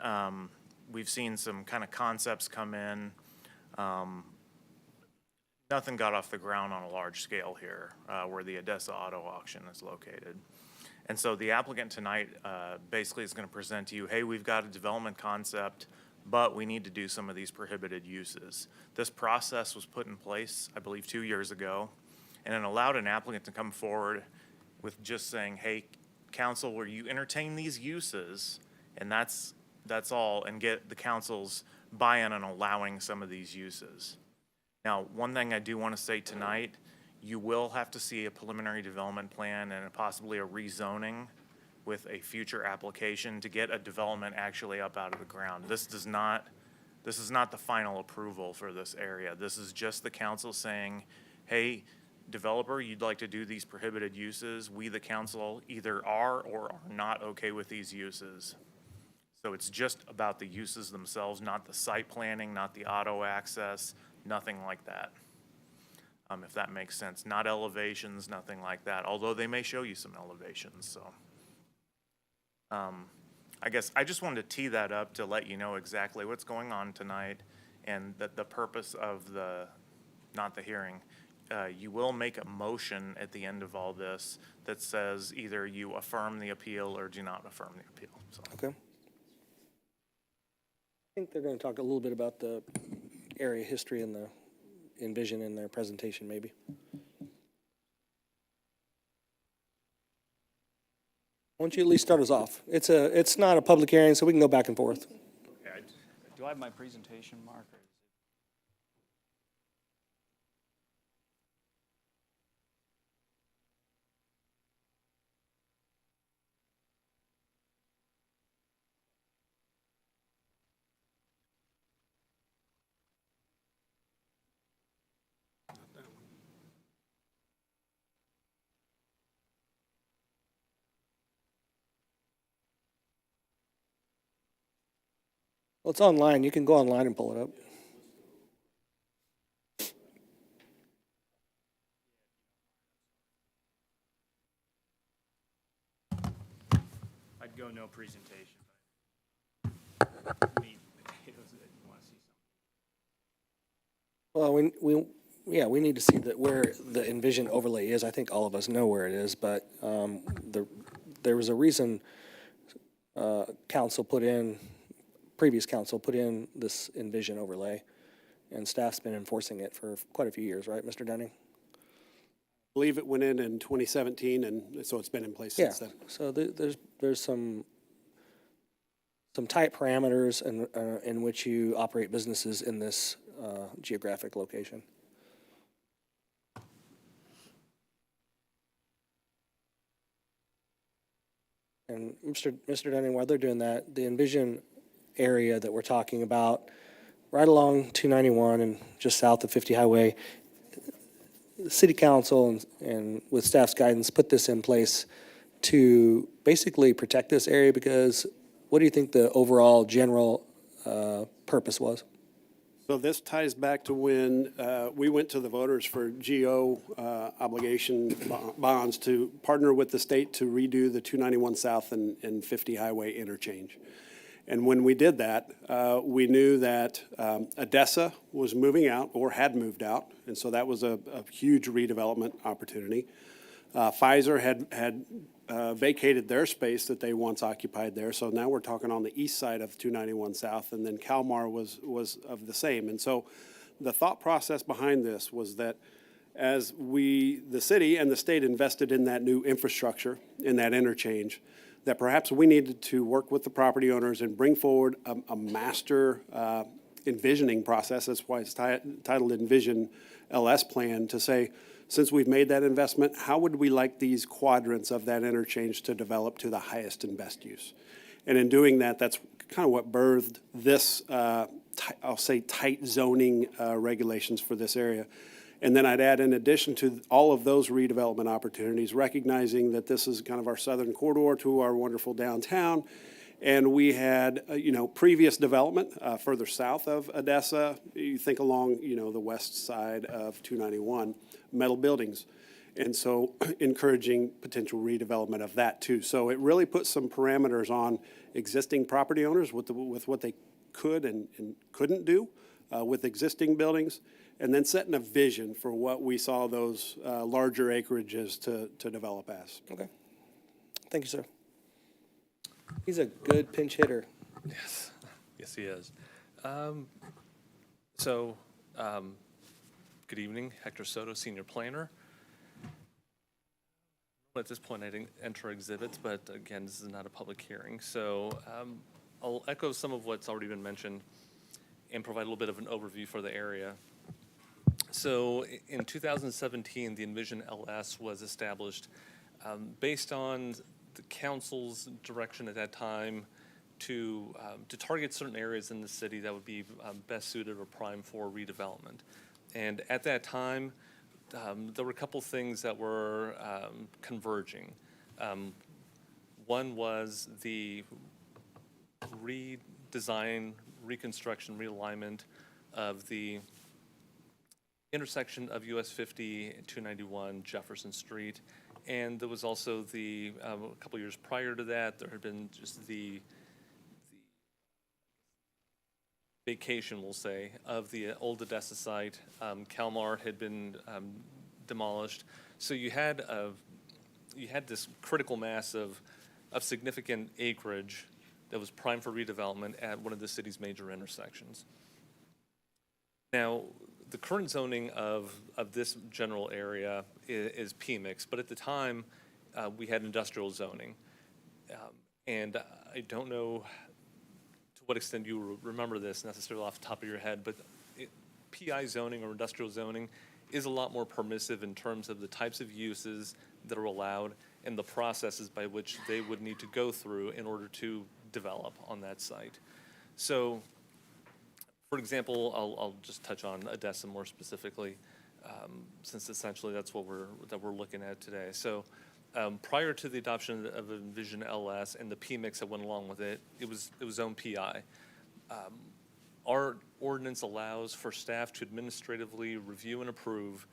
[SPEAKER 5] we've seen some kind of concepts come in. Nothing got off the ground on a large scale here, where the Odessa Auto Auction is located. And so the applicant tonight basically is going to present to you, hey, we've got a development concept, but we need to do some of these prohibited uses. This process was put in place, I believe, 2 years ago, and it allowed an applicant to come forward with just saying, hey, council, will you entertain these uses? And that's all, and get the council's buy-in on allowing some of these uses. Now, one thing I do want to say tonight, you will have to see a preliminary development plan and possibly a rezoning with a future application to get a development actually up out of the ground. This is not the final approval for this area. This is just the council saying, hey, developer, you'd like to do these prohibited uses. We, the council, either are or are not okay with these uses. So it's just about the uses themselves, not the site planning, not the auto access, nothing like that. If that makes sense. Not elevations, nothing like that, although they may show you some elevations, so. I guess I just wanted to tee that up to let you know exactly what's going on tonight and that the purpose of not the hearing. You will make a motion at the end of all this that says either you affirm the appeal or do not affirm the appeal, so.
[SPEAKER 14] Okay. I think they're going to talk a little bit about the area history and the envision in their presentation, maybe. Why don't you at least start us off? It's not a public hearing, so we can go back and forth.
[SPEAKER 9] Okay, do I have my presentation, Mark?
[SPEAKER 14] Well, it's online. You can go online and pull it up.
[SPEAKER 9] I'd go no presentation.
[SPEAKER 14] Well, we need to see where the envision overlay is. I think all of us know where it is, but there was a reason previous council put in this envision overlay, and staff's been enforcing it for quite a few years, right, Mr. Dunning?
[SPEAKER 3] I believe it went in 2017, and so it's been in place since then.
[SPEAKER 14] So there's some tight parameters in which you operate businesses in this geographic location. And Mr. Dunning, while they're doing that, the envision area that we're talking about, right along 291 and just south of 50 Highway, the city council and with staff's guidance put this in place to basically protect this area, because what do you think the overall general purpose was?
[SPEAKER 3] So this ties back to when we went to the voters for GO obligation bonds to partner with the state to redo the 291 South and 50 Highway interchange. And when we did that, we knew that Odessa was moving out or had moved out, and so that was a huge redevelopment opportunity. Pfizer had vacated their space that they once occupied there, so now we're talking on the east side of 291 South, and then Kalmar was of the same. And so the thought process behind this was that as the city and the state invested in that new infrastructure, in that interchange, that perhaps we needed to work with the property owners and bring forward a master envisioning process. That's why it's titled Envision LS Plan, to say, since we've made that investment, how would we like these quadrants of that interchange to develop to the highest and best use? And in doing that, that's kind of what birthed this, I'll say, tight zoning regulations for this area. And then I'd add, in addition to all of those redevelopment opportunities, recognizing that this is kind of our southern corridor to our wonderful downtown, and we had, previous development further south of Odessa. You think along, the west side of 291, metal buildings. And so encouraging potential redevelopment of that too. So it really puts some parameters on existing property owners with what they could and couldn't do with existing buildings, and then setting a vision for what we saw those larger acreages to develop as.
[SPEAKER 14] Okay. Thank you, sir. He's a good pinch hitter.
[SPEAKER 8] Yes, yes, he is. Good evening, Hector Soto, Senior Planner. At this point, I didn't enter exhibits, but again, this is not a public hearing. So I'll echo some of what's already been mentioned and provide a little bit of an overview for the area. So in 2017, the Envision LS was established based on the council's direction at that time to target certain areas in the city that would be best suited or prime for redevelopment. And at that time, there were a couple things that were converging. One was the redesign, reconstruction, realignment of the intersection of US 50 and 291 Jefferson Street. And there was also a couple years prior to that, there had been just the vacation, we'll say, of the old Odessa site. Calmar had been demolished. So you had this critical mass of significant acreage that was primed for redevelopment at one of the city's major intersections. Now, the current zoning of this general area is PMIX, but at the time, we had industrial zoning. And I don't know to what extent you remember this necessarily off the top of your head, but PI zoning or industrial zoning is a lot more permissive in terms of the types of uses that are allowed and the processes by which they would need to go through in order to develop on that site. So, for example, I'll just touch on Odessa more specifically, since essentially that's what we're looking at today. So, prior to the adoption of Envision LS and the PMIX that went along with it, it was zoned PI. Our ordinance allows for staff to administratively review and approve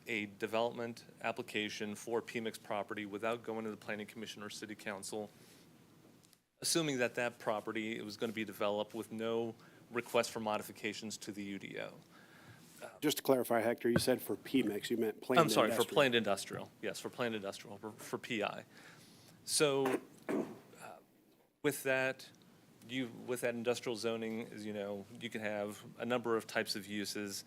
[SPEAKER 8] a development application for PMIX property without going to the Planning Commission or City Council, assuming that that property was going to be developed with no request for modifications to the UDO.
[SPEAKER 3] Just to clarify, Hector, you said for PMIX, you meant planned
[SPEAKER 8] I'm sorry,
[SPEAKER 3] industrial.
[SPEAKER 8] for planned industrial. Yes, for planned industrial, for PI. So with that industrial zoning, as you know, you can have a number of types of uses.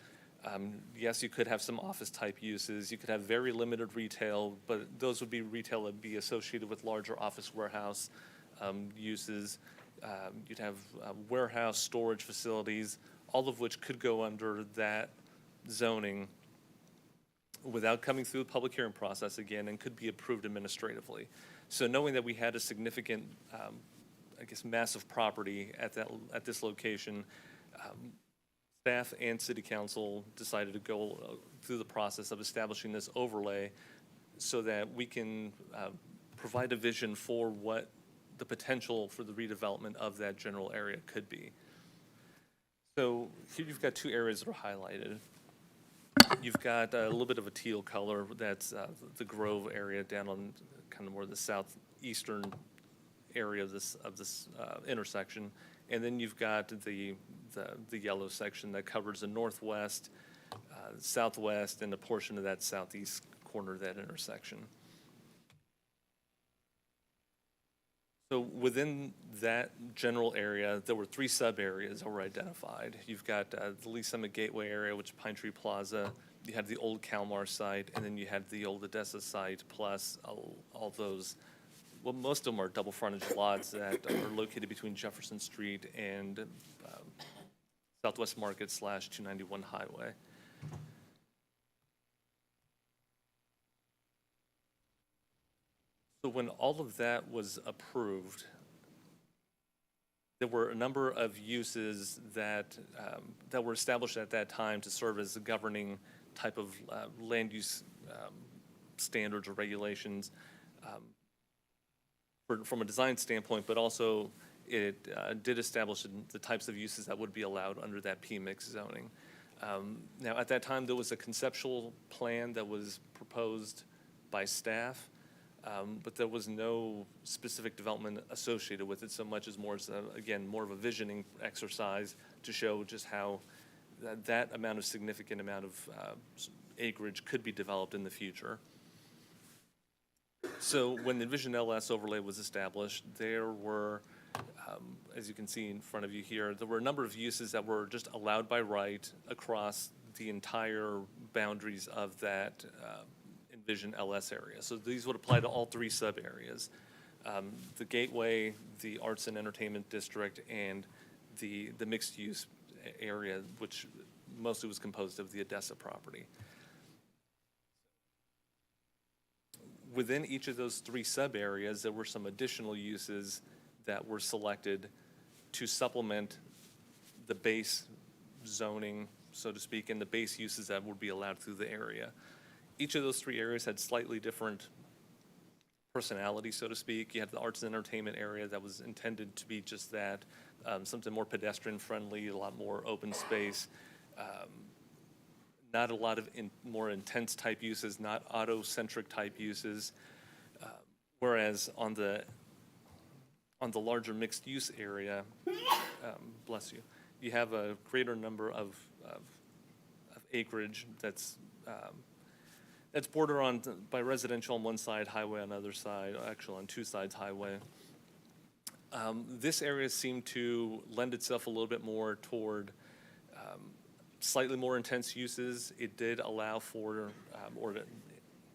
[SPEAKER 8] Yes, you could have some office type uses. You could have very limited retail, but those would be retail that would be associated with larger office warehouse uses. You'd have warehouse storage facilities, all of which could go under that zoning without coming through the public hearing process again, and could be approved administratively. So knowing that we had a significant, massive property at this location, staff and city council decided to go through the process of establishing this overlay so that we can provide a vision for what the potential for the redevelopment of that general area could be. So here you've got two areas that are highlighted. You've got a little bit of a teal color, that's the Grove area down on kind of more the southeastern area of this intersection. And then you've got the yellow section that covers the northwest, southwest, and a portion of that southeast corner of that intersection. So within that general area, there were three sub-areas that were identified. You've got the Lee Summit Gateway area, which is Pine Tree Plaza. You had the old Calmar site, and then you had the old Odessa site, plus all those. Well, most of them are double frontage lots that are located between Jefferson Street and Southwest Market / 291 Highway. So when all of that was approved, there were a number of uses that were established at that time to serve as the governing type of land use standards or regulations from a design standpoint, but also it did establish the types of uses that would be allowed under that P-mix zoning. Now, at that time, there was a conceptual plan that was proposed by staff, but there was no specific development associated with it so much as more as, again, more of a visioning exercise to show just how that amount of significant amount of acreage could be developed in the future. So when the Envision LS overlay was established, there were, as you can see in front of you here, there were a number of uses that were just allowed by right across the entire boundaries of that Envision LS area. So these would apply to all three sub-areas. The Gateway, the Arts and Entertainment District, and the mixed-use area, which mostly was composed of the Odessa property. Within each of those three sub-areas, there were some additional uses that were selected to supplement the base zoning, so to speak, and the base uses that would be allowed through the area. Each of those three areas had slightly different personality, so to speak. You had the arts and entertainment area that was intended to be just that, something more pedestrian-friendly, a lot more open space, not a lot of more intense type uses, not auto-centric type uses. Whereas on the larger mixed-use area, bless you, you have a greater number of acreage that's bordered on by residential on one side, highway on the other side, actually on two sides highway. This area seemed to lend itself a little bit more toward slightly more intense uses. It did allow for,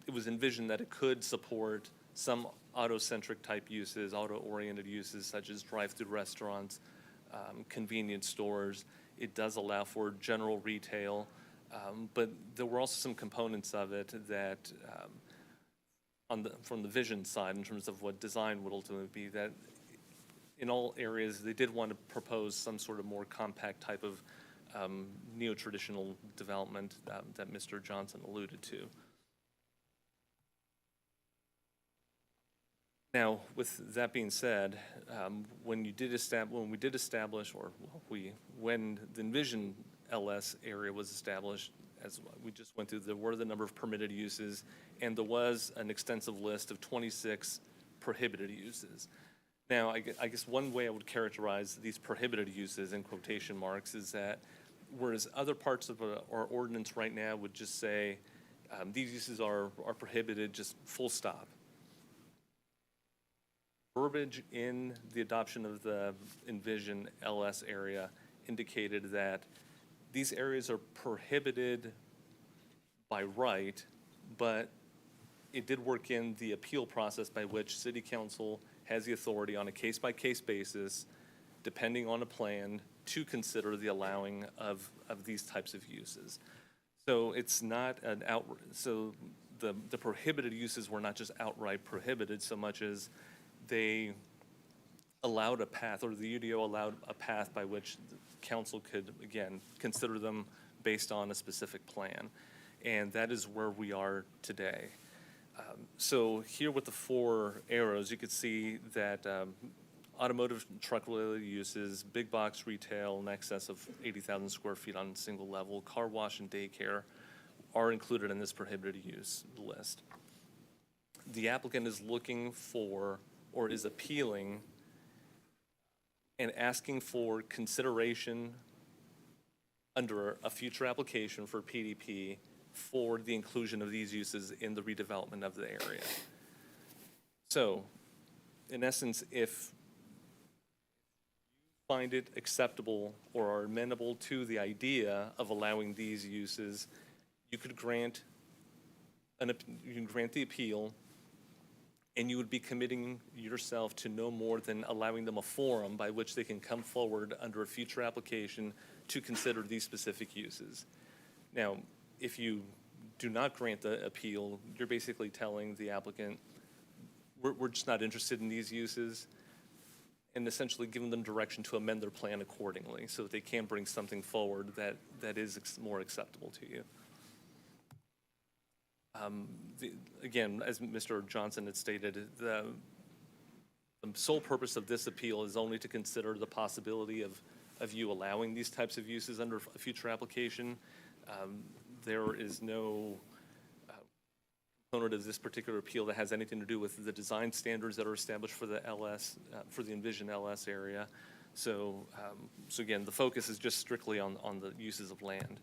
[SPEAKER 8] it was envisioned that it could support some auto-centric type uses, auto-oriented uses such as drive-through restaurants, convenience stores. It does allow for general retail, but there were also some components of it that, from the vision side, in terms of what design would ultimately be, that in all areas they did want to propose some sort of more compact type of neo-traditional development that Mr. Johnson alluded to. Now, with that being said, when we did establish, when the Envision LS area was established, as we just went through, there were the number of permitted uses, and there was an extensive list of 26 prohibited uses. Now, I guess one way I would characterize these prohibited uses in quotation marks is that whereas other parts of our ordinance right now would just say these uses are prohibited, just full stop. Verbiage in the adoption of the Envision LS area indicated that these areas are prohibited by right, but it did work in the appeal process by which City Council has the authority on a case-by-case basis, depending on a plan, to consider the allowing of these types of uses. So it's not an outright, so the prohibited uses were not just outright prohibited so much as they allowed a path, or the UDO allowed a path by which the council could, again, consider them based on a specific plan. And that is where we are today. So here with the four arrows, you could see that automotive truck-related uses, big box retail in excess of 80,000 square feet on a single level, car wash and daycare are included in this prohibited use list. The applicant is looking for, or is appealing and asking for consideration under a future application for PDP for the inclusion of these uses in the redevelopment of the area. So, in essence, if you find it acceptable or are amenable to the idea of allowing these uses, you could grant the appeal, and you would be committing yourself to no more than allowing them a forum by which they can come forward under a future application to consider these specific uses. Now, if you do not grant the appeal, you're basically telling the applicant, we're just not interested in these uses, and essentially giving them direction to amend their plan accordingly so that they can bring something forward that is more acceptable to you. Again, as Mr. Johnson had stated, the sole purpose of this appeal is only to consider the possibility of you allowing these types of uses under a future application. There is no component of this particular appeal that has anything to do with the design standards that are established for the LS, for the Envision LS area. So, so again, the focus is just strictly on the uses of land.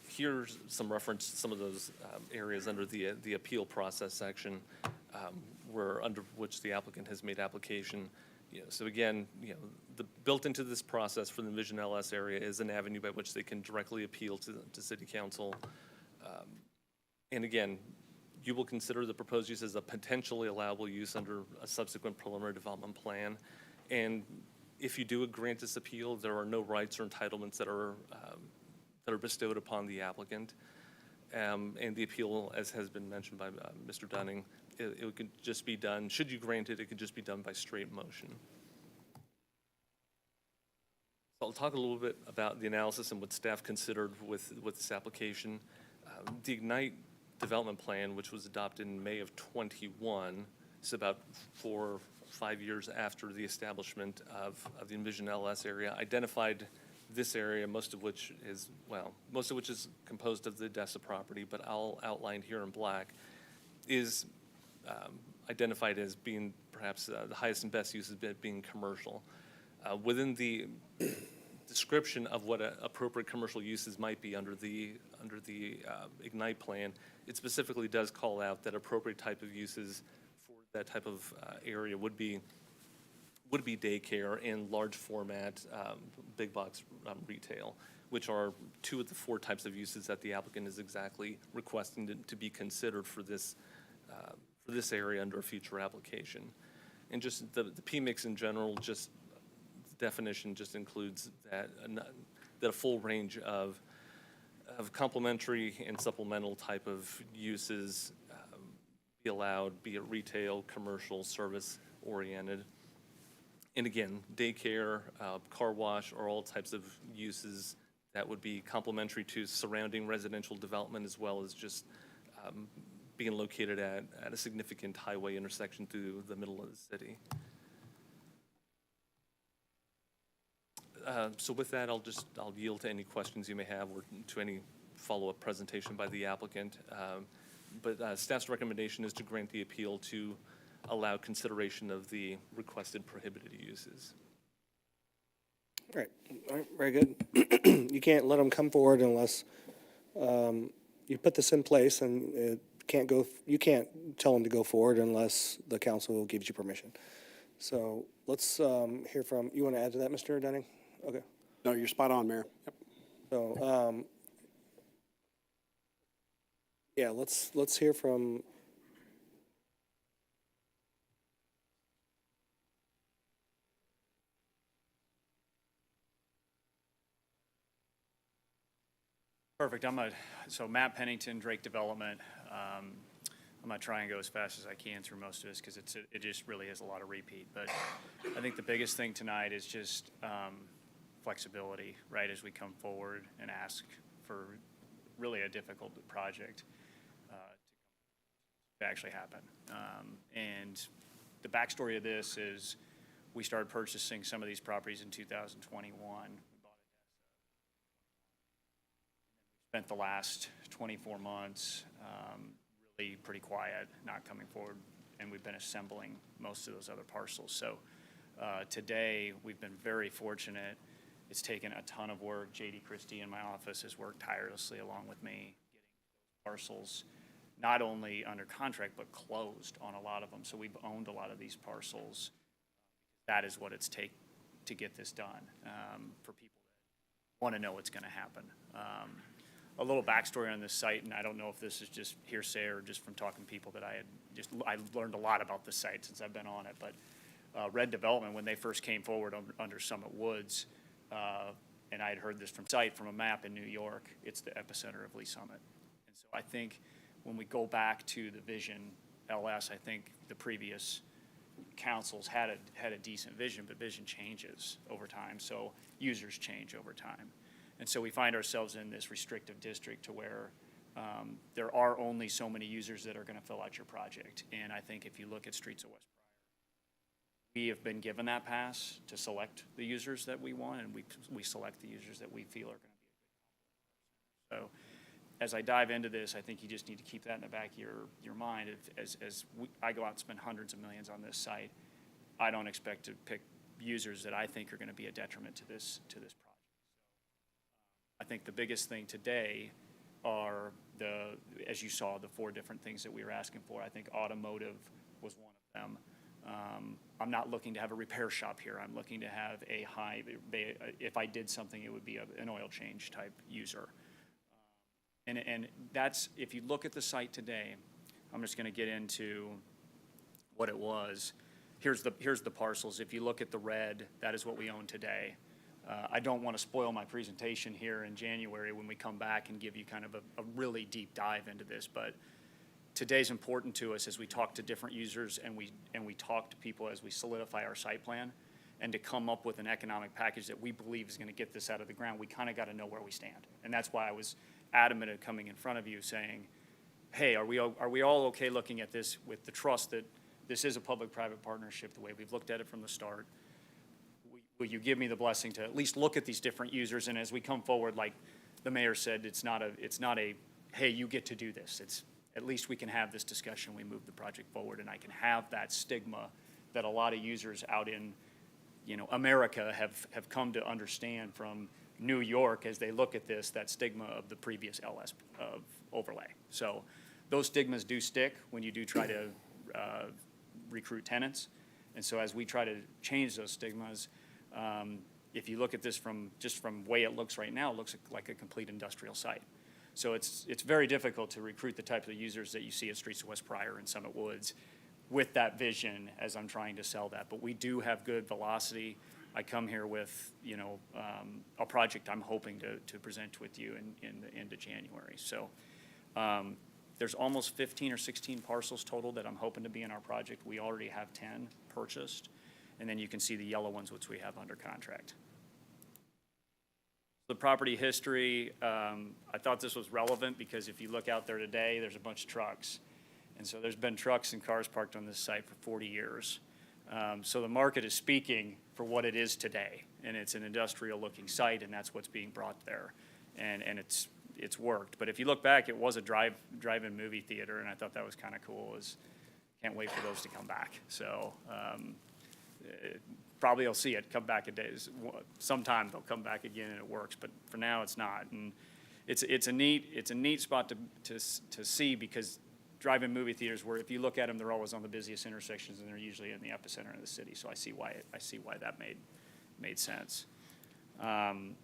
[SPEAKER 8] Here's some reference to some of those areas under the appeal process section, where under which the applicant has made application. So again, built into this process for the Envision LS area is an avenue by which they can directly appeal to City Council. And again, you will consider the proposed use as a potentially allowable use under a subsequent preliminary development plan. And if you do grant this appeal, there are no rights or entitlements that are bestowed upon the applicant. And the appeal, as has been mentioned by Mr. Dunning, it could just be done, should you grant it, it could just be done by straight motion. So I'll talk a little bit about the analysis and what staff considered with this application. The Ignite development plan, which was adopted in May of 21, so about 4 or 5 years after the establishment of the Envision LS area, identified this area, most of which is composed of the Odessa property, but I'll outline here in black, is identified as being perhaps the highest and best use of being commercial. Within the description of what appropriate commercial uses might be under the Ignite plan, it specifically does call out that appropriate type of uses for that type of area would be daycare and large format big box retail, which are 2 of the 4 types of uses that the applicant is exactly requesting to be considered for this area under a future application. And just the PMIX in general, just definition just includes that a full range of complementary and supplemental type of uses be allowed, be it retail, commercial, service oriented. And again, daycare, car wash are all types of uses that would be complementary to surrounding residential development, as well as just being located at a significant highway intersection through the middle of the city. So with that, I'll yield to any questions you may have or to any follow-up presentation by the applicant. But staff's recommendation is to grant the appeal to allow consideration of the requested prohibited uses.
[SPEAKER 14] All right, very good. You can't let them come forward unless you put this in place, and it can't go. You can't tell them to go forward unless the council gives you permission. So let's hear from. You want to add to that, Mr. Dunning? Okay.
[SPEAKER 3] No, you're spot on, Mayor. Yep.
[SPEAKER 14] So yeah, let's hear from.
[SPEAKER 9] Perfect. So Matt Pennington, Drake Development. I'm going to try and go as fast as I can through most of this because it just really is a lot of repeat. But I think the biggest thing tonight is just flexibility, right, as we come forward and ask for really a difficult project to actually happen. And the backstory of this is we started purchasing some of these properties in 2021. Spent the last 24 months really pretty quiet, not coming forward, and we've been assembling most of those other parcels. So today, we've been very fortunate. It's taken a ton of work. J.D. Christie in my office has worked tirelessly along with me, getting parcels not only under contract, but closed on a lot of them. So we've owned a lot of these parcels. That is what it's take to get this done for people that want to know what's going to happen. A little backstory on this site, and I don't know if this is just hearsay or just from talking to people that I learned a lot about this site since I've been on it, but Red Development, when they first came forward under Summit Woods, and I had heard this from a map in New York, it's the epicenter of Lee Summit. And so I think when we go back to the Vision LS, I think the previous councils had a decent vision, but vision changes over time, so users change over time. And so we find ourselves in this restrictive district to where there are only so many users that are going to fill out your project. And I think if you look at Streets of West Pryor, we have been given that pass to select the users that we want, and we select the users that we feel are going to be a good. So as I dive into this, I think you just need to keep that in the back of your mind. I go out and spend hundreds of millions on this site, I don't expect to pick users that I think are going to be a detriment to this project. I think the biggest thing today are as you saw, the 4 different things that we were asking for. I think automotive was one of them. I'm not looking to have a repair shop here. I'm looking to have if I did something, it would be an oil change type user. And that's, if you look at the site today, I'm just going to get into what it was. Here's the parcels. If you look at the red, that is what we own today. I don't want to spoil my presentation here in January when we come back and give you kind of a really deep dive into this, but today's important to us as we talk to different users and we talk to people as we solidify our site plan, and to come up with an economic package that we believe is going to get this out of the ground. We kind of got to know where we stand, and that's why I was adamant at coming in front of you saying, hey, are we all okay looking at this with the trust that this is a public-private partnership the way we've looked at it from the start? Will you give me the blessing to at least look at these different users? And as we come forward, like the mayor said, it's not a, hey, you get to do this. It's at least we can have this discussion. We move the project forward, and I can have that stigma that a lot of users out in, America have come to understand from New York as they look at this, that stigma of the previous LS overlay. So those stigmas do stick when you do try to recruit tenants. And so as we try to change those stigmas, if you look at this from the way it looks right now, it looks like a complete industrial site. So it's very difficult to recruit the type of users that you see at Streets of West Pryor and Summit Woods with that vision as I'm trying to sell that. But we do have good velocity. I come here with, a project I'm hoping to present with you in the end of January. So there's almost 15 or 16 parcels total that I'm hoping to be in our project. We already have 10 purchased. And then you can see the yellow ones, which we have under contract. The property history, I thought this was relevant because if you look out there today, there's a bunch of trucks. And so there's been trucks and cars parked on this site for 40 years. So the market is speaking for what it is today. And it's an industrial looking site, and that's what's being brought there. And it's worked. But if you look back, it was a drive-in movie theater, and I thought that was kind of cool. Can't wait for those to come back. So probably you'll see it come back a days. Sometime they'll come back again and it works, but for now it's not. And it's a neat spot to see, because drive-in movie theaters, where if you look at them, they're always on the busiest intersections, and they're usually in the epicenter of the city. So I see why that made sense. And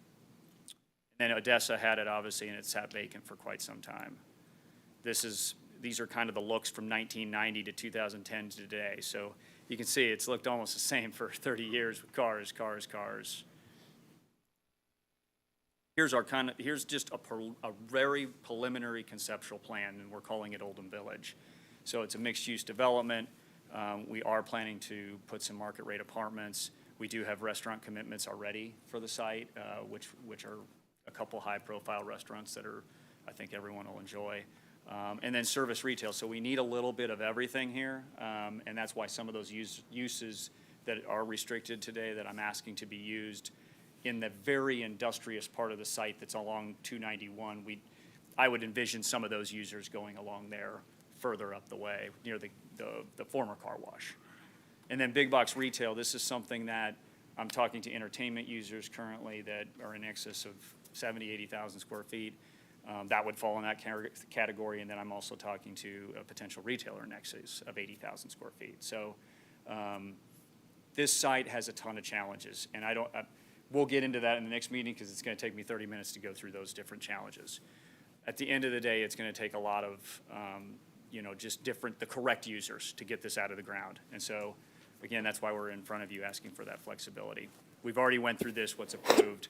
[SPEAKER 9] then Odessa had it obviously, and it sat vacant for quite some time. These are kind of the looks from 1990 to 2010 to today. So you can see it's looked almost the same for 30 years with cars. Here's just a very preliminary conceptual plan, and we're calling it Oldham Village. So it's a mixed-use development. We are planning to put some market rate apartments. We do have restaurant commitments already for the site, which are a couple high-profile restaurants that I think everyone will enjoy. And then service retail. So we need a little bit of everything here, and that's why some of those uses that are restricted today that I'm asking to be used in the very industrious part of the site that's along 291, I would envision some of those users going along there further up the way, near the former car wash. And then big box retail, this is something that I'm talking to entertainment users currently that are in excess of 70, 80,000 square feet. That would fall in that category, and then I'm also talking to a potential retailer in excess of 80,000 square feet. So this site has a ton of challenges, and we'll get into that in the next meeting because it's going to take me 30 minutes to go through those different challenges. At the end of the day, it's going to take a lot of, the correct users to get this out of the ground. And so, again, that's why we're in front of you asking for that flexibility. We've already went through this, what's approved.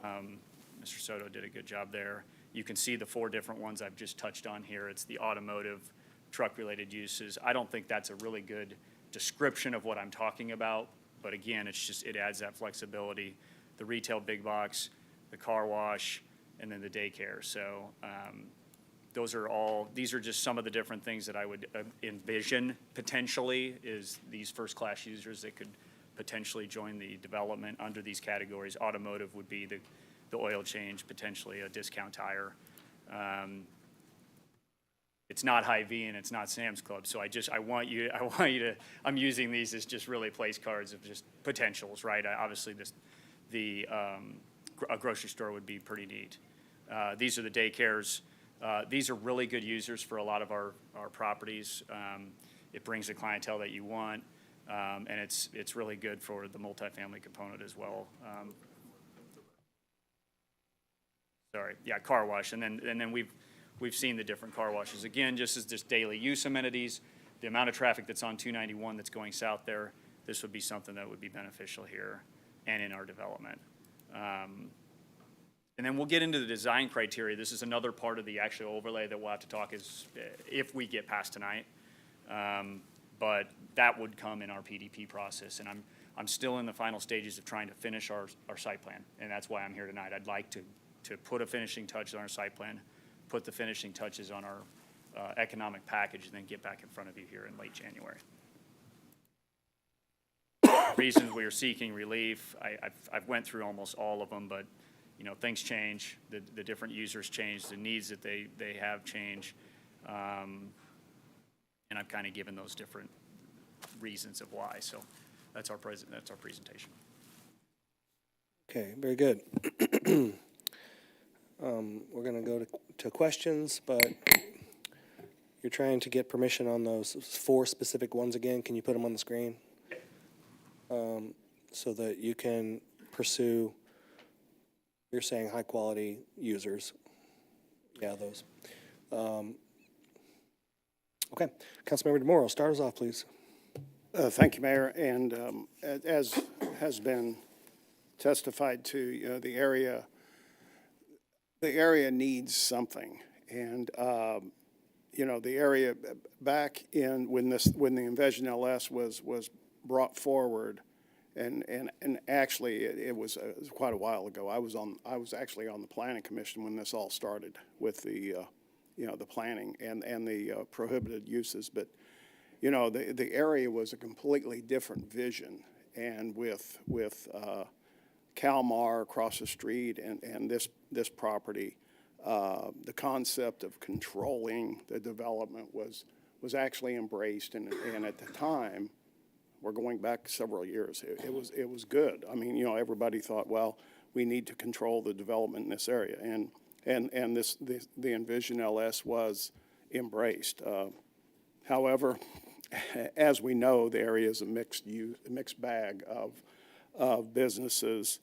[SPEAKER 9] Mr. Soto did a good job there. You can see the 4 different ones I've just touched on here. It's the automotive, truck-related uses. I don't think that's a really good description of what I'm talking about, but again, it adds that flexibility. The retail big box, the car wash, and then the daycare. So These are just some of the different things that I would envision potentially is these first-class users that could potentially join the development under these categories. Automotive would be the oil change, potentially a discount tire. It's not Hy-Vee and it's not Sam's Club, so I want you to, I'm using these as just really place cards of just potentials, right? Obviously, a grocery store would be pretty neat. These are the daycares. These are really good users for a lot of our properties. It brings the clientele that you want, and it's really good for the multifamily component as well. Car wash, and then we've seen the different car washes. Again, just as just daily use amenities, the amount of traffic that's on 291 that's going south there, this would be something that would be beneficial here and in our development. And then we'll get into the design criteria. This is another part of the actual overlay that we'll have to talk is if we get past tonight. But that would come in our PDP process, and I'm still in the final stages of trying to finish our site plan, and that's why I'm here tonight. I'd like to put a finishing touch on our site plan, put the finishing touches on our economic package, and then get back in front of you here in late January. Reasons we are seeking relief, I've went through almost all of them, but things change, the different users change, the needs that they have change, and I've kind of given those different reasons of why. So that's our presentation.
[SPEAKER 14] Okay, very good. We're going to go to questions, but you're trying to get permission on those 4 specific ones again. Can you put them on the screen? So that you can pursue, you're saying high-quality users. Yeah, those. Okay, Councilmember DeMoro, start us off, please.
[SPEAKER 15] Thank you, Mayor. And as has been testified to, the area needs something. And, the area back in when the Envision LS was brought forward, and actually it was quite a while ago. I was actually on the Planning Commission when this all started with the the planning and the prohibited uses. But the area was a completely different vision, and with Calmar across the street and this property, the concept of controlling the development was actually embraced, and at the time, we're going back several years, it was good. I mean, everybody thought, well, we need to control the development in this area, and the Envision LS was embraced. However, as we know, the area is a mixed bag of businesses,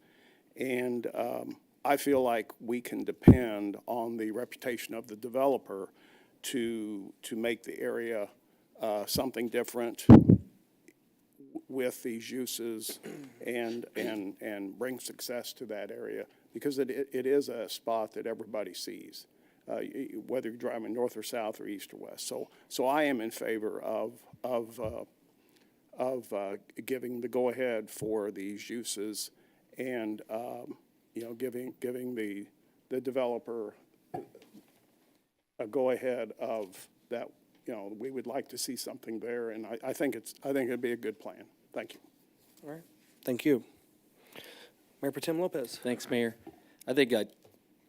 [SPEAKER 15] and I feel like we can depend on the reputation of the developer to make the area something different with these uses and bring success to that area, because it is a spot that everybody sees, whether you're driving north or south or east or west. So I am in favor of giving the go-ahead for these uses, and giving the developer a go-ahead of that. We would like to see something there, and I think it'd be a good plan. Thank you.
[SPEAKER 14] All right. Thank you. Mayor Pro Tem Lopez.
[SPEAKER 12] Thanks, Mayor. I think I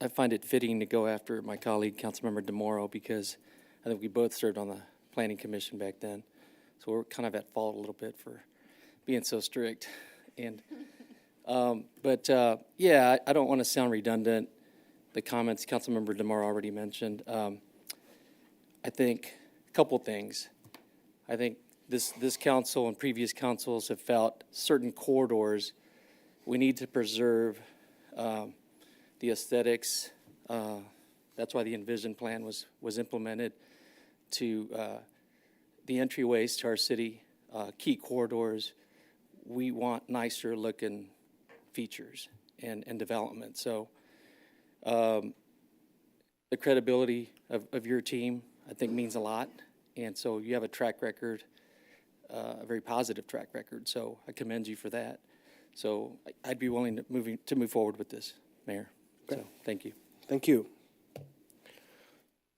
[SPEAKER 12] find it fitting to go after my colleague, Councilmember DeMoro, because I think we both served on the Planning Commission back then. So we're kind of at fault a little bit for being so strict. And, yeah, I don't want to sound redundant. The comments Councilmember DeMoro already mentioned. I think a couple things. I think this council and previous councils have felt certain corridors we need to preserve the aesthetics. That's why the Envision plan was implemented to the entryways to our city, key corridors. We want nicer looking features and development. So the credibility of your team, I think, means a lot. And so you have a track record, a very positive track record. So I commend you for that. So I'd be willing to move forward with this, Mayor. Okay. So thank you.
[SPEAKER 14] Thank you.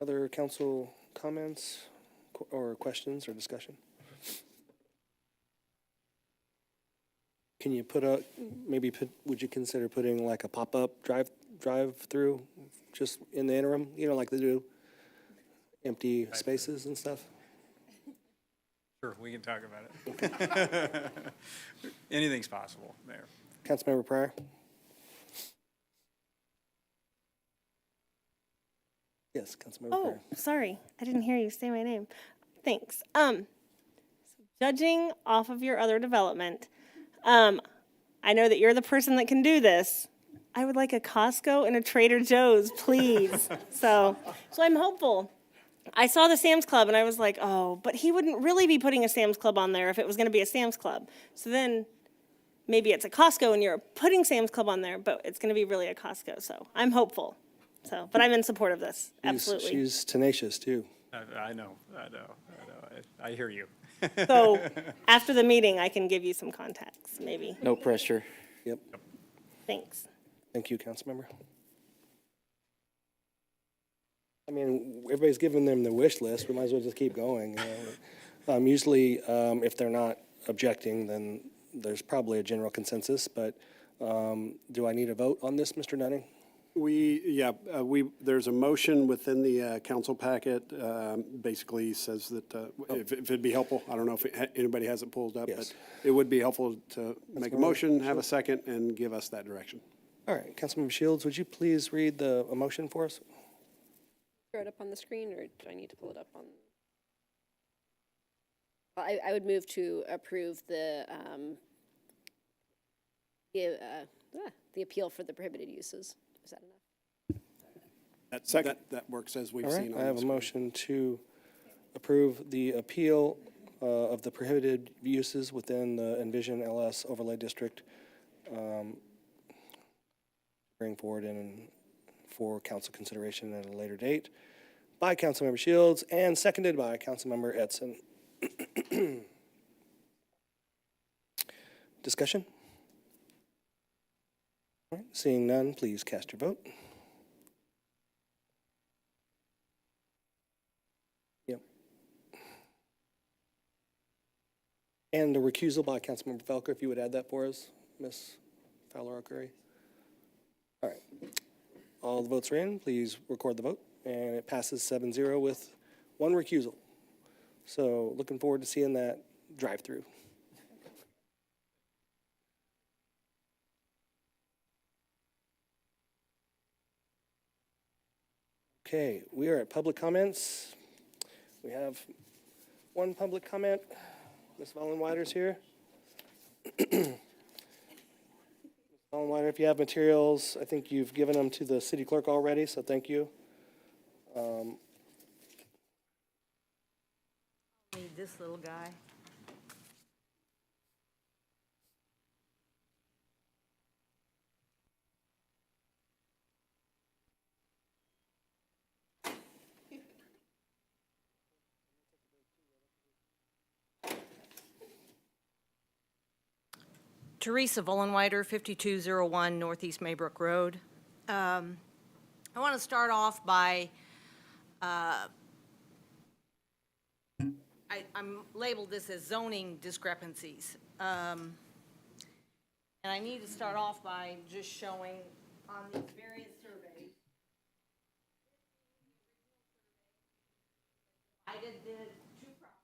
[SPEAKER 14] Other council comments or questions or discussion? Can you would you consider putting like a pop-up drive-through just in the interim, like they do? Empty spaces and stuff?
[SPEAKER 4] Sure, we can talk about it. Anything's possible, Mayor.
[SPEAKER 14] Councilmember Pryor? Yes, Councilmember
[SPEAKER 19] Oh,
[SPEAKER 14] Pryor.
[SPEAKER 19] sorry, I didn't hear you say my name. Thanks. Judging off of your other development, I know that you're the person that can do this. I would like a Costco and a Trader Joe's, please. So I'm hopeful. I saw the Sam's Club and I was like, oh, but he wouldn't really be putting a Sam's Club on there if it was going to be a Sam's Club. So then maybe it's a Costco and you're putting Sam's Club on there, but it's going to be really a Costco. So I'm hopeful. But I'm in support of this. Absolutely.
[SPEAKER 14] She's tenacious too.
[SPEAKER 4] I know. I hear you.
[SPEAKER 19] So after the meeting, I can give you some contacts, maybe.
[SPEAKER 12] No pressure.
[SPEAKER 14] Yep.
[SPEAKER 19] Thanks.
[SPEAKER 14] Thank you, Councilmember. I mean, everybody's giving them the wish list. We might as well just keep going. Usually, if they're not objecting, then there's probably a general consensus. But do I need a vote on this, Mr. Nutting?
[SPEAKER 3] There's a motion within the council packet, basically says that, if it'd be helpful, I don't know if anybody has it pulled up, but
[SPEAKER 14] Yes.
[SPEAKER 3] it would be helpful to make a
[SPEAKER 14] Councilmember
[SPEAKER 3] motion, have a
[SPEAKER 14] Shields.
[SPEAKER 3] second, and give us that direction.
[SPEAKER 14] All right, Councilmember Shields, would you please read the motion for us?
[SPEAKER 17] Throw it up on the screen, or do I need to pull it up on? Well, I would move to approve the appeal for the prohibited uses. Is that enough?
[SPEAKER 3] That works as we've
[SPEAKER 14] All right,
[SPEAKER 3] seen.
[SPEAKER 14] I have a motion to approve the appeal of the prohibited uses within the Envision LS overlay district. Bring forward for council consideration at a later date by Councilmember Shields and seconded by Councilmember Edson. Discussion? All right, seeing none, please cast your vote. Yep. And a recusal by Councilmember Felker, if you would add that for us, Ms. Fowler-Curry. All right. All the votes are in. Please record the vote. And it passes 7-0 with one recusal. So looking forward to seeing that drive-through. Okay, we are at public comments. We have one public comment. Ms. Vollenweider's here. Ms. Vollenweider, if you have materials, I think you've given them to the city clerk already, so thank you.
[SPEAKER 22] Need this little guy. Teresa Vollenweider, 5201 Northeast Maybrook Road. I want to start off by, I'm labeled this as zoning discrepancies. And I need to start off by just showing on these various surveys. I did the two properties.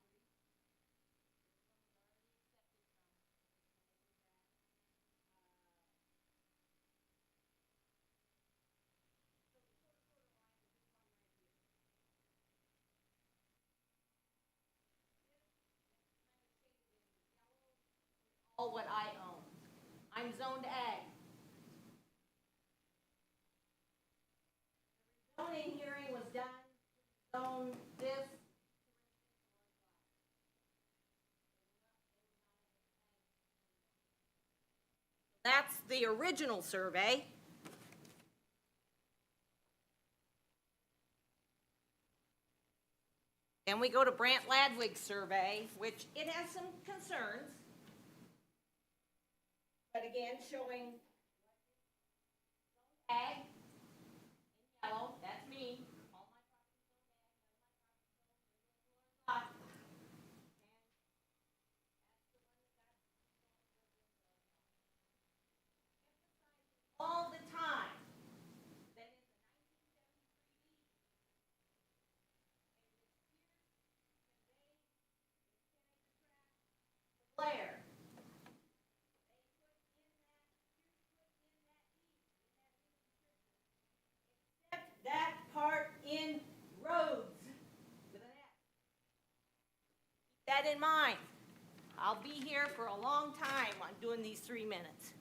[SPEAKER 22] All what I own. I'm zoned ag. Zoning hearing was done, zone this. That's the original survey. And we go to Brant Ladwig's survey, which it has some concerns. But again, showing ag, yellow, that's me, all my that in mind. I'll be here for a long time on doing these 3 minutes.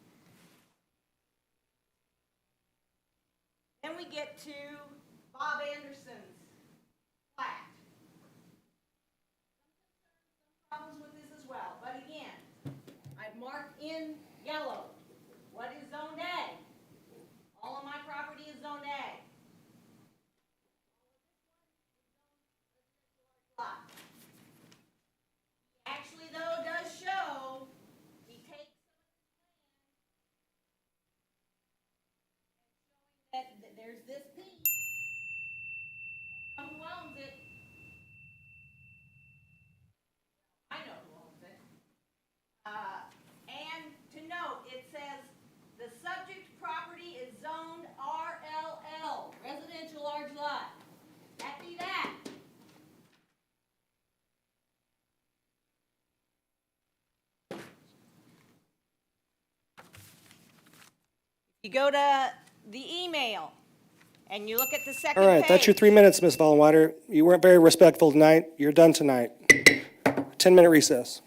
[SPEAKER 22] Then we get to Bob Anderson's plat. Some problems with this as well, but again, I've marked in yellow what is zoned A. All of my property is zoned A. Lot. Actually, though, does show he takes that there's this piece. Don't know who owns it. I know who owns it. And to note, it says the subject property is zoned RLL, residential large lot. That be that. You go to the email and you look at the second
[SPEAKER 14] All right,
[SPEAKER 22] page.
[SPEAKER 14] that's your 3 minutes, Ms. Vollenwater. You weren't very respectful tonight. You're done tonight. 10-minute recess.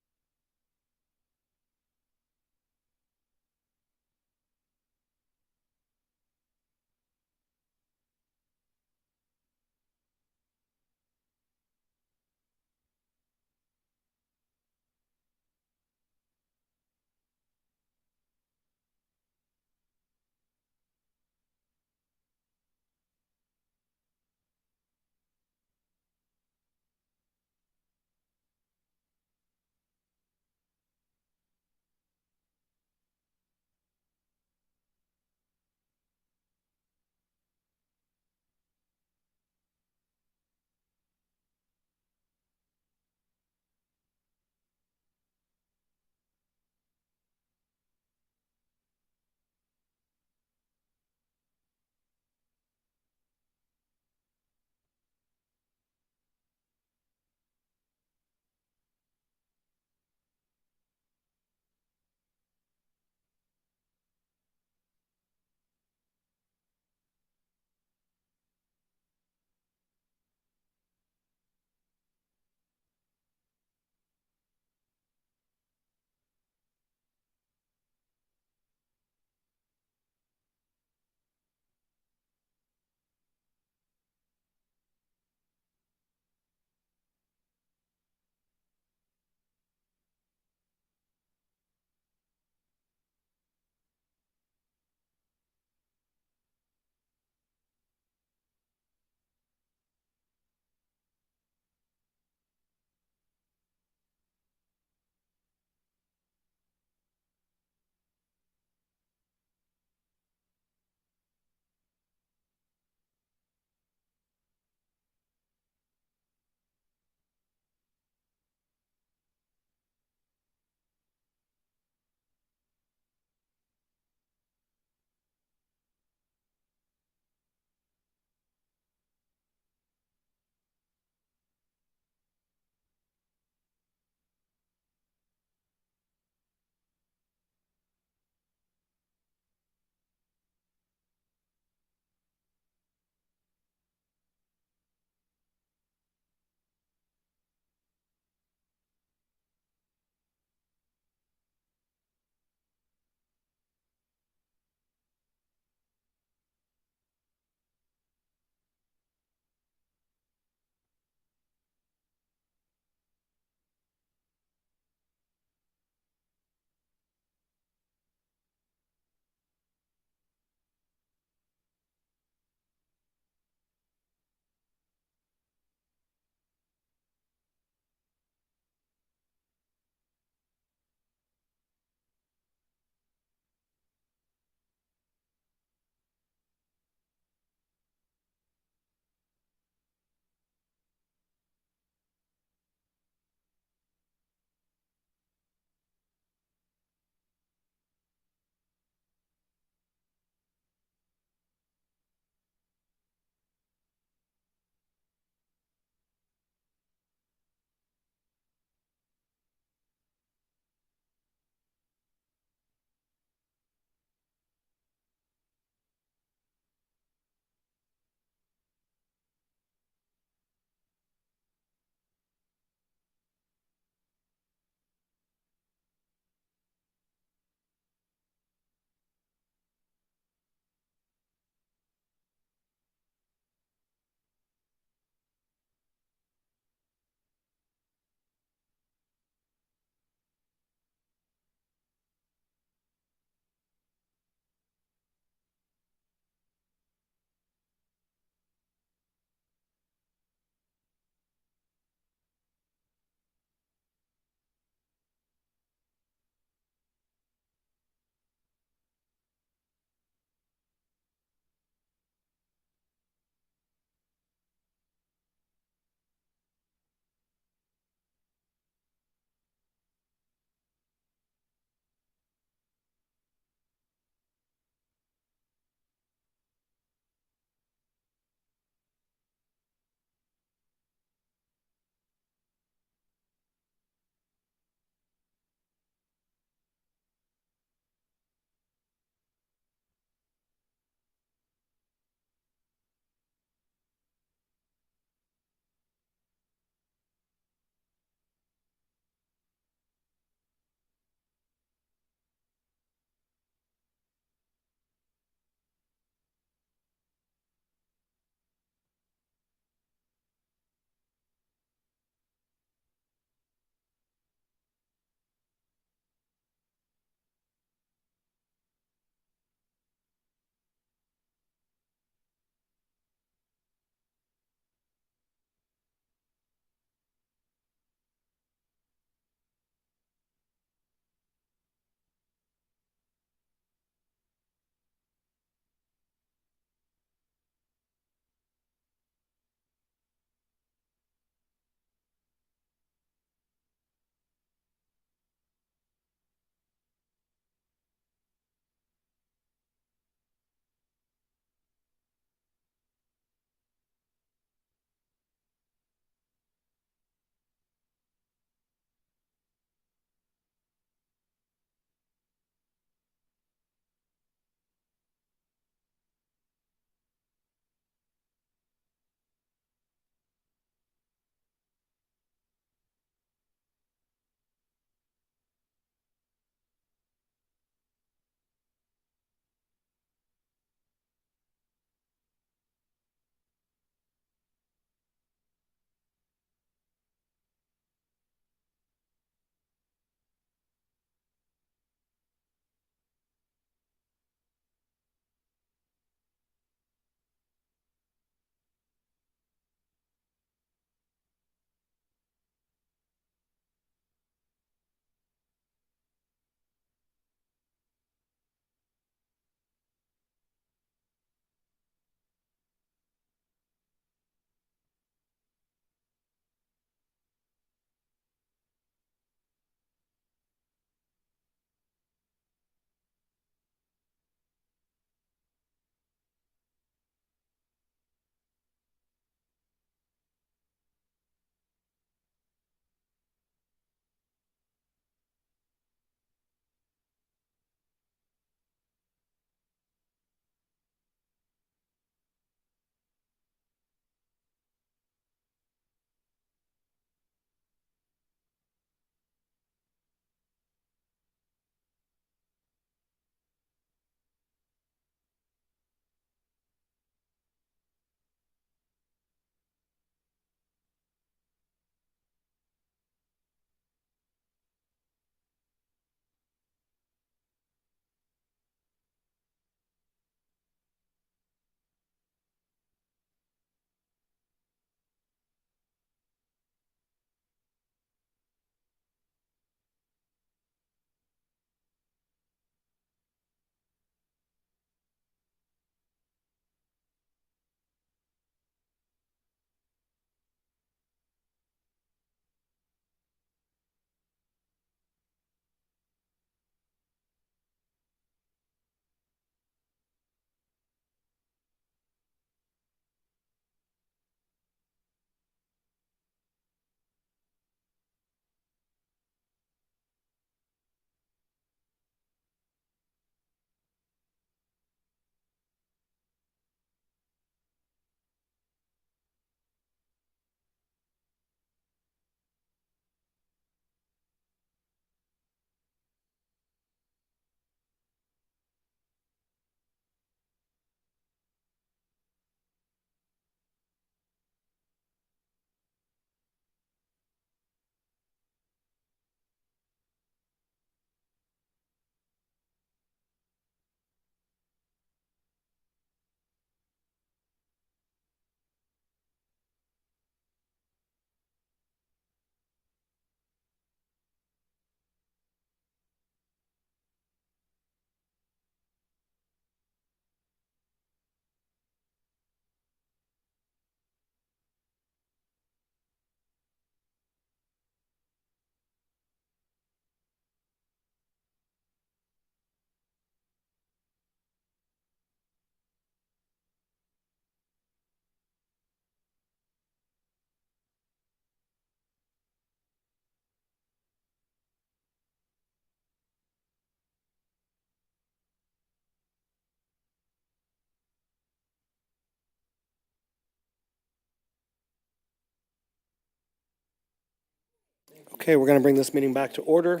[SPEAKER 14] Okay, we're going to bring this meeting back to order.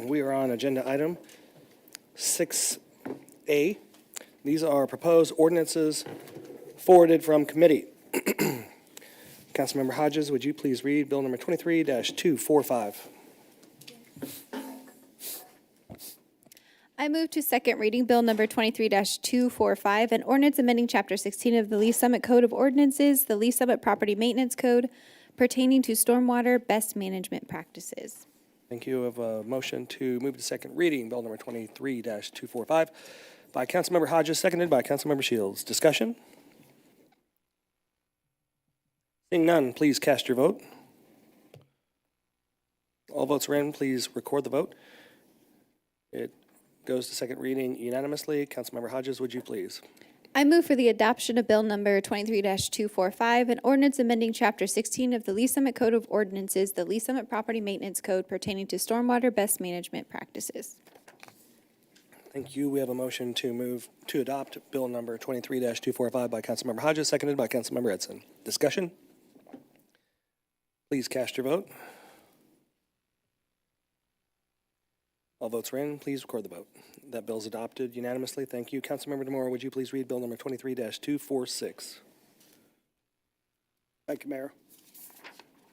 [SPEAKER 14] We are on agenda item 6A. These are proposed ordinances forwarded from committee. Councilmember Hodges, would you please read Bill number 23-245?
[SPEAKER 6] I move to second reading Bill number 23-245, an ordinance amending Chapter 16 of the Lee Summit Code of Ordinances, the Lee Summit Property Maintenance Code, pertaining to stormwater best management practices.
[SPEAKER 14] Thank you. We have a motion to move to second reading Bill number 23-245 by Councilmember Hodges, seconded by Councilmember Shields. Discussion? Seeing none, please cast your vote. All votes are in. Please record the vote. It goes to second reading unanimously. Councilmember Hodges, would you please?
[SPEAKER 6] I move for the adoption of Bill number 23-245, an ordinance amending Chapter 16 of the Lee Summit Code of Ordinances, the Lee Summit Property Maintenance Code, pertaining to stormwater best management practices.
[SPEAKER 14] Thank you. We have a motion to move to adopt Bill number 23-245 by Councilmember Hodges, seconded by Councilmember Edson. Discussion? Please cast your vote. All votes are in. Please record the vote. That bill is adopted unanimously. Thank you. Councilmember DeMora, would you please read Bill number 23-246?
[SPEAKER 15] Thank you, Mayor.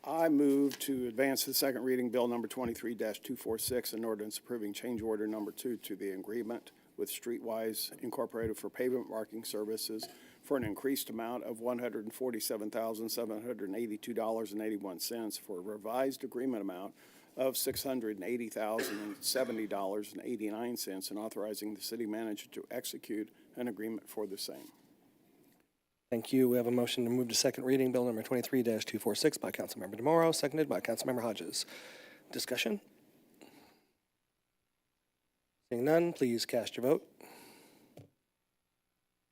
[SPEAKER 15] I move to advance to the second reading Bill number 23-246, an ordinance approving change order number 2 to the agreement with Streetwise Incorporated for pavement marking services for an increased amount of $147,782.81 for a revised agreement amount of $680,070.89 and authorizing the city manager to execute an agreement for the same.
[SPEAKER 14] Thank you. We have a motion to move to second reading Bill number 23-246 by Councilmember DeMoro, seconded by Councilmember Hodges. Discussion? Seeing none, please cast your vote.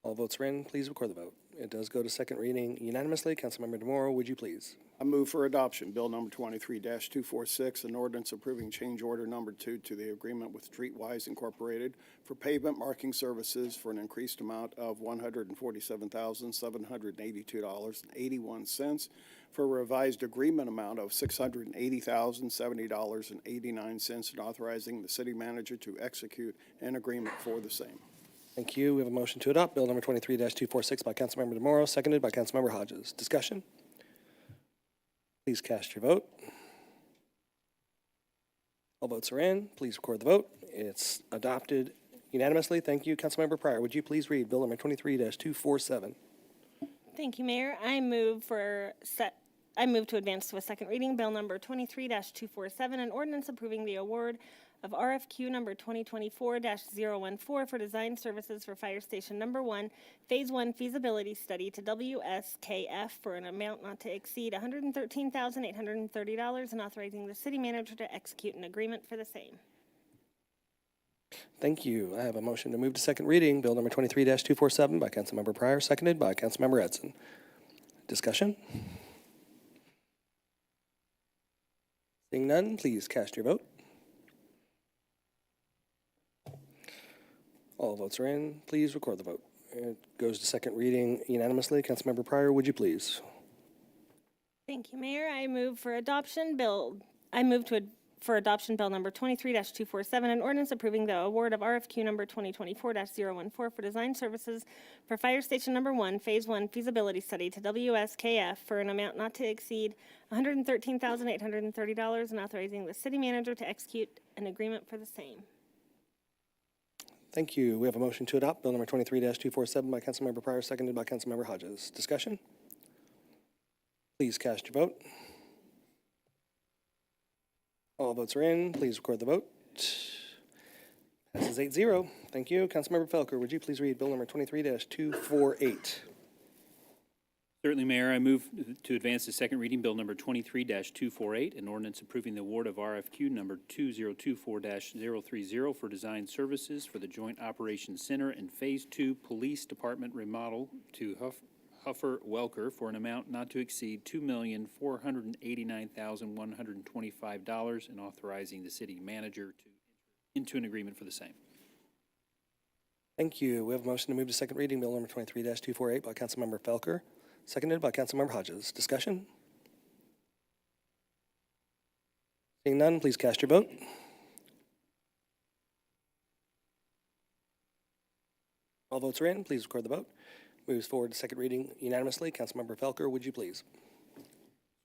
[SPEAKER 14] All votes are in. Please record the vote. It does go to second reading unanimously. Councilmember DeMoro, would you please?
[SPEAKER 15] I move for adoption, Bill number 23-246, an ordinance approving change order number 2 to the agreement with Streetwise Incorporated for pavement marking services for an increased amount of $147,782.81 for a revised agreement amount of $680,070.89 and authorizing the city manager to execute an agreement for the same.
[SPEAKER 14] Thank you. We have a motion to adopt Bill number 23-246 by Councilmember DeMoro, seconded by Councilmember Hodges. Discussion? Please cast your vote. All votes are in. Please record the vote. It's adopted unanimously. Thank you. Councilmember Pryor, would you please read Bill number 23-247?
[SPEAKER 19] Thank you, Mayor. I move to advance to a second reading Bill number 23-247, an ordinance approving the award of RFQ number 2024-014 for design services for Fire Station Number 1, Phase 1 feasibility study to WSKF for an amount not to exceed $113,830 and authorizing the city manager to execute an agreement for the same.
[SPEAKER 14] Thank you. I have a motion to move to second reading Bill number 23-247 by Councilmember Pryor, seconded by Councilmember Edson. Discussion? Seeing none, please cast your vote. All votes are in. Please record the vote. It goes to second reading unanimously. Councilmember Pryor, would you please?
[SPEAKER 19] Thank you, Mayor. I move for adoption Bill number 23-247, an ordinance approving the award of RFQ number 2024-014 for design services for Fire Station Number 1, Phase 1 feasibility study to WSKF for an amount not to exceed $113,830 and authorizing the city manager to execute an agreement for the same.
[SPEAKER 14] Thank you. We have a motion to adopt Bill number 23-247 by Councilmember Pryor, seconded by Councilmember Hodges. Discussion? Please cast your vote. All votes are in. Please record the vote. Passes 8-0. Thank you. Councilmember Felker, would you please read Bill number 23-248?
[SPEAKER 2] Certainly, Mayor. I move to advance to second reading Bill number 23-248, an ordinance approving the award of RFQ number 2024-030 for design services for the Joint Operations Center and Phase 2 Police Department remodel to Huffer Welker for an amount not to exceed $2,489,125 and authorizing the city manager to enter into an agreement for the same.
[SPEAKER 14] Thank you. We have a motion to move to second reading Bill number 23-248 by Councilmember Felker, seconded by Councilmember Hodges. Discussion? Seeing none, please cast your vote. All votes are in. Please record the vote. Moves forward to second reading unanimously. Councilmember Felker, would you please?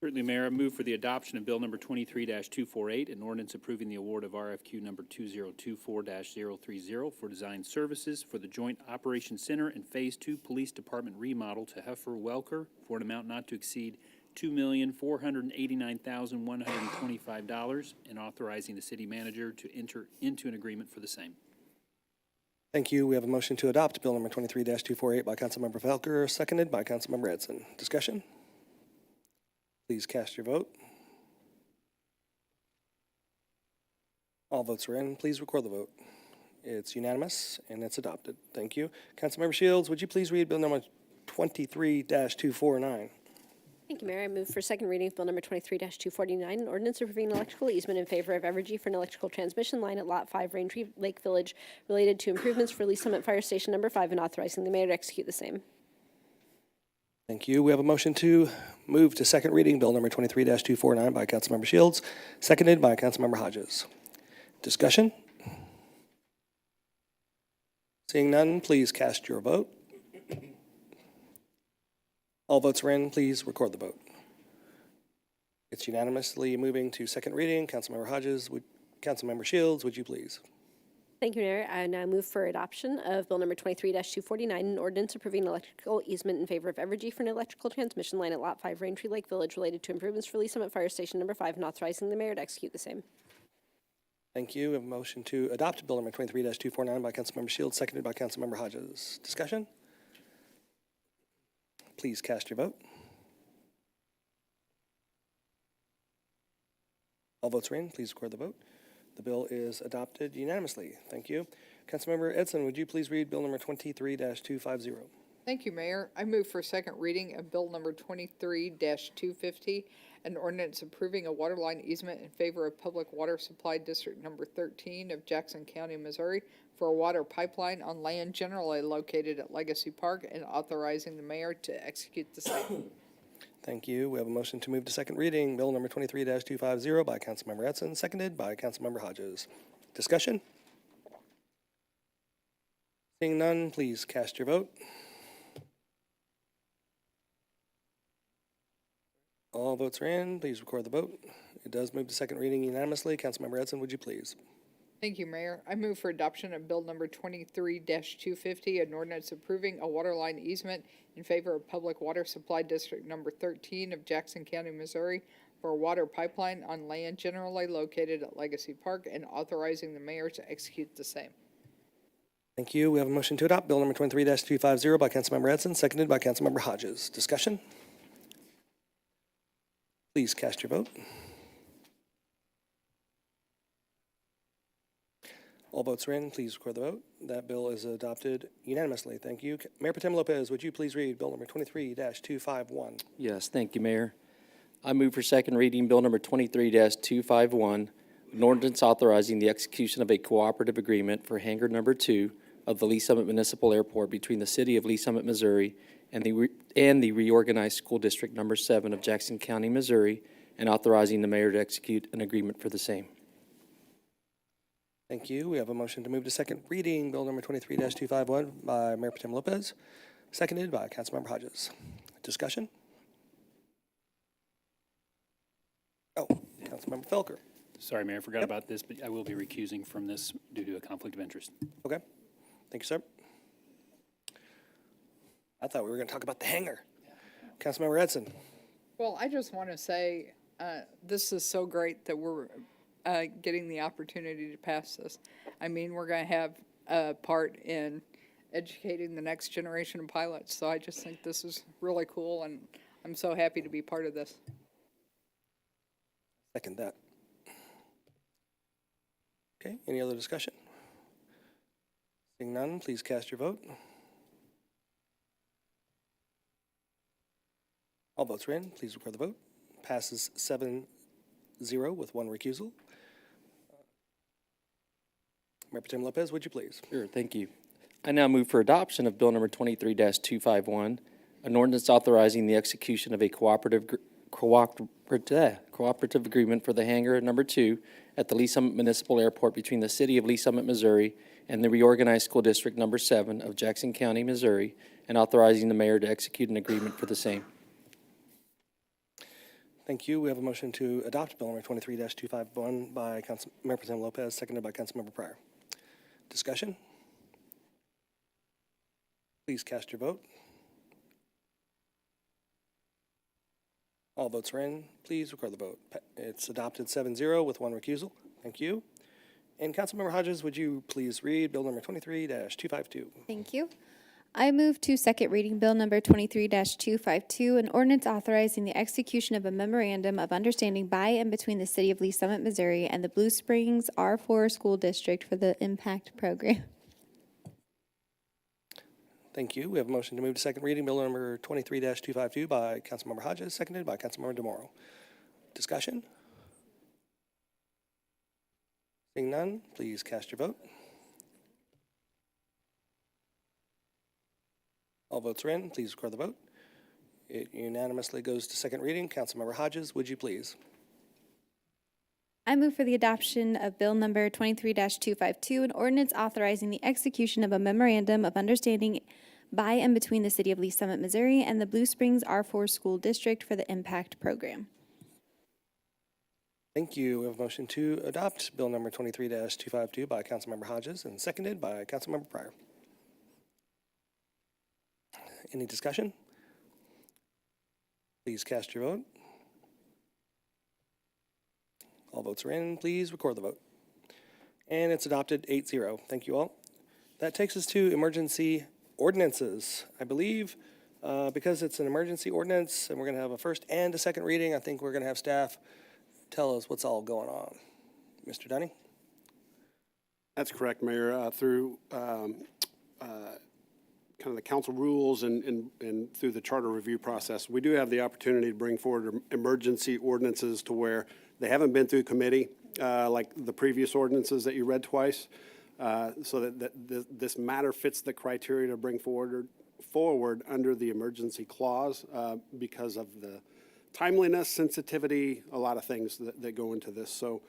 [SPEAKER 2] Certainly, Mayor. I move for the adoption of Bill number 23-248, an ordinance approving the award of RFQ number 2024-030 for design services for the Joint Operations Center and Phase 2 Police Department remodel to Heffer Welker for an amount not to exceed $2,489,125 and authorizing the city manager to enter into an agreement for the same.
[SPEAKER 14] Thank you. We have a motion to adopt Bill number 23-248 by Councilmember Felker, seconded by Councilmember Edson. Discussion? Please cast your vote. All votes are in. Please record the vote. It's unanimous and it's adopted. Thank you. Councilmember Shields, would you please read Bill number 23-249?
[SPEAKER 17] Thank you, Mayor. I move for second reading of Bill number 23-249, an ordinance approving an electrical easement in favor of Evergy for an electrical transmission line at Lot 5, Raintree Lake Village, related to improvements for Lee Summit Fire Station number 5, and authorizing the mayor to execute the same.
[SPEAKER 14] Thank you. We have a motion to move to second reading Bill number 23-249 by Councilmember Shields, seconded by Councilmember Hodges. Discussion? Seeing none, please cast your vote. All votes are in. Please record the vote. It's unanimously moving to second reading. Councilmember Hodges, Councilmember Shields, would you please?
[SPEAKER 17] Thank you, Mayor. I now move for adoption of Bill number 23-249, an ordinance approving an electrical easement in favor of Evergy for an electrical transmission line at Lot 5, Raintree Lake Village, related to improvements for Lee Summit Fire Station number 5, and authorizing the mayor to execute the same.
[SPEAKER 14] Thank you. We have a motion to adopt Bill number 23-249 by Councilmember Shields, seconded by Councilmember Hodges. Discussion? Please cast your vote. All votes are in. Please record the vote. The bill is adopted unanimously. Thank you. Councilmember Edson, would you please read Bill number 23-250?
[SPEAKER 13] Thank you, Mayor. I move for second reading of Bill number 23-250, an ordinance approving a water line easement in favor of Public Water Supply District number 13 of Jackson County, Missouri, for a water pipeline on land generally located at Legacy Park, and authorizing the mayor to execute the same.
[SPEAKER 14] Thank you. We have a motion to move to second reading Bill number 23-250 by Councilmember Edson, seconded by Councilmember Hodges. Discussion? Seeing none, please cast your vote. All votes are in. Please record the vote. It does move to second reading unanimously. Councilmember Edson, would you please?
[SPEAKER 13] Thank you, Mayor. I move for adoption of Bill number 23-250, an ordinance approving a water line easement in favor of Public Water Supply District number 13 of Jackson County, Missouri, for a water pipeline on land generally located at Legacy Park, and authorizing the mayor to execute the same.
[SPEAKER 14] Thank you. We have a motion to adopt Bill number 23-250 by Councilmember Edson, seconded by Councilmember Hodges. Discussion? Please cast your vote. All votes are in. Please record the vote. That bill is adopted unanimously. Thank you. Mayor Pro Tem Lopez, would you please read Bill number 23-251?
[SPEAKER 12] Yes, thank you, Mayor. I move for second reading Bill number 23-251, an ordinance authorizing the execution of a cooperative agreement for hangar number 2 of the Lee Summit Municipal Airport between the city of Lee Summit, Missouri, and the reorganized school district number 7 of Jackson County, Missouri, and authorizing the mayor to execute an agreement for the same.
[SPEAKER 14] Thank you. We have a motion to move to second reading Bill number 23-251 by Mayor Pro Tem Lopez, seconded by Councilmember Hodges. Discussion? Oh, Councilmember Felker.
[SPEAKER 2] Sorry, Mayor, I forgot about this, but I will be recusing from this due to a conflict of interest.
[SPEAKER 14] Okay. Thank you, sir. I thought we were going to talk about the hangar. Councilmember Edson.
[SPEAKER 13] Well, I just want to say, this is so great that we're getting the opportunity to pass this. I mean, we're going to have a part in educating the next generation of pilots, so I just think this is really cool, and I'm so happy to be part of this.
[SPEAKER 14] Second that. Okay, any other discussion? Seeing none, please cast your vote. All votes are in. Please record the vote. Passes 7-0 with one recusal. Mayor Pro Tem Lopez, would you please?
[SPEAKER 12] Sure, thank you. I now move for adoption of Bill number 23-251, an ordinance authorizing the execution of a cooperative cooperative agreement for the hangar number 2 at the Lee Summit Municipal Airport between the City of Lee Summit, Missouri, and the reorganized School District number 7 of Jackson County, Missouri, and authorizing the mayor to execute an agreement for the same.
[SPEAKER 14] Thank you. We have a motion to adopt Bill number 23-251 by Mayor Pro Tem Lopez, seconded by Councilmember Pryor. Discussion? Please cast your vote. All votes are in. Please record the vote. It's adopted 7-0 with 1 recusal. Thank you. And Councilmember Hodges, would you please read Bill number 23-252?
[SPEAKER 6] Thank you. I move to second reading Bill number 23-252, an ordinance authorizing the execution of a memorandum of understanding by and between the City of Lee Summit, Missouri, and the Blue Springs R4 School District for the Impact Program.
[SPEAKER 14] Thank you. We have a motion to move to second reading Bill number 23-252 by Councilmember Hodges, seconded by Councilmember DeMoro. Discussion? Seeing none, please cast your vote. All votes are in. Please record the vote. It unanimously goes to second reading. Councilmember Hodges, would you please?
[SPEAKER 6] I move for the adoption of Bill number 23-252, an ordinance authorizing the execution of a memorandum of understanding by and between the City of Lee Summit, Missouri, and the Blue Springs R4 School District for the Impact Program.
[SPEAKER 14] Thank you. We have a motion to adopt Bill number 23-252 by Councilmember Hodges and seconded by Councilmember Pryor. Any discussion? Please cast your vote. All votes are in. Please record the vote. And it's adopted 8-0. Thank you all. That takes us to emergency ordinances. I believe because it's an emergency ordinance and we're going to have a first and a second reading, I think we're going to have staff tell us what's all going on. Mr. Dunning?
[SPEAKER 3] That's correct, Mayor. Through kind of the council rules and through the charter review process, we do have the opportunity to bring forward emergency ordinances to where they haven't been through committee like the previous ordinances that you read twice, so that this matter fits the criteria to bring forward under the emergency clause because of the timeliness, sensitivity, a lot of things that go into this. So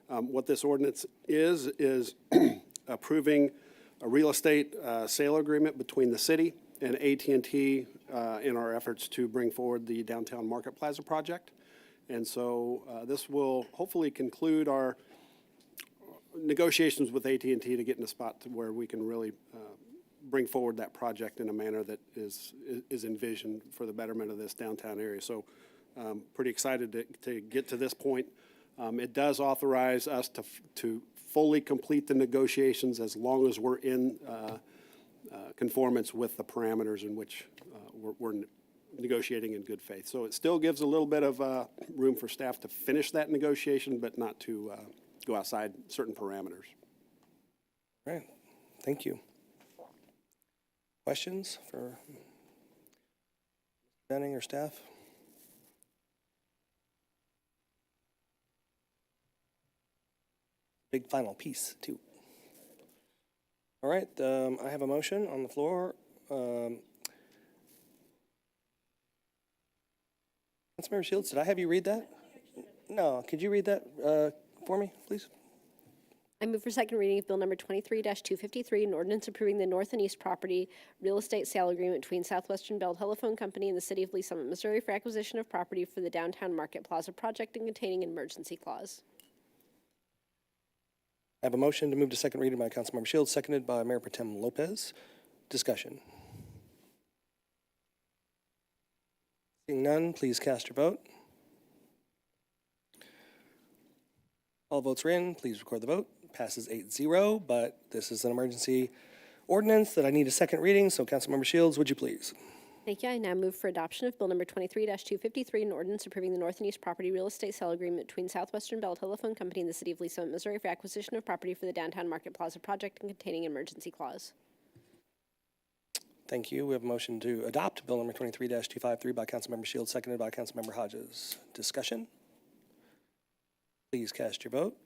[SPEAKER 3] what this ordinance is approving a real estate sale agreement between the city and AT&T in our efforts to bring forward the Downtown Market Plaza project. And so this will hopefully conclude our negotiations with AT&T to get in a spot to where we can really bring forward that project in a manner that is envisioned for the betterment of this downtown area. So pretty excited to get to this point. It does authorize us to fully complete the negotiations as long as we're in conformance with the parameters in which we're negotiating in good faith. So it still gives a little bit of room for staff to finish that negotiation, but not to go outside certain parameters.
[SPEAKER 14] All right. Thank you. Questions for Dunning or staff? Big final piece, too. All right, I have a motion on the floor. Councilmember Shields, did I have you read that? No, could you read that for me, please?
[SPEAKER 17] I move for second reading of Bill number 23-253, an ordinance approving the north and east property real estate sale agreement between Southwestern Bell Telephone Company and the City of Lee Summit, Missouri for acquisition of property for the Downtown Market Plaza project and containing an emergency clause.
[SPEAKER 14] I have a motion to move to second reading by Councilmember Shields, seconded by Mayor Pro Tem Lopez. Discussion. Seeing none, please cast your vote. All votes are in. Please record the vote. Passes 8-0, but this is an emergency ordinance that I need a second reading, so Councilmember Shields, would you please?
[SPEAKER 17] Thank you. I now move for adoption of Bill number 23-253, an ordinance approving the north and east property real estate sale agreement between Southwestern Bell Telephone Company and the City of Lee Summit, Missouri for acquisition of property for the Downtown Market Plaza project and containing an emergency clause.
[SPEAKER 14] Thank you. We have a motion to adopt Bill number 23-253 by Councilmember Shields, seconded by Councilmember Hodges. Discussion? Please cast your vote.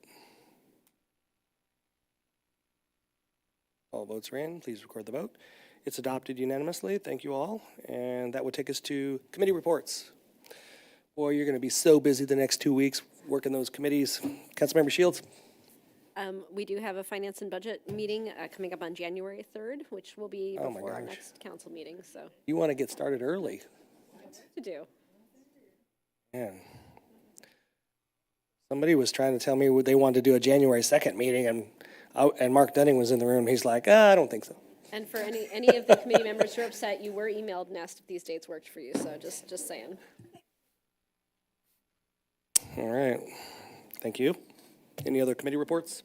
[SPEAKER 14] All votes are in. Please record the vote. It's adopted unanimously. Thank you all. And that would take us to committee reports. Boy, you're going to be so busy the next 2 weeks working those committees. Councilmember Shields?
[SPEAKER 17] We do have a finance and budget meeting coming up on January 3rd, which will be
[SPEAKER 14] Oh my
[SPEAKER 17] before our
[SPEAKER 14] gosh.
[SPEAKER 17] next council meeting, so
[SPEAKER 14] You want to get started early.
[SPEAKER 17] to do.
[SPEAKER 14] Man. Somebody was trying to tell me they wanted to do a January 2nd meeting, and Mark Dunning was in the room. He's like, I don't think so.
[SPEAKER 17] And for any of the committee members who are upset, you were emailed and asked if these dates worked for you, so just saying.
[SPEAKER 14] All right. Thank you. Any other committee reports?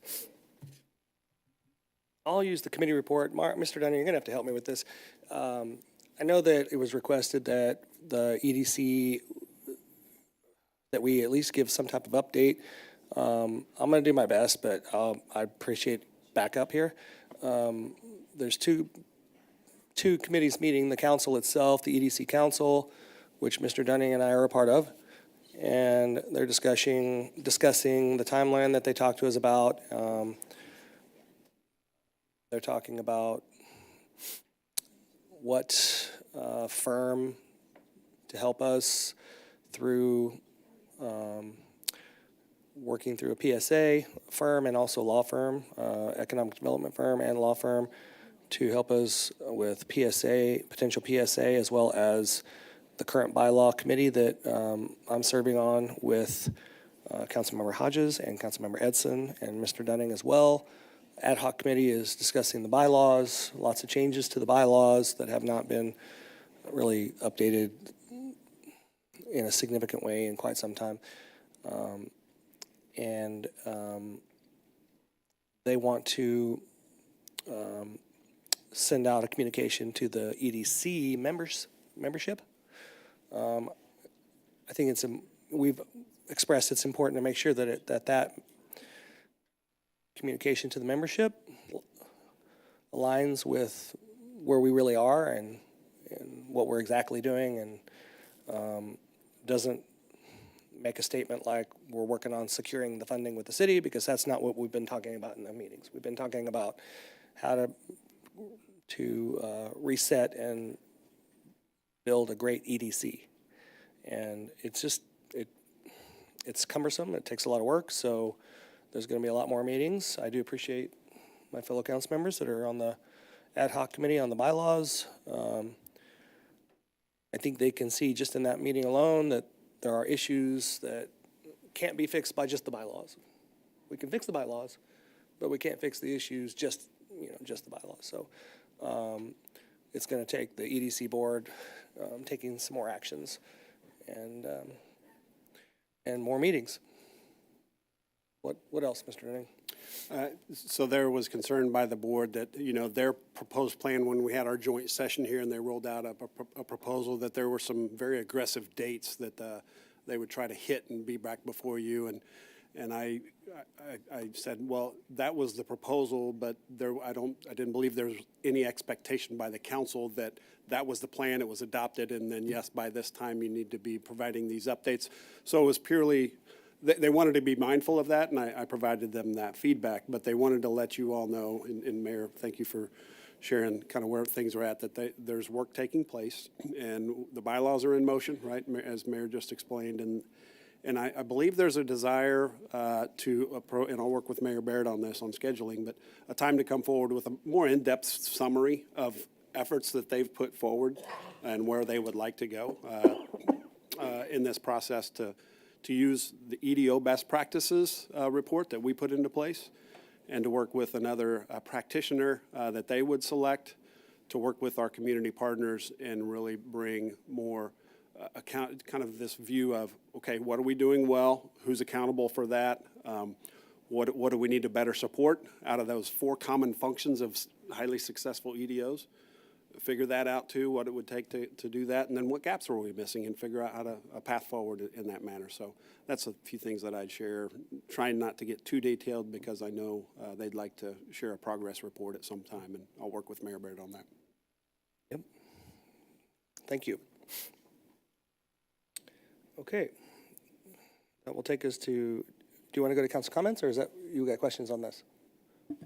[SPEAKER 14] I'll use the committee report. Mr. Dunning, you're going to have to help me with this. I know that it was requested that the EDC, that we at least give some type of update. I'm going to do my best, but I appreciate backup here. There's two committees meeting, the council itself, the EDC council, which Mr. Dunning and I are a part of, and they're discussing the timeline that they talked to us about. They're talking about what firm to help us through working through a PSA firm and also law firm, economic development firm and law firm, to help us with potential PSA, as well as the current bylaw committee that I'm serving on with Councilmember Hodges and Councilmember Edson and Mr. Dunning as well. Ad hoc committee is discussing the bylaws, lots of changes to the bylaws that have not been really updated in a significant way in quite some time. They want to send out a communication to the EDC membership. I think we've expressed it's important to make sure that that communication to the membership aligns with where we really are and what we're exactly doing, and doesn't make a statement like we're working on securing the funding with the city, because that's not what we've been talking about in the meetings. We've been talking about how to reset and build a great EDC. And it's cumbersome, it takes a lot of work, so there's gonna be a lot more meetings. I do appreciate my fellow council members that are on the ad hoc committee on the bylaws. I think they can see just in that meeting alone that there are issues that can't be fixed by just the bylaws. We can fix the bylaws, but we can't fix the issues just the bylaws. So it's going to take the EDC board taking some more actions and more meetings. What else, Mr. Dunning?
[SPEAKER 3] So there was concern by the board that, their proposed plan, when we had our joint session here and they rolled out a proposal, that there were some very aggressive dates that they would try to hit and be back before you. And I said, well, that was the proposal, but I didn't believe there was any expectation by the council that that was the plan, it was adopted, and then yes, by this time you need to be providing these updates. So it was purely, they wanted to be mindful of that, and I provided them that feedback, but they wanted to let you all know, and Mayor, thank you for sharing kind of where things are at, that there's work taking place, and the bylaws are in motion, right, as Mayor just explained, and I believe there's a desire and I'll work with Mayor Baird on this, on scheduling, but a time to come forward with a more in-depth summary of efforts that they've put forward and where they would like to go in this process to use the EDO best practices report that we put into place, and to work with another practitioner that they would select to work with our community partners and really bring more kind of this view of, okay, what are we doing well? Who's accountable for that? What do we need to better support out of those 4 common functions of highly successful EDOs? Figure that out too, what it would take to do that, and then what gaps are we missing, and figure out a path forward in that manner. So that's a few things that I'd share, trying not to get too detailed, because I know they'd like to share a progress report at some time, and I'll work with Mayor Baird on that.
[SPEAKER 14] Yep. Thank you. Okay. That will take us to, do you want to go to council comments, or is that, you got questions on this?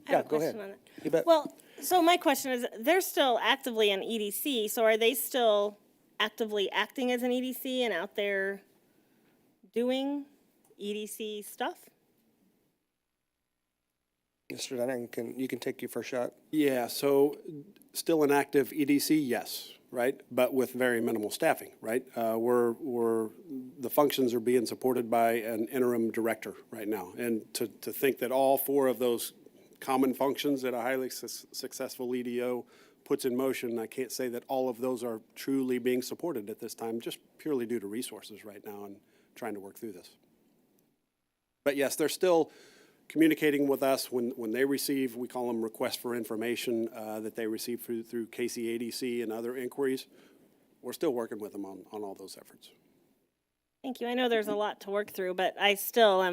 [SPEAKER 19] I have a
[SPEAKER 14] go ahead.
[SPEAKER 19] question on it.
[SPEAKER 14] You bet.
[SPEAKER 19] Well, so my question is, they're still actively an EDC, so are they still actively acting as an EDC and out there doing EDC stuff?
[SPEAKER 14] Mr. Dunning, you can take your first shot.
[SPEAKER 3] Yeah, so still an active EDC, yes, right? But with very minimal staffing, right? The functions are being supported by an interim director right now. And to think that all 4 of those common functions that a highly successful EDO puts in motion, I can't say that all of those are truly being supported at this time, just purely due to resources right now and trying to work through this. But yes, they're still communicating with us when they receive, we call them requests for information that they receive through KCADC and other inquiries. We're still working with them on all those efforts.
[SPEAKER 19] Thank you. I know there's a lot to work through, but I'd still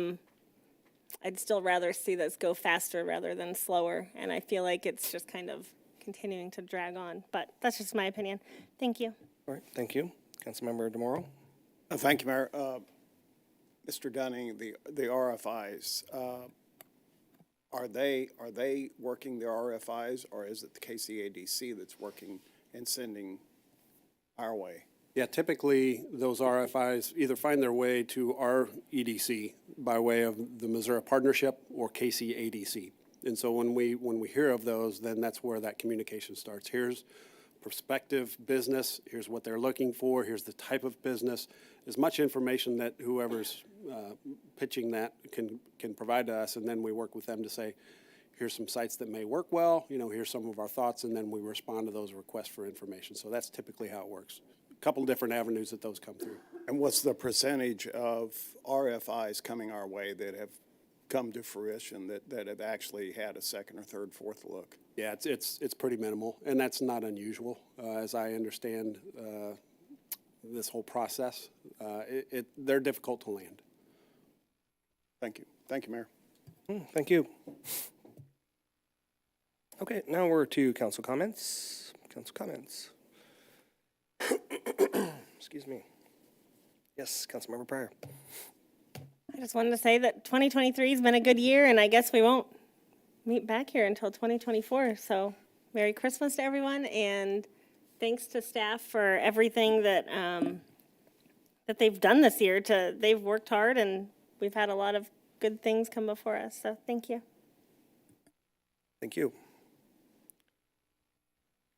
[SPEAKER 19] rather see this go faster rather than slower. And I feel like it's just kind of continuing to drag on, but that's just my opinion. Thank you.
[SPEAKER 14] All right, thank you. Councilmember DeMauro?
[SPEAKER 15] Thank you, Mayor. Mr. Dunning, the RFIs, are they working the RFIs, or is it the KCADC that's working and sending our way?
[SPEAKER 3] Yeah, typically those RFIs either find their way to our EDC by way of the Missouri Partnership or KCADC. And so when we hear of those, then that's where that communication starts. Here's prospective business, here's what they're looking for, here's the type of business. As much information that whoever's pitching that can provide to us, and then we work with them to say, here's some sites that may work well, here's some of our thoughts, and then we respond to those requests for information. So that's typically how it works. A couple different avenues that those come through.
[SPEAKER 15] And what's the percentage of RFIs coming our way that have come to fruition, that have actually had a second or third, fourth look?
[SPEAKER 3] Yeah, it's pretty minimal, and that's not unusual. As I understand this whole process, they're difficult to land.
[SPEAKER 15] Thank you. Thank you, Mayor.
[SPEAKER 14] Thank you. Okay, now we're to council comments. Council comments. Excuse me. Yes, Councilmember Pryor.
[SPEAKER 19] I just wanted to say that 2023 has been a good year, and I guess we won't meet back here until 2024. So Merry Christmas to everyone, and thanks to staff for everything that that they've done this year. They've worked hard, and we've had a lot of good things come before us. So thank you.
[SPEAKER 14] Thank you.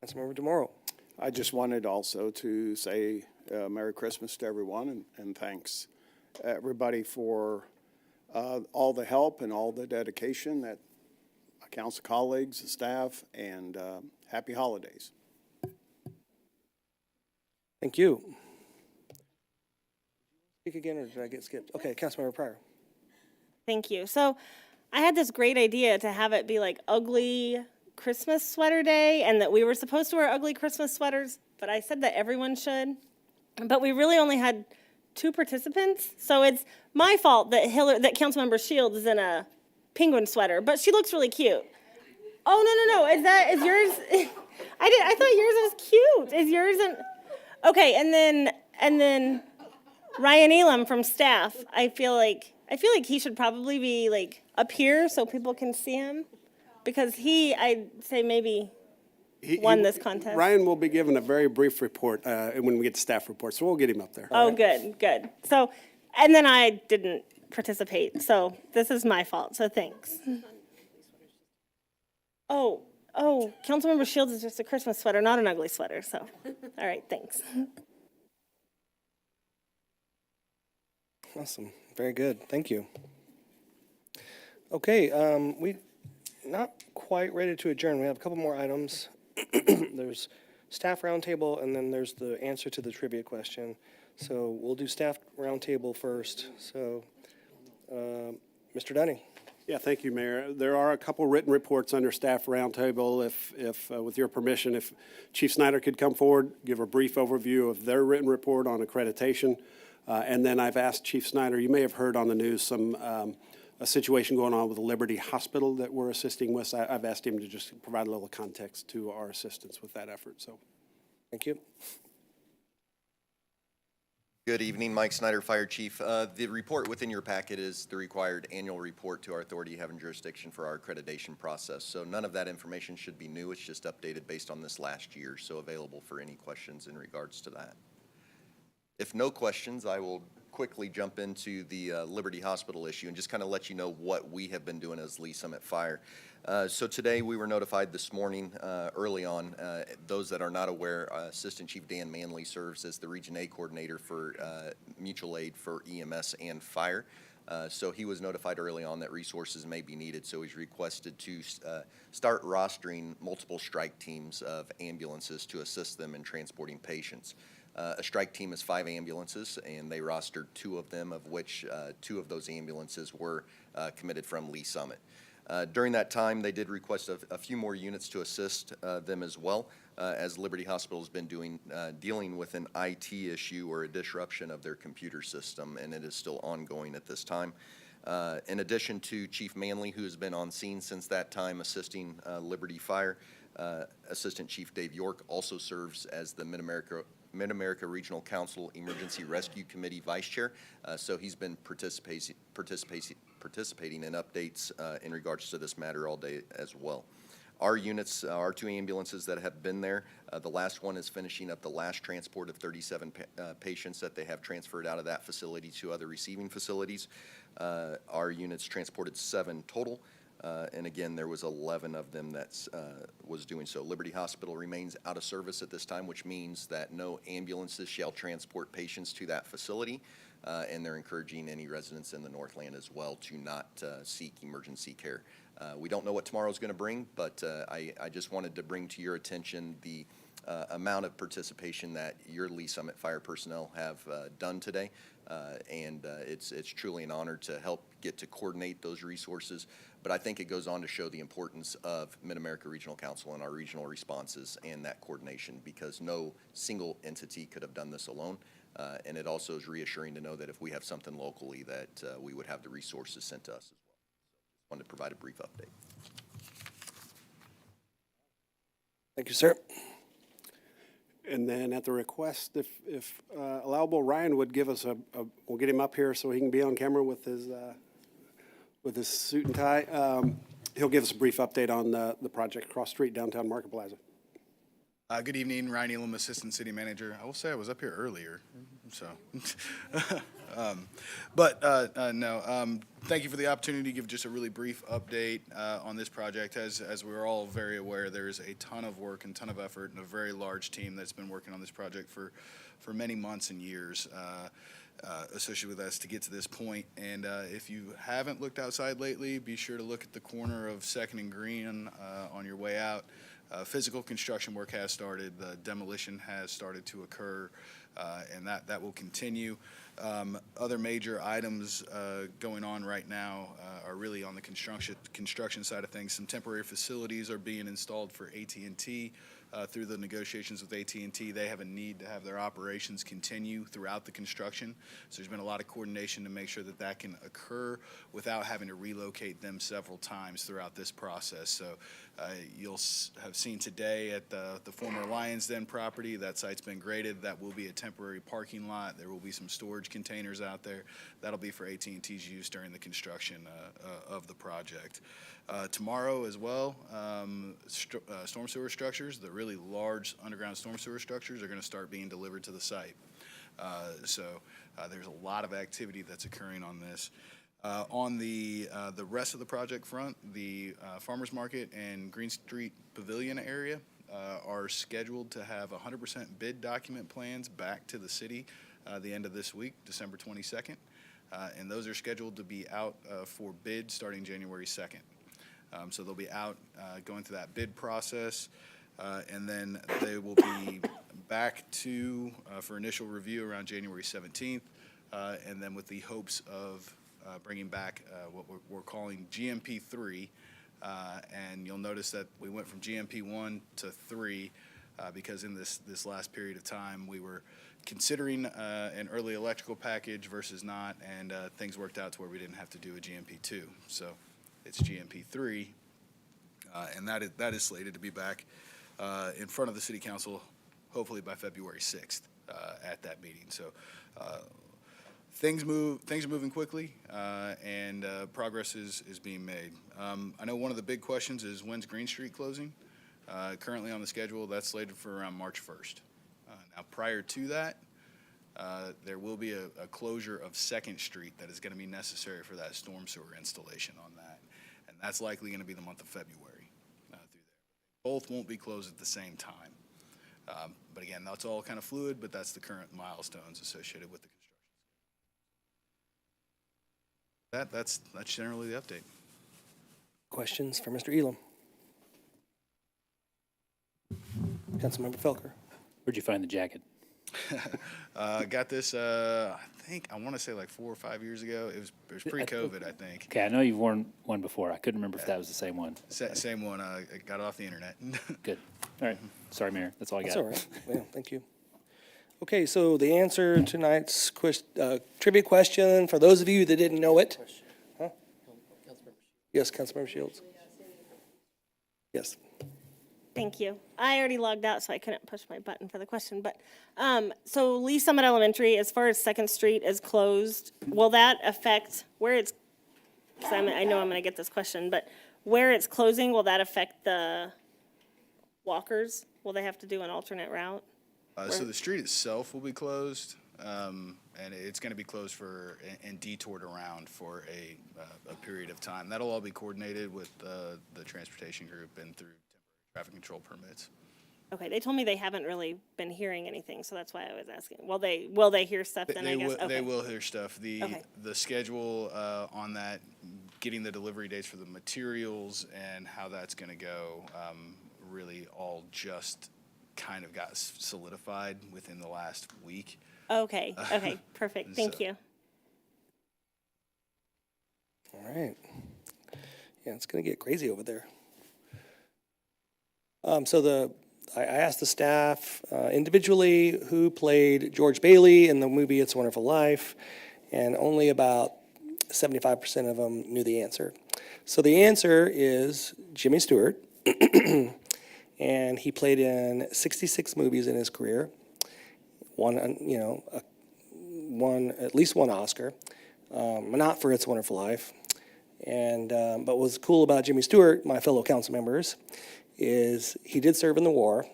[SPEAKER 14] Councilmember DeMauro.
[SPEAKER 15] I just wanted also to say Merry Christmas to everyone, and thanks everybody for all the help and all the dedication, that my council colleagues, the staff, and happy holidays.
[SPEAKER 14] Thank you. Speak again, or did I get skipped? Okay, Councilmember Pryor.
[SPEAKER 19] Thank you. So I had this great idea to have it be like ugly Christmas sweater day, and that we were supposed to wear ugly Christmas sweaters, but I said that everyone should. But we really only had 2 participants, so it's my fault that Councilmember Shields is in a penguin sweater, but she looks really cute. Oh, no, is yours? I thought yours was cute. Is yours okay? And then Ryan Elam from staff. I feel like he should probably be like up here so people can see him, because I'd say maybe won this contest.
[SPEAKER 3] Ryan will be given a very brief report when we get to staff report, so we'll get him up there.
[SPEAKER 19] Oh, good. So, and then I didn't participate, so this is my fault, so thanks. Oh, Councilmember Shields is just a Christmas sweater, not an ugly sweater, so, all right, thanks.
[SPEAKER 14] Awesome. Very good. Thank you. Okay, we not quite ready to adjourn. We have a couple more items. There's staff roundtable, and then there's the answer to the trivia question. So we'll do staff roundtable first. So, Mr. Dunning.
[SPEAKER 3] Yeah, thank you, Mayor. There are a couple written reports under staff roundtable. If with your permission, if Chief Snyder could come forward, give a brief overview of their written report on accreditation. And then I've asked Chief Snyder, you may have heard on the news a situation going on with the Liberty Hospital that we're assisting with. I've asked him to just provide a little context to our assistance with that effort. So,
[SPEAKER 14] thank you.
[SPEAKER 7] Good evening, Mike Snyder, Fire Chief. The report within your packet is the required annual report to our authority having jurisdiction for our accreditation process. So none of that information should be new. It's just updated based on this last year, so available for any questions in regards to that. If no questions, I will quickly jump into the Liberty Hospital issue and just kind of let you know what we have been doing as Lee Summit Fire. So today, we were notified this morning, early on, those that are not aware, Assistant Chief Dan Manley serves as the Region A Coordinator for mutual aid for EMS and fire. So he was notified early on that resources may be needed, so he's requested to start rostering multiple strike teams of ambulances to assist them in transporting patients. A strike team is 5 ambulances, and they rostered 2 of them, of which 2 of those ambulances were committed from Lee Summit. During that time, they did request a few more units to assist them as well, as Liberty Hospital has been dealing with an IT issue or a disruption of their computer system, and it is still ongoing at this time. In addition to Chief Manley, who has been on scene since that time assisting Liberty Fire, Assistant Chief Dave York also serves as the Mid-America Regional Council Emergency Rescue Committee Vice Chair, so he's been participating in updates in regards to this matter all day as well. Our units, our 2 ambulances that have been there, the last one is finishing up the last transport of 37 patients that they have transferred out of that facility to other receiving facilities. Our units transported 7 total. And again, there was 11 of them that was doing so. Liberty Hospital remains out of service at this time, which means that no ambulances shall transport patients to that facility. And they're encouraging any residents in the Northland as well to not seek emergency care. We don't know what tomorrow's going to bring, but I just wanted to bring to your attention the amount of participation that your Lee Summit Fire personnel have done today. And it's truly an honor to help get to coordinate those resources. But I think it goes on to show the importance of Mid-America Regional Council and our regional responses and that coordination, because no single entity could have done this alone. And it also is reassuring to know that if we have something locally, that we would have the resources sent to us as well. So just wanted to provide a brief update.
[SPEAKER 3] Thank you, sir. And then at the request, if allowable, Ryan would give us we'll get him up here so he can be on camera with his suit and tie. He'll give us a brief update on the project across the street, downtown Market Plaza.
[SPEAKER 18] Good evening, Ryan Elam, Assistant City Manager. I will say I was up here earlier, so. Thank you for the opportunity to give just a really brief update on this project. As we're all very aware, there's a ton of work and ton of effort and a very large team that's been working on this project for many months and years associated with us to get to this point. And if you haven't looked outside lately, be sure to look at the corner of 2nd and Green on your way out. Physical construction work has started. The demolition has started to occur, and that will continue. Other major items going on right now are really on the construction side of things. Some temporary facilities are being installed for AT&T. Through the negotiations with AT&T, they have a need to have their operations continue throughout the construction. So there's been a lot of coordination to make sure that that can occur without having to relocate them several times throughout this process. So you'll have seen today at the former Lions Den property, that site's been graded. That will be a temporary parking lot. There will be some storage containers out there. That'll be for AT&T's use during the construction of the project. Tomorrow as well, storm sewer structures, the really large underground storm sewer structures, are going to start being delivered to the site. There's a lot of activity that's occurring on this. On the rest of the project front, the Farmers Market and Green Street Pavilion area are scheduled to have 100% bid document plans back to the city the end of this week, December 22nd. And those are scheduled to be out for bid starting January 2nd. So they'll be out going through that bid process, and then they will be back for initial review around January 17th, and then with the hopes of bringing back what we're calling GMP 3, and you'll notice that we went from GMP 1 to 3 because in this last period of time we were considering an early electrical package versus not, and things worked out to where we didn't have to do a GMP 2. So it's GMP 3, and that is slated to be back in front of the City Council hopefully by February 6th at that meeting. So things are moving quickly, and progress is being made. I know one of the big questions is when's Green Street closing? Currently on the schedule, that's slated for around March 1st. Now prior to that, There will be a closure of Second Street that is going to be necessary for that storm sewer installation on that. And that's likely going to be the month of February through there. Both won't be closed at the same time. But again, that's all kind of fluid, but that's the current milestones associated with the construction. That's generally the update.
[SPEAKER 14] Questions for Mr. Elam? Councilmember Felker.
[SPEAKER 2] Where'd you find the jacket?
[SPEAKER 18] Got this, I want to say like 4 or 5 years ago. It was pre-COVID, I think.
[SPEAKER 2] Okay, I know you've worn one before. I couldn't remember if that was the same one.
[SPEAKER 18] Same one. I got it off the internet.
[SPEAKER 2] Good. All right. Sorry, Mayor. That's all I got.
[SPEAKER 14] That's all right. Well, thank you. Okay, so the answer to tonight's trivia question, for those of you that didn't know it. Huh? Yes, Councilmember Shields. Yes.
[SPEAKER 19] Thank you. I already logged out, so I couldn't push my button for the question. But, so Lee Summit Elementary, as far as Second Street is closed, will that affect where it's, because I know I'm going to get this question, but where it's closing, will that affect the walkers? Will they have to do an alternate route?
[SPEAKER 18] So the street itself will be closed, and it's going to be closed and detoured around for a period of time. That'll all be coordinated with the transportation group and through traffic control permits.
[SPEAKER 19] Okay, they told me they haven't really been hearing anything, so that's why I was asking. Will they hear stuff then, I guess? Okay.
[SPEAKER 18] They will hear stuff.
[SPEAKER 19] Okay.
[SPEAKER 18] The schedule on that, getting the delivery dates for the materials and how that's going to go, really all just kind of got solidified within the last week.
[SPEAKER 19] Okay, perfect. Thank you.
[SPEAKER 14] All right. Yeah, it's going to get crazy over there. I asked the staff individually who played George Bailey in the movie It's a Wonderful Life, and only about 75% of them knew the answer. So the answer is Jimmy Stewart, and he played in 66 movies in his career, won at least one Oscar, not for It's a Wonderful Life. And but what's cool about Jimmy Stewart, my fellow council members, is he did serve in the war.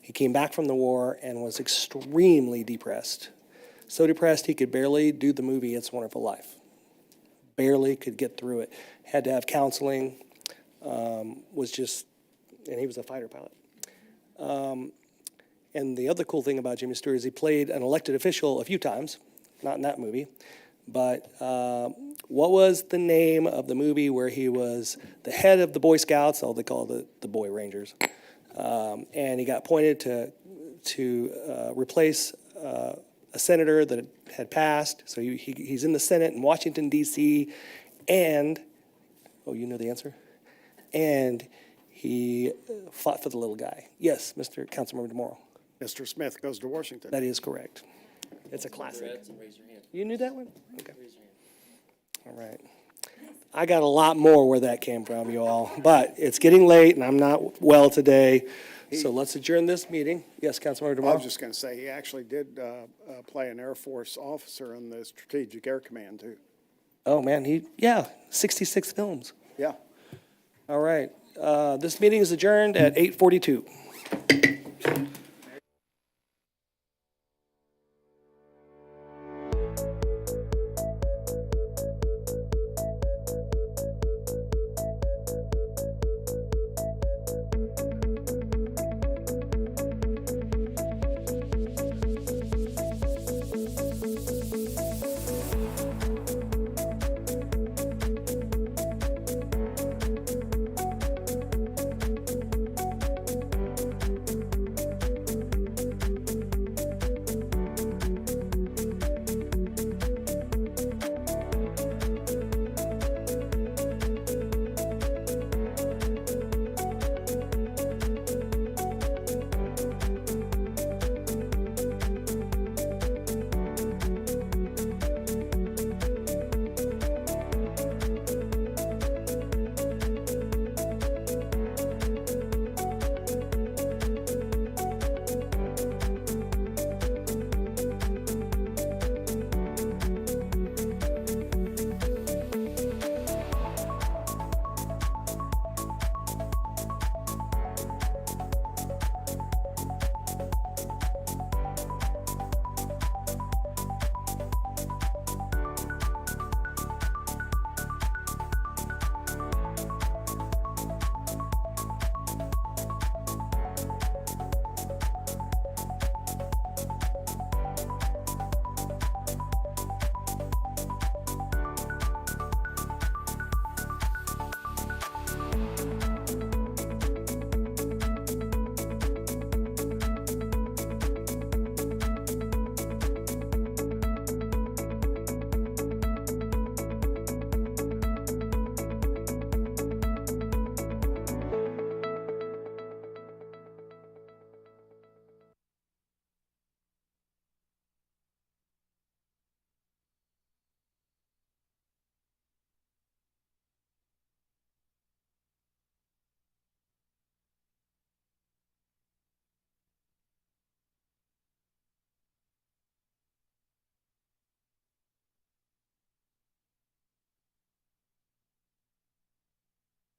[SPEAKER 14] He came back from the war and was extremely depressed. So depressed he could barely do the movie It's a Wonderful Life. Barely could get through it. Had to have counseling. And he was a fighter pilot. And the other cool thing about Jimmy Stewart is he played an elected official a few times, not in that movie. But what was the name of the movie where he was the head of the Boy Scouts? Oh, they call it the Boy Rangers. And he got appointed to replace a senator that had passed. So he's in the Senate in Washington, D.C. And, oh, you know the answer? And he fought for the little guy. Yes, Mr. Councilmember DeMoro.
[SPEAKER 15] Mr. Smith goes to Washington.
[SPEAKER 14] That is correct. It's a classic. You knew that one? Okay. All right. I got a lot more where that came from, you all, but it's getting late and I'm not well today. So let's adjourn this meeting. Yes, Councilmember
[SPEAKER 15] I
[SPEAKER 14] DeMoro?
[SPEAKER 15] was just going to say, he actually did play an Air Force officer in the Strategic Air Command, too.
[SPEAKER 14] Oh, man, 66 films.
[SPEAKER 15] Yeah.
[SPEAKER 14] All right. This meeting is adjourned at 8:42.